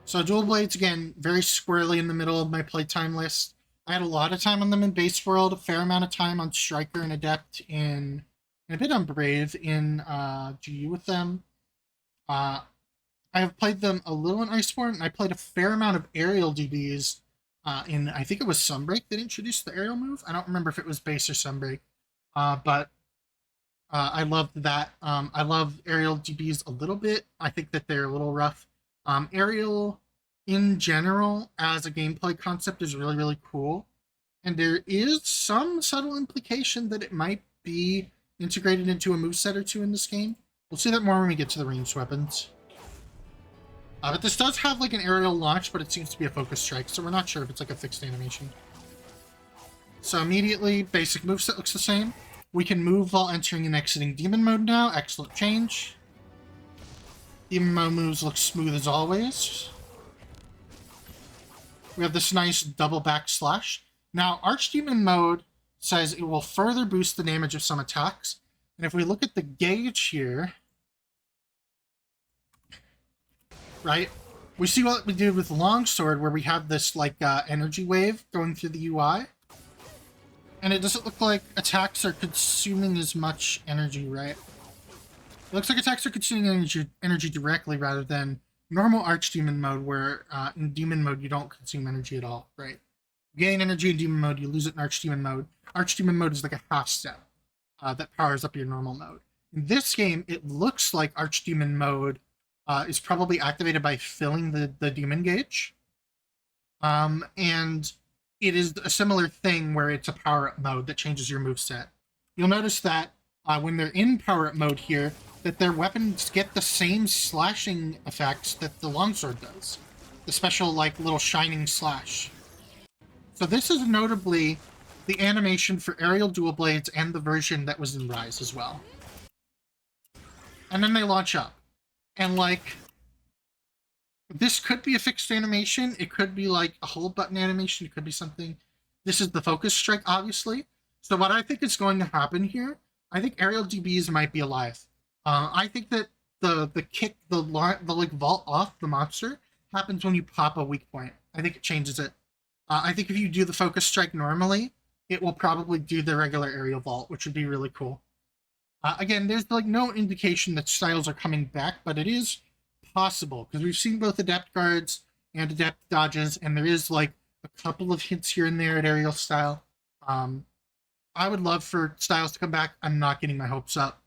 So dual blades, again, very squarely in the middle of my playtime list. I had a lot of time on them in base world, a fair amount of time on Striker and Adept and a bit on Brave in GU with them. Uh, I have played them a little in Iceborne, and I played a fair amount of aerial DBs in, I think it was Sunbreak that introduced the aerial move. I don't remember if it was base or Sunbreak, but I loved that. I love aerial DBs a little bit. I think that they're a little rough. Aerial, in general, as a gameplay concept, is really, really cool. And there is some subtle implication that it might be integrated into a moveset or two in this game. We'll see that more when we get to the ranged weapons. But this does have like an aerial launch, but it seems to be a focus strike, so we're not sure if it's like a fixed animation. So immediately, basic moveset looks the same. We can move while entering and exiting demon mode now. Excellent change. Demon mode moves look smooth as always. We have this nice double backslash. Now, Archdemon mode says it will further boost the damage of some attacks. And if we look at the gauge here, right, we see what we did with Longsword, where we have this like energy wave going through the UI. And it doesn't look like attacks are consuming as much energy, right? It looks like attacks are consuming energy directly rather than normal Archdemon mode, where in Demon mode you don't consume energy at all, right? You gain energy in Demon mode, you lose it in Archdemon mode. Archdemon mode is like a half step that powers up your normal mode. In this game, it looks like Archdemon mode is probably activated by filling the demon gauge. And it is a similar thing where it's a power-up mode that changes your moveset. You'll notice that when they're in power-up mode here, that their weapons get the same slashing effects that the longsword does. The special, like, little shining slash. So this is notably the animation for aerial dual blades and the version that was in Rise as well. And then they launch up. And, like, this could be a fixed animation. It could be like a hold button animation. It could be something. This is the focus strike, obviously. So what I think is going to happen here, I think aerial DBs might be alive. I think that the kick, the like vault off the monster happens when you pop a weak point. I think it changes it. I think if you do the focus strike normally, it will probably do the regular aerial vault, which would be really cool. Again, there's like no indication that styles are coming back, but it is possible because we've seen both adept guards and adept dodges, and there is like a couple of hints here and there at aerial style. I would love for styles to come back. I'm not getting my hopes up.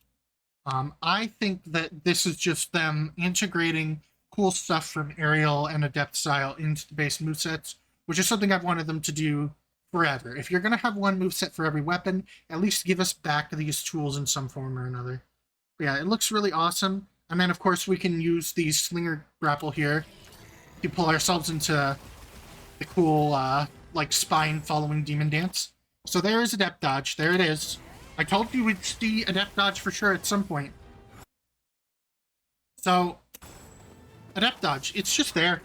I think that this is just them integrating cool stuff from aerial and adept style into the base movesets, which is something I've wanted them to do forever. If you're going to have one moveset for every weapon, at least give us back these tools in some form or another. But yeah, it looks really awesome. And then, of course, we can use the slinger grapple here to pull ourselves into the cool, like, spine-following demon dance. So there is Adept Dodge. There it is. I told you we'd see Adept Dodge for sure at some point. So, Adept Dodge, it's just there.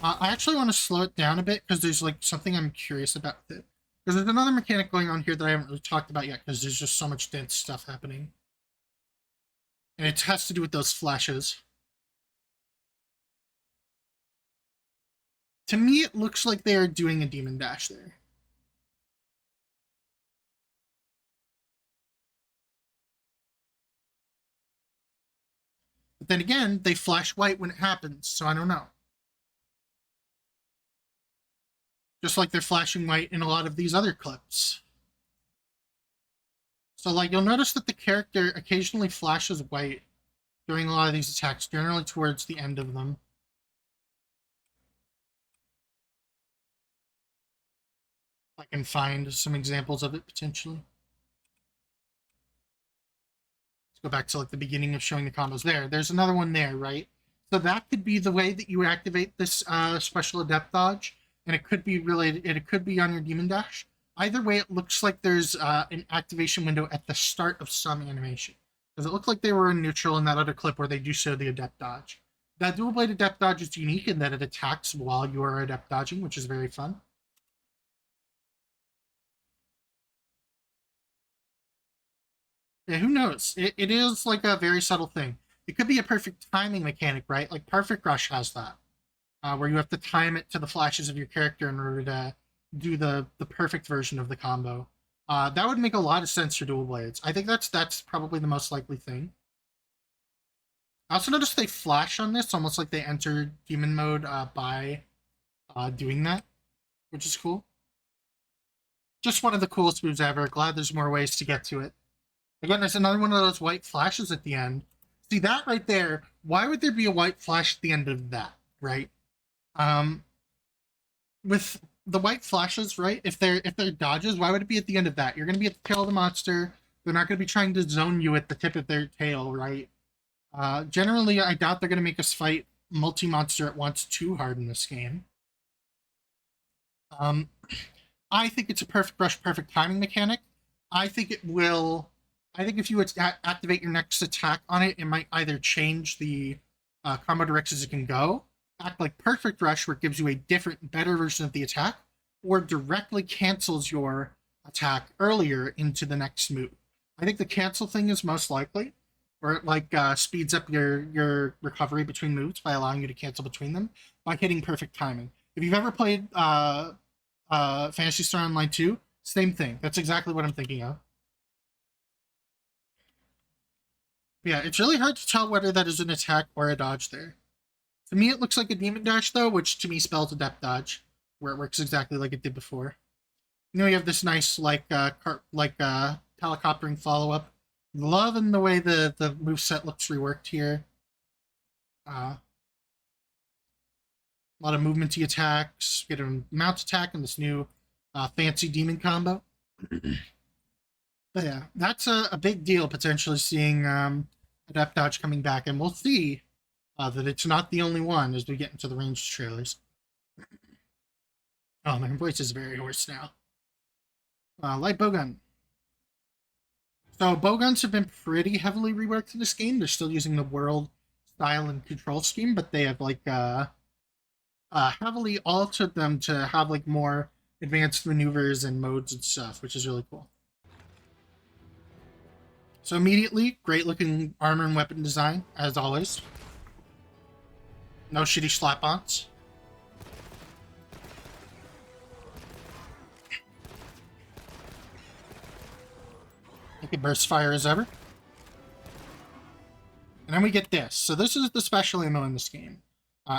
I actually want to slow it down a bit because there's, like, something I'm curious about with it. Because there's another mechanic going on here that I haven't really talked about yet because there's just so much dense stuff happening. And it has to do with those flashes. To me, it looks like they are doing a demon dash there. But then again, they flash white when it happens, so I don't know. Just like they're flashing white in a lot of these other clips. So, like, you'll notice that the character occasionally flashes white during a lot of these attacks, generally towards the end of them. I can find some examples of it, potentially. Let's go back to, like, the beginning of showing the combos there. There's another one there, right? So that could be the way that you activate this special Adept Dodge, and it could be related, it could be on your Demon Dash. Either way, it looks like there's an activation window at the start of some animation. Because it looked like they were in neutral in that other clip where they do show the adept dodge. That dual blade adept dodge is unique in that it attacks while you are adept dodging, which is very fun. Yeah, who knows? It is like a very subtle thing. It could be a perfect timing mechanic, right? Like Perfect Rush has that, where you have to time it to the flashes of your character in order to do the perfect version of the combo. That would make a lot of sense for dual blades. I think that's probably the most likely thing. I also noticed they flash on this, almost like they enter demon mode by doing that, which is cool. Just one of the coolest moves ever. Glad there's more ways to get to it. Again, there's another one of those white flashes at the end. See that right there? Why would there be a white flash at the end of that, right? Um, with the white flashes, right? If they're dodges, why would it be at the end of that? You're gonna be at the tail of the monster. They're not gonna be trying to zone you at the tip of their tail, right? Generally, I doubt they're gonna make us fight multi-monster at once too hard in this game. Um, I think it's a perfect rush, perfect timing mechanic. I think it will. I think if you activate your next attack on it, it might either change the combo directions it can go, act like perfect rush, where it gives you a different, better version of the attack, or directly cancels your attack earlier into the next move. I think the cancel thing is most likely, where it like speeds up your recovery between moves by allowing you to cancel between them by hitting perfect timing. If you've ever played Phantasy Star Online 2, same thing. That's exactly what I'm thinking of. Yeah, it's really hard to tell whether that is an attack or a dodge there. To me, it looks like a demon dash, though, which to me spells adept dodge, where it works exactly like it did before. You know, you have this nice, helicoptering follow-up. Loving the way the moveset looks reworked here. A lot of movementy attacks. Get a mount attack and this new fancy demon combo. But yeah, that's a big deal, potentially seeing Adept Dodge coming back, and we'll see that it's not the only one as we get into the ranged trailers. Oh, my voice is very hoarse now. Light bowgun. So bowguns have been pretty heavily reworked in this game. They're still using the world style and control scheme, but they have heavily altered them to have like more advanced maneuvers and modes and stuff, which is really cool. So immediately, great looking armor and weapon design, as always. No shitty slap-ons. Like it bursts fire as ever. And then we get this. So this is the special ammo in this game.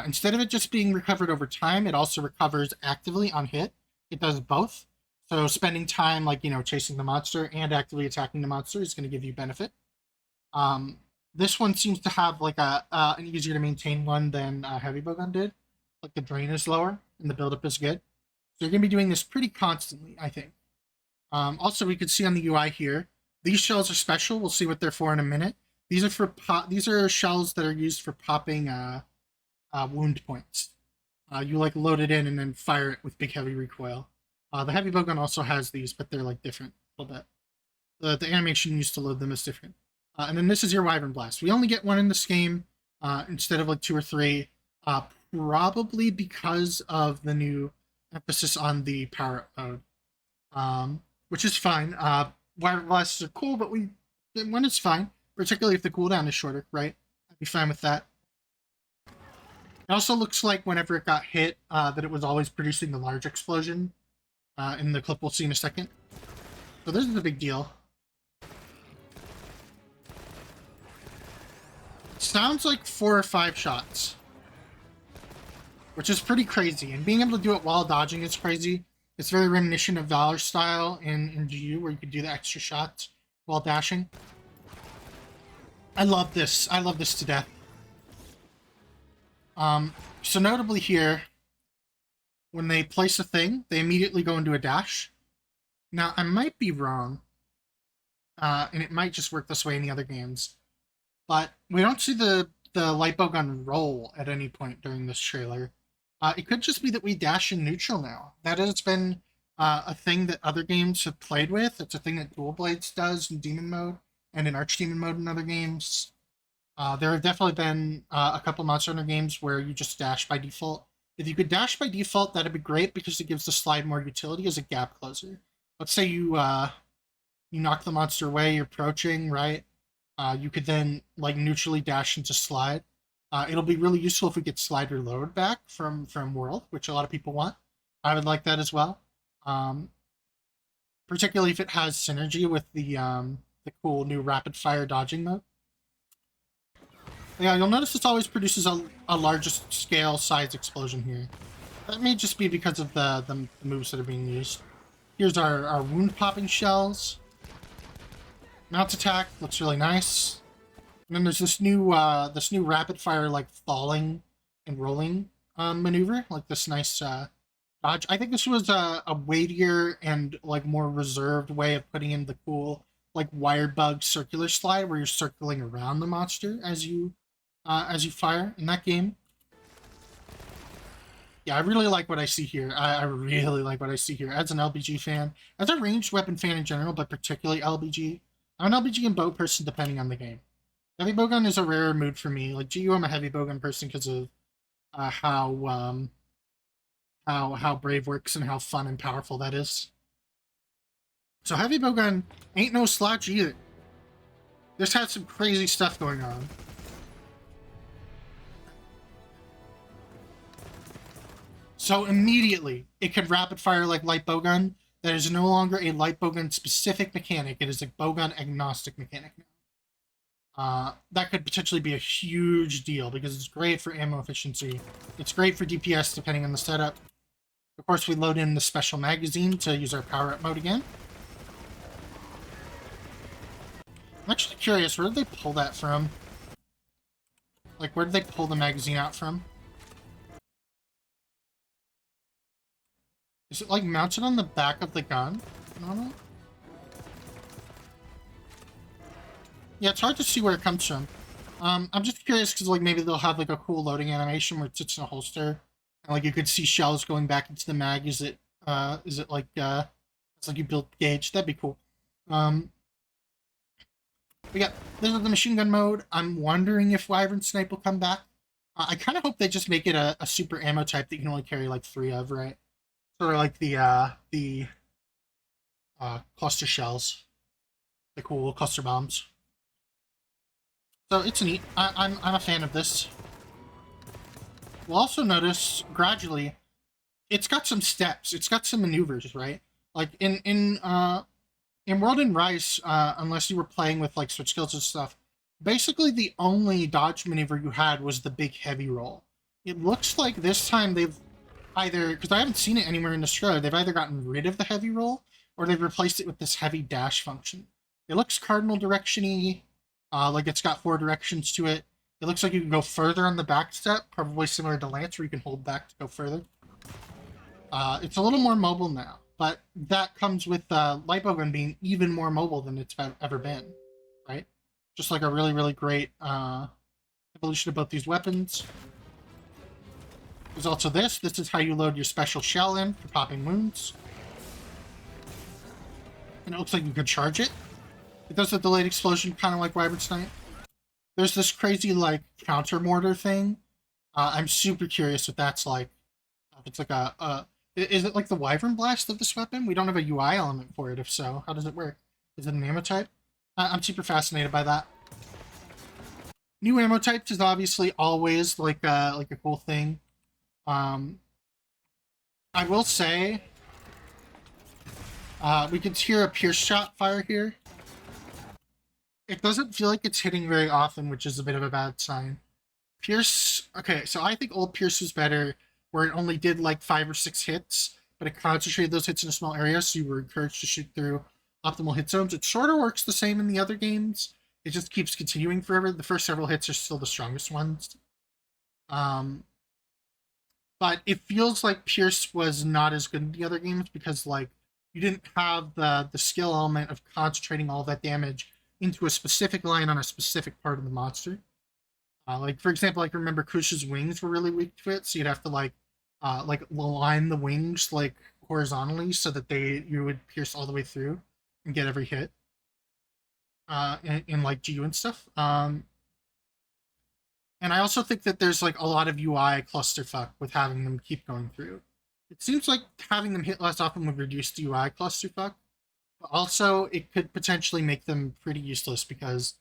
Instead of it just being recovered over time, it also recovers actively on hit. It does both. So spending time, like, chasing the monster and actively attacking the monster is going to give you benefit. This one seems to have like an easier to maintain one than Heavy Bowgun did. Like the drain is lower and the buildup is good. So you're going to be doing this pretty constantly, I think. Also, we could see on the UI here, these shells are special. We'll see what they're for in a minute. These are for these are shells that are used for popping wound points. You like load it in and then fire it with big heavy recoil. The heavy bowgun also has these, but they're like different a little bit. The animation used to load them is different. And then this is your Wyvern Blast. We only get one in this game instead of like 2 or 3, probably because of the new emphasis on the power up mode, which is fine. Wyvern Blasts are cool, but when it's fine, particularly if the cooldown is shorter, right? I'd be fine with that. It also looks like whenever it got hit, that it was always producing the large explosion in the clip we'll see in a second. So this is a big deal. Sounds like 4 or 5 shots, which is pretty crazy. And being able to do it while dodging is crazy. It's very reminiscent of Valor style in GU, where you could do the extra shots while dashing. I love this. I love this to death. So notably here, when they place a thing, they immediately go into a dash. Now, I might be wrong, and it might just work this way in the other games, but we don't see the light bowgun roll at any point during this trailer. It could just be that we dash in neutral now. That has been a thing that other games have played with. It's a thing that Dual Blades does in Demon mode. and in Archdemon mode in other games. There have definitely been a couple Monster Hunter games where you just dash by default. If you could dash by default, that'd be great because it gives the slide more utility as a gap closer. Let's say you knock the monster away, you're approaching, right? You could then like neutrally dash into slide. It'll be really useful if we get slide reload back from World, which a lot of people want. I would like that as well, particularly if it has synergy with the cool new rapid fire dodging mode. Yeah, you'll notice this always produces a largest scale size explosion here. That may just be because of the moves that are being used. Here's our wound popping shells. Mount attack looks really nice. And then there's this new rapid fire like falling and rolling maneuver, like this nice dodge. I think this was a weightier and like more reserved way of putting in the cool like wire bug circular slide where you're circling around the monster as you fire in that game. Yeah, I really like what I see here. I really like what I see here as an LBG fan, as a ranged weapon fan in general, but particularly LBG. I'm an LBG and bow person depending on the game. Heavy bowgun is a rare mood for me. Like GU, I'm a heavy bowgun person because of how Brave works and how fun and powerful that is. So heavy bowgun ain't no slouch either. This had some crazy stuff going on. So immediately, it can rapid fire like light bowgun. That is no longer a light bowgun specific mechanic. It is a bowgun agnostic mechanic now. That could potentially be a huge deal because it's great for ammo efficiency. It's great for DPS depending on the setup. Of course, we load in the special magazine to use our power up mode again. I'm actually curious, where did they pull that from? Like, where did they pull the magazine out from? Is it like mounted on the back of the gun? Normally? Yeah, it's hard to see where it comes from. I'm just curious because like maybe they'll have like a cool loading animation where it sits in a holster, and like you could see shells going back into the mag. Is it like it's like you build gauge? That'd be cool. We got this is the machine gun mode. I'm wondering if Wyvern Snipe will come back. I kind of hope they just make it a super ammo type that you can only carry like 3 of, right? Sort of like the cluster shells, the cool cluster bombs. So it's neat. I'm a fan of this. We'll also notice gradually, it's got some steps. It's got some maneuvers, right? Like in World and Rise, unless you were playing with like switch skills and stuff, basically the only dodge maneuver you had was the big heavy roll. It looks like this time they've either, because I haven't seen it anywhere in this trailer, they've either gotten rid of the heavy roll or they've replaced it with this heavy dash function. It looks cardinal direction-y, like it's got 4 directions to it. It looks like you can go further on the back step, probably similar to Lance, where you can hold back to go further. It's a little more mobile now, but that comes with light bowgun being even more mobile than it's ever been, right? Just like a really, really great evolution of both these weapons. There's also this. This is how you load your special shell in for popping wounds. And it looks like you can charge it. It does a delayed explosion, kind of like Wyvern Snipe. There's this crazy, like, counter mortar thing. I'm super curious what that's like. If it's like is it like the Wyvern Blast of this weapon? We don't have a UI element for it. If so, how does it work? Is it an ammo type? I'm super fascinated by that. New ammo types is obviously always like a cool thing. I will say, we can hear a Pierce shot fire here. It doesn't feel like it's hitting very often, which is a bit of a bad sign. Pierce, okay, so I think old Pierce was better, where it only did like 5 or 6 hits, but it concentrated those hits in a small area, so you were encouraged to shoot through optimal hit zones. It sort of works the same in the other games. It just keeps continuing forever. The first several hits are still the strongest ones. But it feels like Pierce was not as good in the other games because like you didn't have the skill element of concentrating all that damage into a specific line on a specific part of the monster. Like for example, like remember Kush's wings were really weak to it, so you'd have to like align the wings like horizontally so that you would pierce all the way through and get every hit. in like GU and stuff. And I also think that there's like a lot of UI clusterfuck with having them keep going through. It seems like having them hit less often would reduce the UI clusterfuck, but also it could potentially make them pretty useless because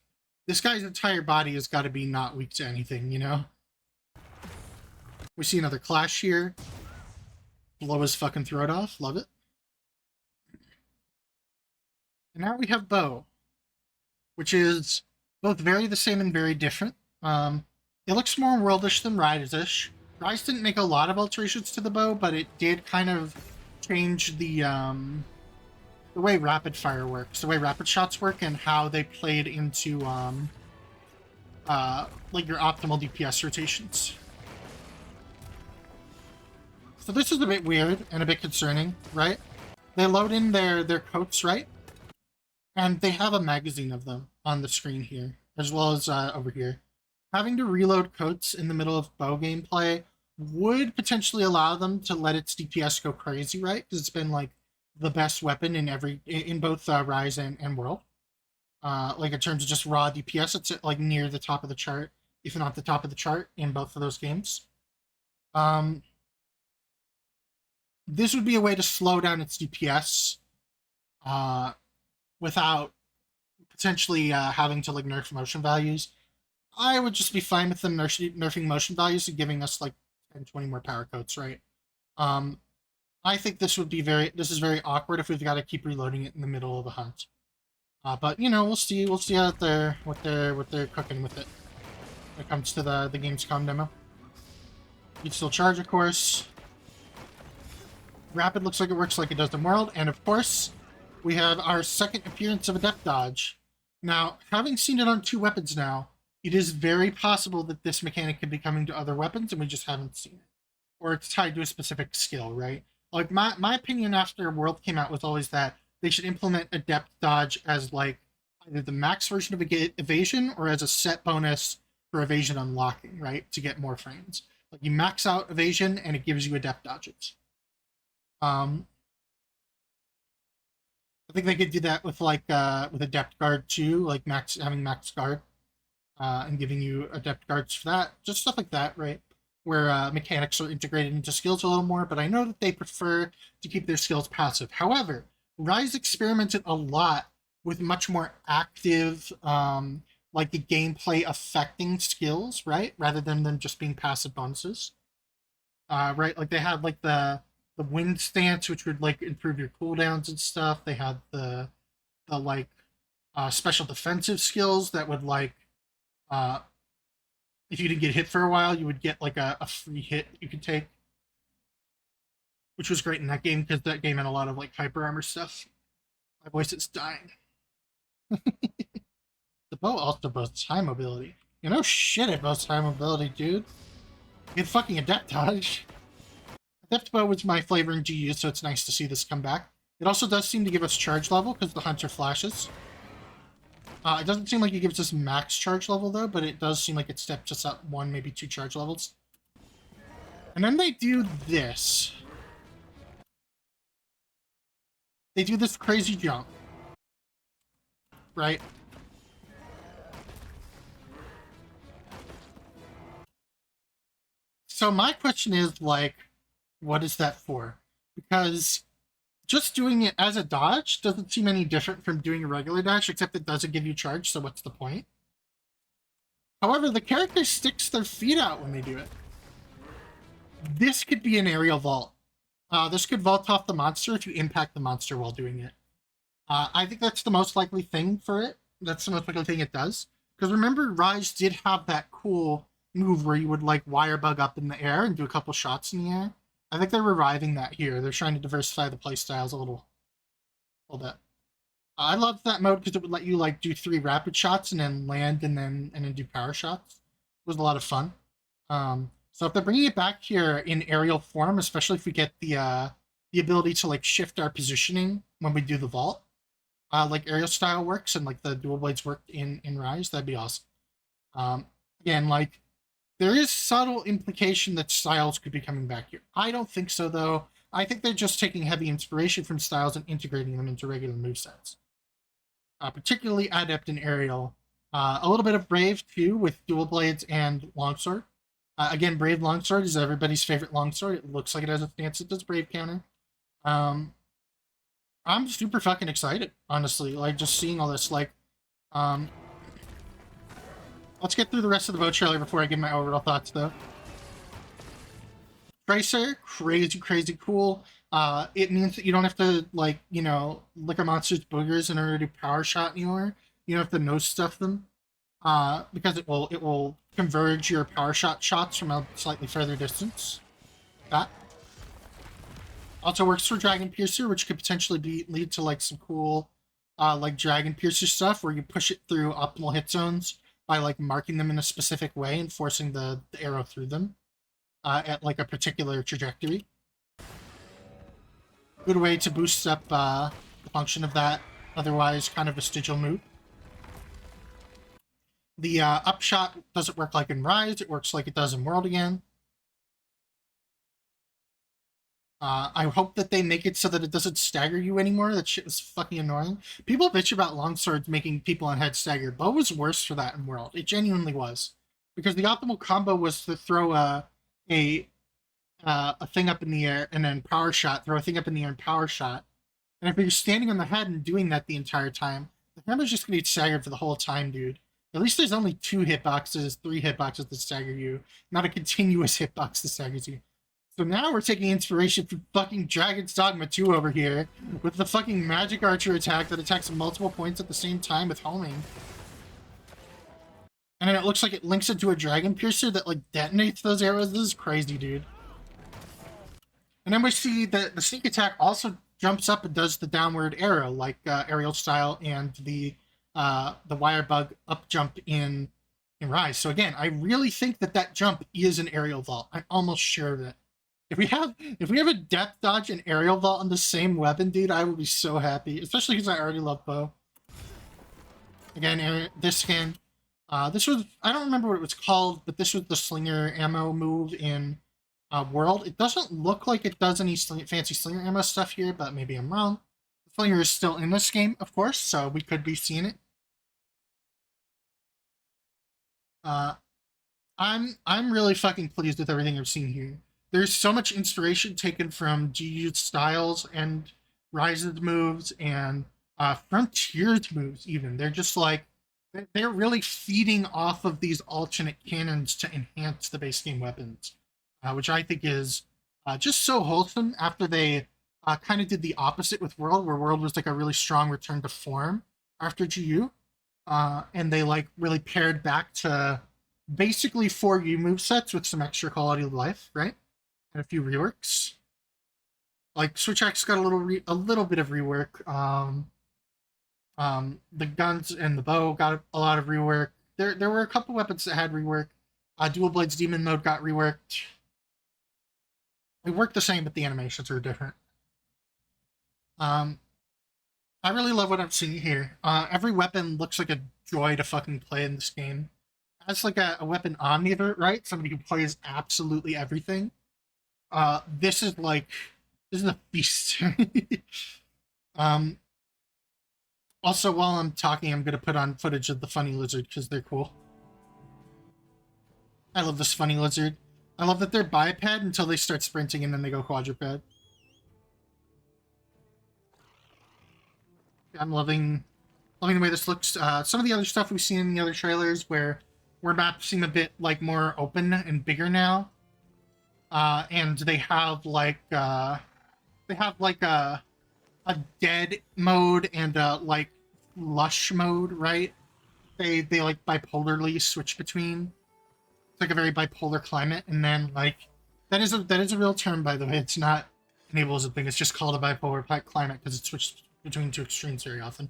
this guy's entire body has got to be not weak to anything, you know? We see another clash here. Blow his fucking throat off. Love it. And now we have Bow, which is both very the same and very different. It looks more worldish than Rise-ish. Rise didn't make a lot of alterations to the bow, but it did kind of change the way rapid fire works, the way rapid shots work, and how they played into like your optimal DPS rotations. So this is a bit weird and a bit concerning, right? They load in their coats, right? And they have a magazine of them on the screen here, as well as over here. Having to reload coats in the middle of bow gameplay would potentially allow them to let its DPS go crazy, right? Because it's been like the best weapon in both Rise and World. Like in terms of just raw DPS, it's like near the top of the chart, if not the top of the chart in both of those games. This would be a way to slow down its DPS without potentially having to like nerf motion values. I would just be fine with them nerfing motion values and giving us like 10, 20 more power coats, right? I think this is very awkward if we've got to keep reloading it in the middle of a hunt. But you know, we'll see how what they're cooking with it when it comes to the Gamescom demo. You'd still charge, of course. Rapid looks like it works like it does in World, and of course, we have our second appearance of Adept Dodge. Now, having seen it on 2 weapons now, it is very possible that this mechanic could be coming to other weapons and we just haven't seen it. Or it's tied to a specific skill, right? Like, my opinion after World came out was always that they should implement Adept Dodge as, like, either the max version of evasion or as a set bonus for evasion unlocking, right? To get more frames. Like, you max out evasion and it gives you Adept Dodges. I think they could do that with, like, with Adept Guard too, like having max guard. And giving you adept guards for that. Just stuff like that, right? Where mechanics are integrated into skills a little more, but I know that they prefer to keep their skills passive. However, Rise experimented a lot with much more active, like the gameplay affecting skills, right? Rather than them just being passive bonuses. Right? Like they had like the wind stance, which would like improve your cooldowns and stuff. They had the like special defensive skills that would like if you didn't get hit for a while, you would get like a free hit you could take, which was great in that game because that game had a lot of like hyper armor stuff. My voice is dying. The bow also boasts high mobility. You know, shit, it boasts high mobility, dude. Get fucking Adept Dodge. Adept Bow was my flavor in GU, so it's nice to see this come back. It also does seem to give us charge level because the Hunter flashes. It doesn't seem like it gives us max charge level, though, but it does seem like it steps us up 1, maybe 2 charge levels. And then they do this. They do this crazy jump. Right? So my question is, like, what is that for? Because just doing it as a dodge doesn't seem any different from doing a regular dash, except it doesn't give you charge, so what's the point? However, the character sticks their feet out when they do it. This could be an aerial vault. This could vault off the monster if you impact the monster while doing it. I think that's the most likely thing for it. That's the most likely thing it does. Because remember, Rise did have that cool move where you would like wire bug up in the air and do a couple shots in the air. I think they're reviving that here. They're trying to diversify the playstyles a little bit. I loved that mode because it would let you like do 3 rapid shots and then land and then do power shots. It was a lot of fun. So if they're bringing it back here in aerial form, especially if we get the ability to like shift our positioning when we do the vault, like aerial style works and like the dual blades worked in Rise, that'd be awesome. Again, like there is subtle implication that styles could be coming back here. I don't think so, though. I think they're just taking heavy inspiration from styles and integrating them into regular movesets. particularly adept in aerial. A little bit of Brave too, with dual blades and longsword. Again, Brave longsword is everybody's favorite longsword. It looks like it has a stance that does Brave counter. Um, I'm super fucking excited, honestly. Like just seeing all this. Like, um, let's get through the rest of the boat trailer before I give my overall thoughts, though. Tracer, crazy, crazy cool. It means that you don't have to like, lick a monster's boogers in order to power shot anymore. You don't have to nose stuff them. Because it will converge your power shot shots from a slightly further distance. That also works for Dragon Piercer, which could potentially lead to like some cool like Dragon Piercer stuff where you push it through optimal hit zones by like marking them in a specific way and forcing the arrow through them at like a particular trajectory. Good way to boost up the function of that otherwise kind of vestigial move. The upshot doesn't work like in Rise, it works like it does in World again. I hope that they make it so that it doesn't stagger you anymore. That shit was fucking annoying. People bitch about longswords making people on head stagger. Bow was worse for that in World. It genuinely was. Because the optimal combo was to throw a thing up in the air and then power shot, throw a thing up in the air and power shot. And if you're standing on the head and doing that the entire time, the hammer's just gonna get staggered for the whole time, dude. At least there's only 2 hitboxes, 3 hitboxes that stagger you, not a continuous hitbox that staggers you. So now we're taking inspiration from fucking Dragon's Dogma 2 over here, with the fucking magic archer attack that attacks multiple points at the same time with homing. And then it looks like it links into a Dragon Piercer that like detonates those arrows. This is crazy, dude. And then we see that the sneak attack also jumps up and does the downward arrow, like aerial style and the wire bug up jump in Rise. So again, I really think that jump is an aerial vault. I'm almost sure of it. If we have a depth dodge and aerial vault on the same weapon, dude, I would be so happy. Especially because I already love bow. Again, this skin. This was, I don't remember what it was called, but this was the slinger ammo move in World. It doesn't look like it does any fancy slinger ammo stuff here, but maybe I'm wrong. The slinger is still in this game, of course, so we could be seeing it. I'm really fucking pleased with everything I've seen here. There's so much inspiration taken from GU's styles and Rise's moves and Frontier's moves even. They're just like, they're really feeding off of these alternate cannons to enhance the base game weapons, which I think is just so wholesome after they kind of did the opposite with World, where World was like a really strong return to form after GU. And they like really paired back to basically 4 U movesets with some extra quality of life, right? And a few reworks. Like Switch X got a little bit of rework. The guns and the bow got a lot of rework. There were a couple weapons that had rework. Dual Blades Demon Mode got reworked. It worked the same, but the animations are different. I really love what I'm seeing here. Every weapon looks like a joy to fucking play in this game. As like a weapon omnivore, right? Somebody who plays absolutely everything. This is a feast. Also, while I'm talking, I'm gonna put on footage of the funny lizard because they're cool. I love this funny lizard. I love that they're biped until they start sprinting and then they go quadruped. I'm loving the way this looks. Some of the other stuff we've seen in the other trailers where maps seem a bit like more open and bigger now. And they have like a dead mode and like lush mode, right? They like bipolarly switch between. It's like a very bipolar climate, and then like that is a real term, by the way. It's not enable as a thing. It's just called a bipolar climate because it's switched between 2 extremes very often.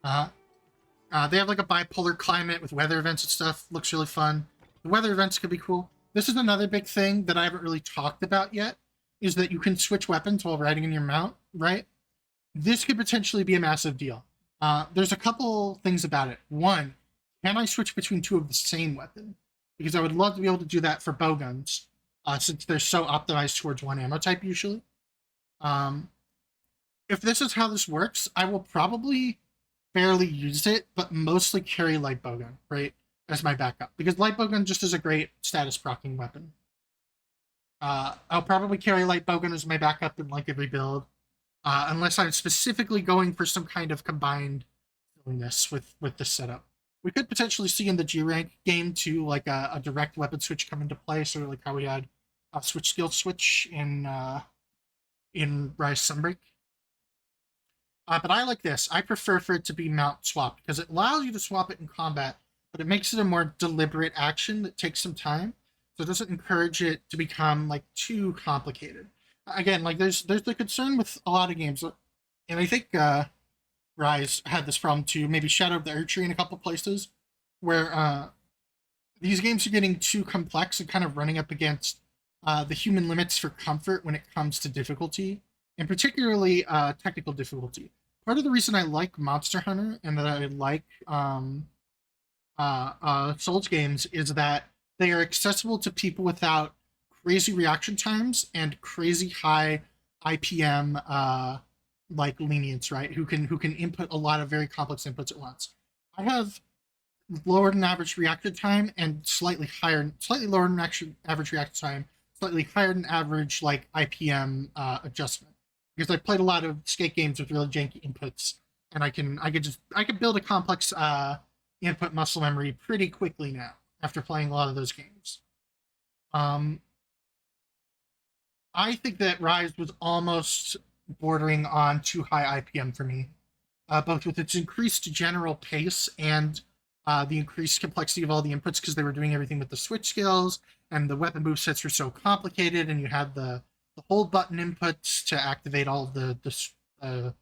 They have like a bipolar climate with weather events and stuff. Looks really fun. The weather events could be cool. This is another big thing that I haven't really talked about yet, is that you can switch weapons while riding in your mount, right? This could potentially be a massive deal. There's a couple things about it. One, can I switch between 2 of the same weapon? Because I would love to be able to do that for bow guns, since they're so optimized towards 1 ammo type usually. If this is how this works, I will probably barely use it, but mostly carry light bowgun, right, as my backup because light bowgun just is a great status procking weapon. I'll probably carry light bowgun as my backup in like every build, unless I'm specifically going for some kind of combined silliness with this setup. We could potentially see in the G rank game too, like a direct weapon switch come into play, sort of like how we had a switch skill switch in Rise Sunbreak. But I like this. I prefer for it to be mount swap because it allows you to swap it in combat, but it makes it a more deliberate action that takes some time. So it doesn't encourage it to become like too complicated. Again, like there's the concern with a lot of games, and I think Rise had this problem too. Maybe Shadow of the Erdtree in a couple places, where these games are getting too complex and kind of running up against the human limits for comfort when it comes to difficulty, and particularly technical difficulty. Part of the reason I like Monster Hunter and that I like Souls games is that they are accessible to people without crazy reaction times and crazy high IPM like lenience, right? Who can input a lot of very complex inputs at once. I have lower than average reaction time and slightly lower than average reaction time, slightly higher than average like IPM adjustment because I played a lot of skate games with really janky inputs, and I could build a complex input muscle memory pretty quickly now after playing a lot of those games. Um, I think that Rise was almost bordering on too high IPM for me, both with its increased general pace and the increased complexity of all the inputs because they were doing everything with the switch skills and the weapon move sets were so complicated, and you had the hold button inputs to activate all of the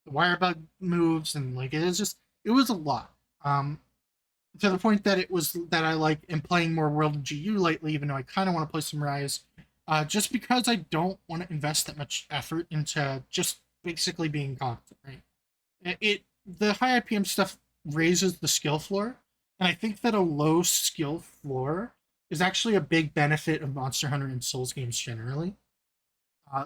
wire bug moves, and like it was a lot. To the point that it was that I like am playing more World of GU lately, even though I kind of want to play some Rise, just because I don't want to invest that much effort into just basically being competent. Right? The high IPM stuff raises the skill floor, and I think that a low skill floor is actually a big benefit of Monster Hunter and Souls games generally.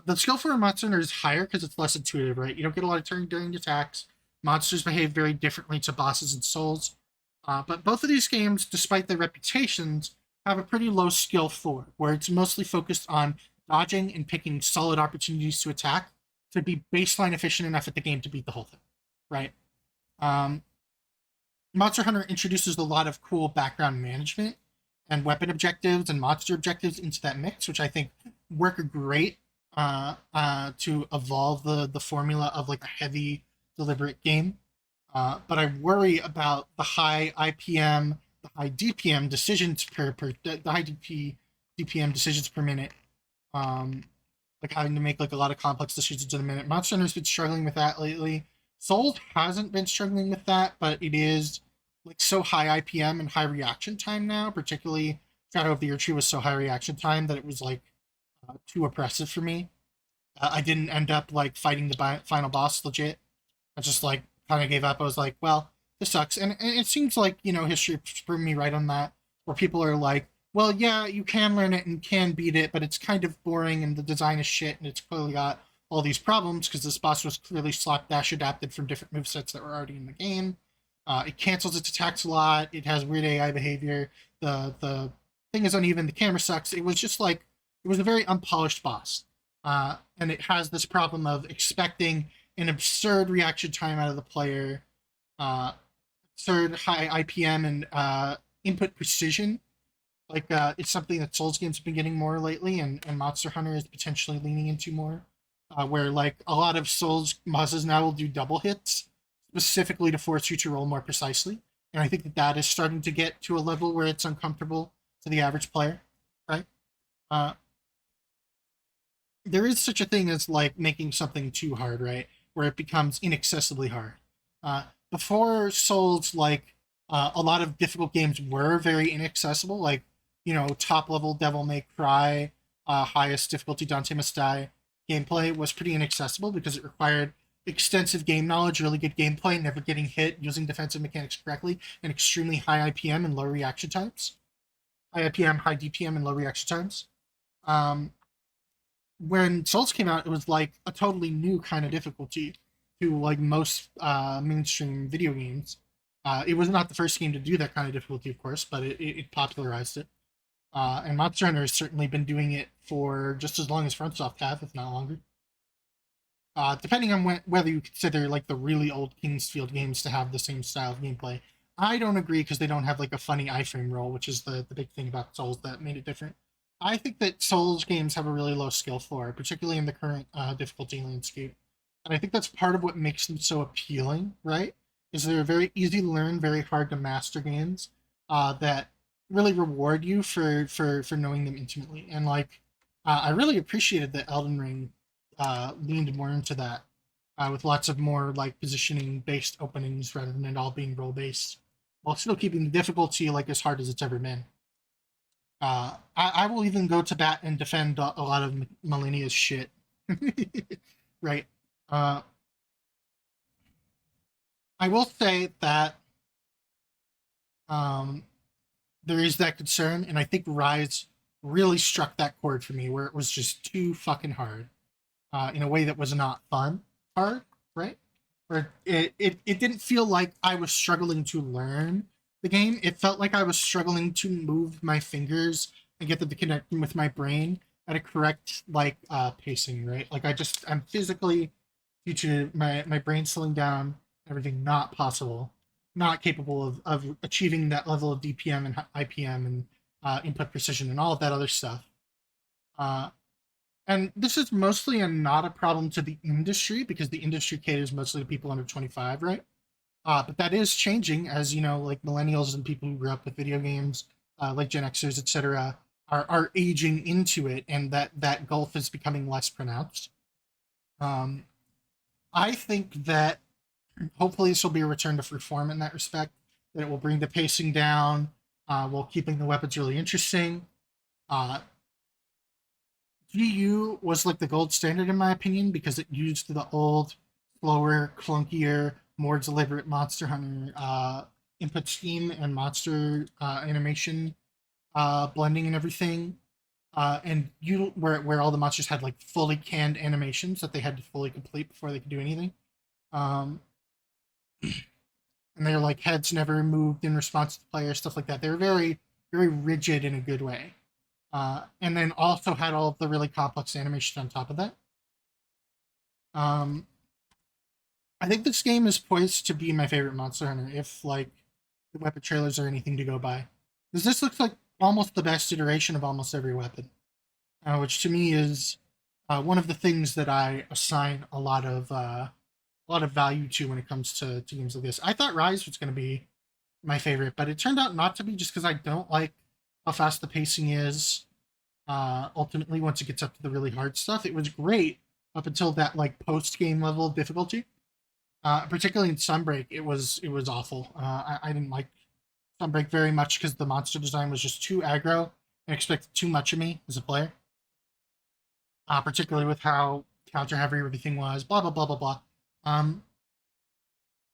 The skill floor in Monster Hunter is higher because it's less intuitive, right? You don't get a lot of turn during attacks. Monsters behave very differently to bosses and Souls. But both of these games, despite their reputations, have a pretty low skill floor, where it's mostly focused on dodging and picking solid opportunities to attack to be baseline efficient enough at the game to beat the whole thing, right? Um, Monster Hunter introduces a lot of cool background management and weapon objectives and monster objectives into that mix, which I think work great to evolve the formula of like a heavy, deliberate game. But I worry about the high IPM, the high DPM decisions the high DPM decisions per minute. Um, like having to make like a lot of complex decisions in a minute. Monster Hunter's been struggling with that lately. Souls hasn't been struggling with that, but it is like so high IPM and high reaction time now. Particularly, Shadow of the Erdtree was so high reaction time that it was like too oppressive for me. I didn't end up like fighting the final boss legit. I just like kind of gave up. I was like, well, this sucks, and it seems like history proved me right on that. Where people are like, well, yeah, you can learn it and can beat it, but it's kind of boring and the design is shit and it's clearly got all these problems because this boss was clearly slapdash adapted from different movesets that were already in the game. It cancels its attacks a lot. It has weird AI behavior. The thing is uneven. The camera sucks. It was just like it was a very unpolished boss, and it has this problem of expecting an absurd reaction time out of the player, uh, absurd high IPM and input precision. Like it's something that Souls games have been getting more lately, and Monster Hunter is potentially leaning into more. Where like a lot of Souls bosses now will do double hits specifically to force you to roll more precisely, and I think that is starting to get to a level where it's uncomfortable to the average player, right? Uh, there is such a thing as like making something too hard, right? Where it becomes inaccessibly hard. Before Souls, like a lot of difficult games were very inaccessible, like top level Devil May Cry, highest difficulty Dante Must Die gameplay was pretty inaccessible because it required extensive game knowledge, really good gameplay, never getting hit, using defensive mechanics correctly, and extremely high IPM and low reaction times. High IPM, high DPM, and low reaction times. Um, when Souls came out, it was like a totally new kind of difficulty. to like most mainstream video games. It was not the first game to do that kind of difficulty, of course, but it popularized it. And Monster Hunter has certainly been doing it for just as long as FromSoft have, if not longer. Depending on whether you consider like the really old Kingsfield games to have the same style of gameplay. I don't agree because they don't have like a funny iframe roll, which is the big thing about Souls that made it different. I think that Souls games have a really low skill floor, particularly in the current difficulty landscape. And I think that's part of what makes them so appealing, right? Is they're very easy to learn, very hard to master games that really reward you for knowing them intimately. And like, I really appreciated that Elden Ring leaned more into that with lots of more like positioning based openings rather than it all being role based, while still keeping the difficulty like as hard as it's ever been. I will even go to bat and defend a lot of Millennia's shit. Right. Uh, I will say that um, there is that concern, and I think Rise really struck that chord for me, where it was just too fucking hard in a way that was not fun hard, right? Where it didn't feel like I was struggling to learn the game. It felt like I was struggling to move my fingers and get them to connect with my brain at a correct like pacing, right? Like I'm physically, due to my brain slowing down, everything not possible, not capable of achieving that level of DPM and IPM and input precision and all of that other stuff. Uh, and this is mostly not a problem to the industry because the industry caters mostly to people under 25, right? But that is changing as you know, like millennials and people who grew up with video games, like Gen Xers, etc., are aging into it, and that gulf is becoming less pronounced. Um, I think that hopefully this will be a return to free form in that respect. That it will bring the pacing down while keeping the weapons really interesting. Uh, GU was like the gold standard in my opinion because it used the old, slower, clunkier, more deliberate Monster Hunter input scheme and monster animation blending and everything. And you where all the monsters had like fully canned animations that they had to fully complete before they could do anything. Um, and their like heads never moved in response to the player, stuff like that. They were very, very rigid in a good way. And then also had all of the really complex animation on top of that. Um, I think this game is poised to be my favorite Monster Hunter if like the weapon trailers are anything to go by. Because this looks like almost the best iteration of almost every weapon, which to me is one of the things that I assign a lot of value to when it comes to games like this. I thought Rise was going to be my favorite, but it turned out not to be just because I don't like how fast the pacing is. Ultimately, once it gets up to the really hard stuff, it was great up until that like post game level of difficulty. Particularly in Sunbreak, it was awful. I didn't like Sunbreak very much because the monster design was just too aggro and expected too much of me as a player. Particularly with how counter heavy everything was. Blah blah blah blah blah. Um,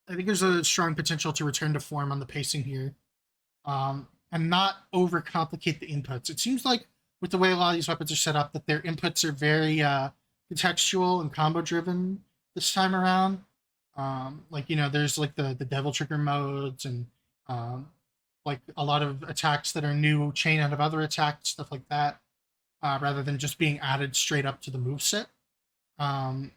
I think there's a strong potential to return to form on the pacing here, and not overcomplicate the inputs. It seems like with the way a lot of these weapons are set up, that their inputs are very contextual and combo driven this time around. Like you know, there's like the devil trigger modes and um, like a lot of attacks that are new chain out of other attacks, stuff like that, rather than just being added straight up to the move set. Um,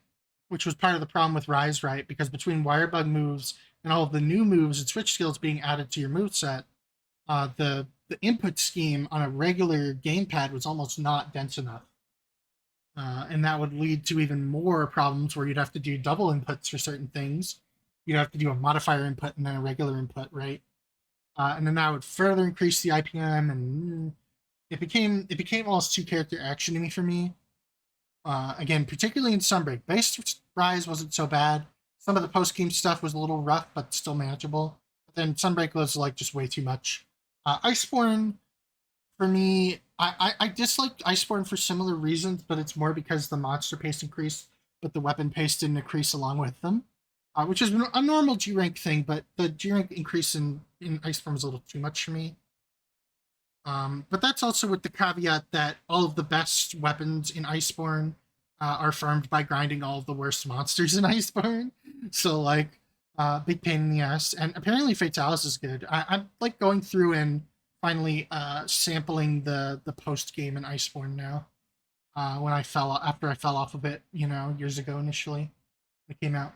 which was part of the problem with Rise, right? Because between Wirebug moves and all of the new moves and switch skills being added to your move set, the input scheme on a regular gamepad was almost not dense enough. And that would lead to even more problems where you'd have to do double inputs for certain things. You'd have to do a modifier input and then a regular input, right? And then that would further increase the IPM, and it became almost two character actiony for me. Again, particularly in Sunbreak, base Rise wasn't so bad. Some of the post game stuff was a little rough, but still manageable. But then Sunbreak was like just way too much. Iceborne for me, I disliked Iceborne for similar reasons, but it's more because the monster pace increased, but the weapon pace didn't increase along with them, which is a normal G rank thing. But the G rank increase in Iceborne was a little too much for me. But that's also with the caveat that all of the best weapons in Iceborne are farmed by grinding all of the worst monsters in Iceborne. So like, big pain in the ass. And apparently Fatalis is good. I'm like going through and finally sampling the post game in Iceborne now. When I after I fell off of it, years ago initially, when it came out.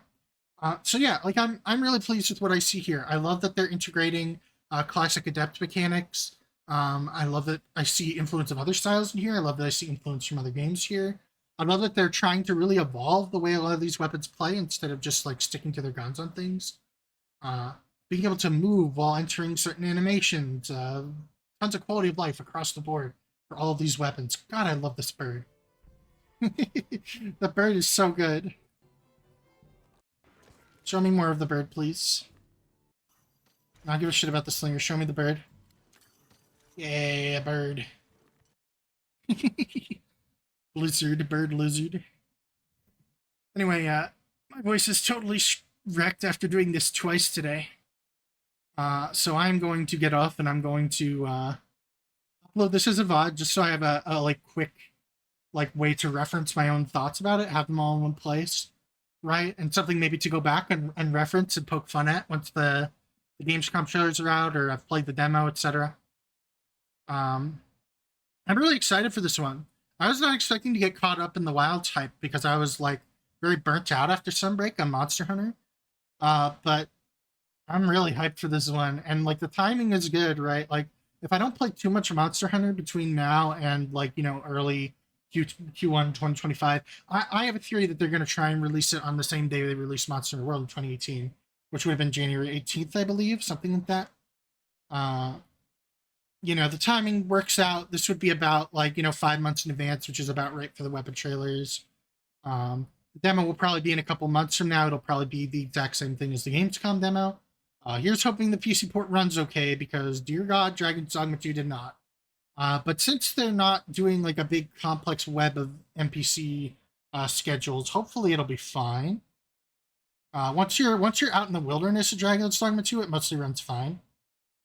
So yeah, like I'm really pleased with what I see here. I love that they're integrating classic adept mechanics. I love that I see influence of other styles in here. I love that I see influence from other games here. I love that they're trying to really evolve the way a lot of these weapons play instead of just like sticking to their guns on things. Uh, Being able to move while entering certain animations, tons of quality of life across the board for all of these weapons. God, I love this bird. The bird is so good. Show me more of the bird, please. I don't give a shit about the slinger. Show me the bird. Yeah, bird. Lizard, bird lizard. Anyway, my voice is totally wrecked after doing this twice today. So I'm going to get off and I'm going to upload this as a VOD just so I have a like quick like way to reference my own thoughts about it, have them all in one place, right? And something maybe to go back and reference and poke fun at once the Gamescom shows are out or I've played the demo, etc. I'm really excited for this one. I was not expecting to get caught up in the wild type because I was like very burnt out after Sunbreak on Monster Hunter. But I'm really hyped for this one, and like the timing is good, right? Like if I don't play too much Monster Hunter between now and like early Q1 2025, I have a theory that they're going to try and release it on the same day they released Monster Hunter World in 2018, which would have been January 18th, I believe, something like that. Uh, the timing works out. This would be about like 5 months in advance, which is about right for the weapon trailers. The demo will probably be in a couple months from now. It'll probably be the exact same thing as the Gamescom demo. Here's hoping the PC port runs okay because, dear God, Dragon's Dogma 2 did not. But since they're not doing like a big complex web of NPC schedules, hopefully it'll be fine. Once you're out in the wilderness of Dragon's Dogma 2, it mostly runs fine,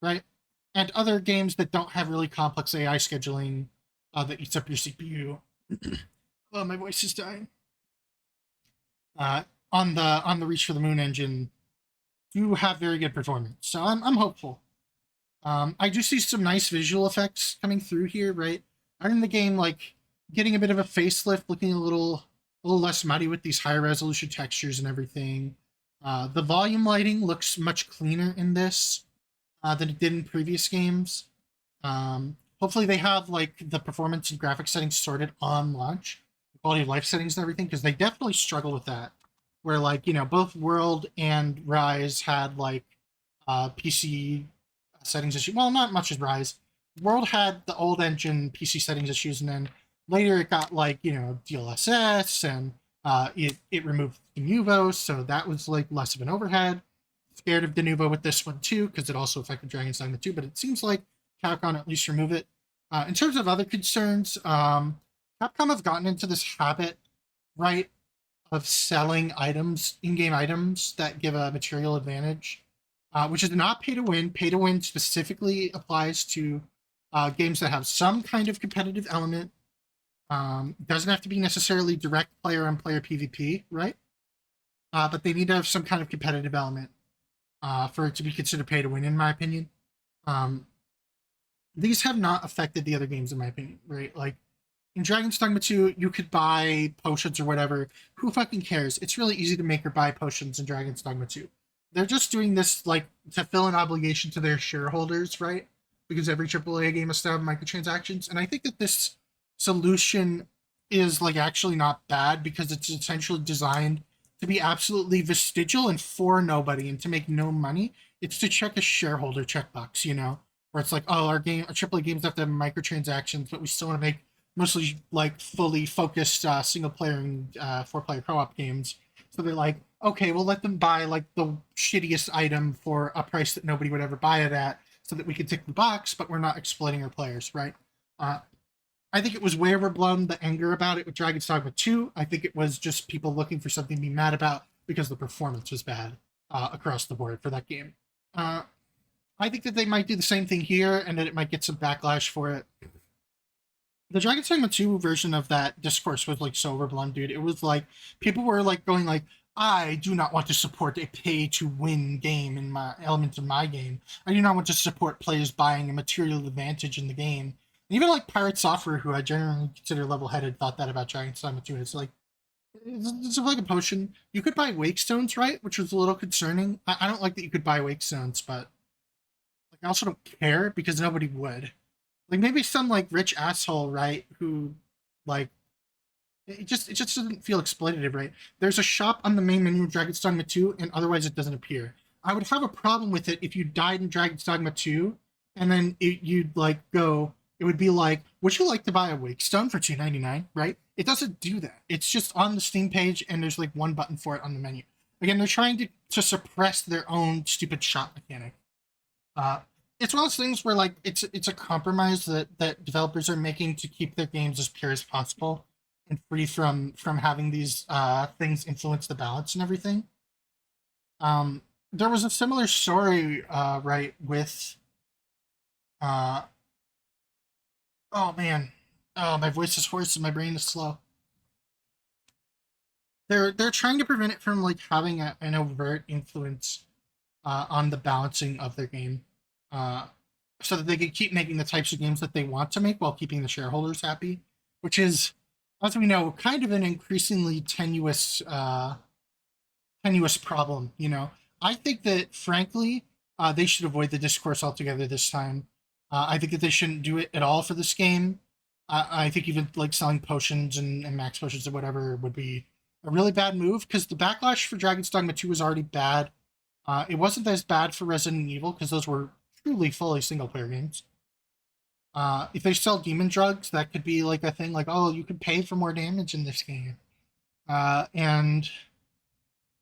right? And other games that don't have really complex AI scheduling that eats up your CPU. Oh, my voice is dying. On the Reach for the Moon engine, do have very good performance. So I'm hopeful. I do see some nice visual effects coming through here, right? I'm in the game like getting a bit of a facelift, looking a little less muddy with these higher resolution textures and everything. The volume lighting looks much cleaner in this than it did in previous games. Hopefully they have like the performance and graphics settings sorted on launch, the quality of life settings and everything, because they definitely struggle with that. Where like both World and Rise had like PC settings issues. Well, not much as Rise. World had the old engine PC settings issues, and then later it got like DLSS, and it removed Denuvo, so that was like less of an overhead. Scared of Denuvo with this one too, because it also affected Dragon's Dogma 2, but it seems like Capcom at least remove it. In terms of other concerns, Capcom have gotten into this habit, right, of selling items, in-game items that give a material advantage, which is not pay to win. Pay to win specifically applies to games that have some kind of competitive element. Doesn't have to be necessarily direct player on player PvP, right? But they need to have some kind of competitive element for it to be considered pay to win, in my opinion. These have not affected the other games, in my opinion, right? Like in Dragon's Dogma 2, you could buy potions or whatever. Who fucking cares? It's really easy to make or buy potions in Dragon's Dogma 2. They're just doing this like to fill an obligation to their shareholders, right? Because every AAA game has to have microtransactions. And I think that this solution is like actually not bad because it's essentially designed to be absolutely vestigial and for nobody and to make no money. It's to check a shareholder checkbox, where it's like, oh, our AAA games have to have microtransactions, but we still want to make mostly like fully focused single player and 4-player co-op games. So they're like, okay, we'll let them buy like the shittiest item for a price that nobody would ever buy it at, so that we can tick the box, but we're not exploiting our players, right? I think it was way overblown, the anger about it with Dragon's Dogma 2. I think it was just people looking for something to be mad about because the performance was bad across the board for that game. I think that they might do the same thing here and that it might get some backlash for it. The Dragon's Dogma 2 version of that discourse was like so overblown, dude. It was like people were like going like, I do not want to support a pay-to-win game in my element of my game. I do not want to support players buying a material advantage in the game. And even like Pirate Software, who I generally consider level-headed, thought that about Dragon's Dogma 2. It's like it's like a potion. You could buy wake stones, right? Which was a little concerning. I don't like that you could buy wake stones, but like I also don't care because nobody would. Like maybe some like rich asshole, right? Who like it just doesn't feel exploitative, right? There's a shop on the main menu of Dragon's Dogma 2, and otherwise it doesn't appear. I would have a problem with it if you died in Dragon's Dogma 2, and then you'd like go. It would be like, would you like to buy a wake stone for $2.99? Right? It doesn't do that. It's just on the Steam page, and there's like one button for it on the menu. Again, they're trying to suppress their own stupid shop mechanic. Uh, it's one of those things where like it's a compromise that developers are making to keep their games as pure as possible and free from having these things influence the balance and everything. There was a similar story, right, with uh, oh man, oh my voice is hoarse and my brain is slow. They're trying to prevent it from like having an overt influence on the balancing of their game, uh, so that they can keep making the types of games that they want to make while keeping the shareholders happy, which is, as we know, kind of an increasingly tenuous problem. I think that frankly, they should avoid the discourse altogether this time. I think that they shouldn't do it at all for this game. I think even like selling potions and max potions or whatever would be a really bad move because the backlash for Dragon's Dogma 2 was already bad. It wasn't as bad for Resident Evil because those were truly fully single player games. If they sell demon drugs, that could be like a thing like, oh, you could pay for more damage in this game. And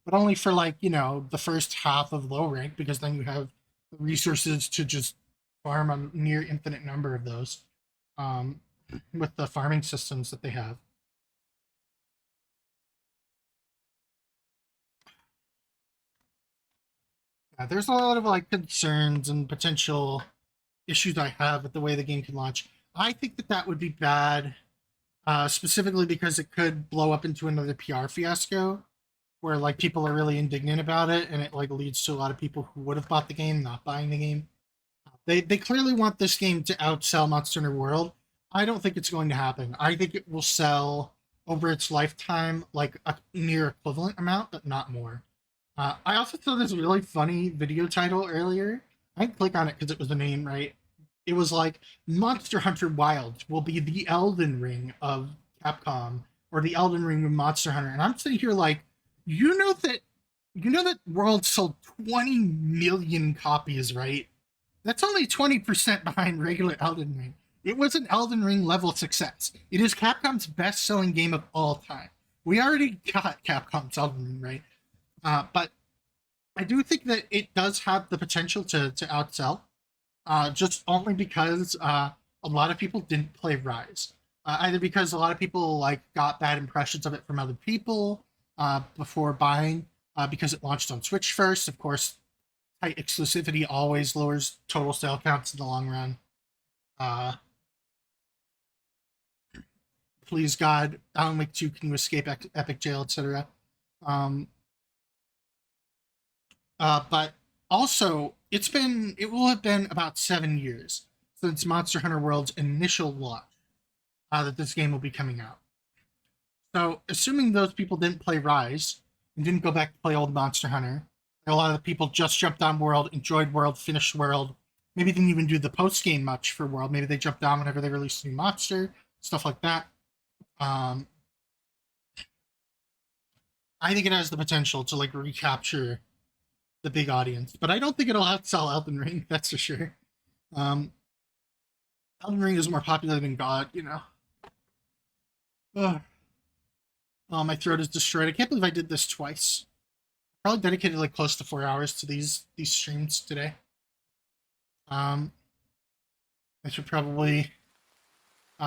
but only for like, the first half of low rank because then you have the resources to just farm a near infinite number of those um, with the farming systems that they have. There's a lot of like concerns and potential issues I have with the way the game can launch. I think that would be bad, specifically because it could blow up into another PR fiasco where like people are really indignant about it, and it like leads to a lot of people who would have bought the game not buying the game. They clearly want this game to outsell Monster Hunter World. I don't think it's going to happen. I think it will sell over its lifetime like a near equivalent amount, but not more. I also saw this really funny video title earlier. I click on it because it was the name, right? It was like Monster Hunter Wilds will be the Elden Ring of Capcom or the Elden Ring of Monster Hunter, and I'm sitting here like, you know that World sold 20 million copies, right? That's only 20% behind regular Elden Ring. It was an Elden Ring level success. It is Capcom's best selling game of all time. We already got Capcom's Elden Ring, right? But I do think that it does have the potential to outsell, just only because a lot of people didn't play Rise. Either because a lot of people like got bad impressions of it from other people before buying, because it launched on Switch first. Of course, tight exclusivity always lowers total sale counts in the long run. Uh, Please God, Alan Wake 2 can escape Epic Jail, etc. Um, but also, it will have been about 7 years since Monster Hunter World's initial launch that this game will be coming out. So, assuming those people didn't play Rise and didn't go back to play old Monster Hunter, a lot of the people just jumped on World, enjoyed World, finished World. Maybe didn't even do the post game much for World. Maybe they jumped on whenever they released a new monster, stuff like that. Um, I think it has the potential to like recapture the big audience, but I don't think it'll outsell Elden Ring. That's for sure. Um, Elden Ring is more popular than God. Ugh. Oh, my throat is destroyed. I can't believe I did this twice. Probably dedicated like close to 4 hours to these streams today. Um, I should probably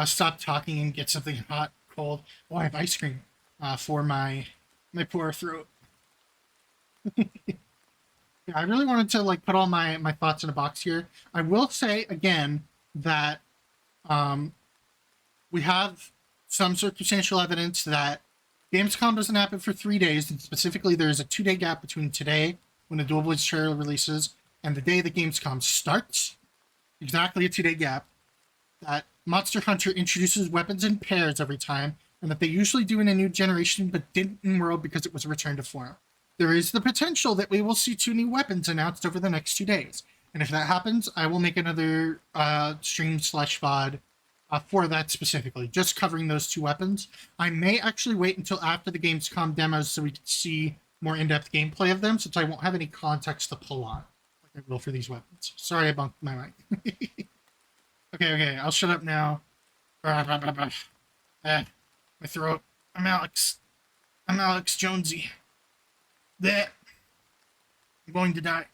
stop talking and get something hot, cold. Oh, I have ice cream for my poor throat. Yeah, I really wanted to like put all my thoughts in a box here. I will say again that um, we have some circumstantial evidence that Gamescom doesn't happen for 3 days, and specifically there is a 2-day gap between today, when the Dual Blades trailer releases, and the day the Gamescom starts. Exactly a 2-day gap. That Monster Hunter introduces weapons in pairs every time, and that they usually do in a new generation, but didn't in World because it was a return to form. There is the potential that we will see 2 new weapons announced over the next 2 days. And if that happens, I will make another stream/VOD for that specifically, just covering those 2 weapons. I may actually wait until after the Gamescom demos so we can see more in-depth gameplay of them, since I won't have any context to pull on, like I will for these weapons. Sorry I bumped my mic. Okay, I'll shut up now. My throat. I'm Alex. I'm Alex Jonesy. That I'm going to die.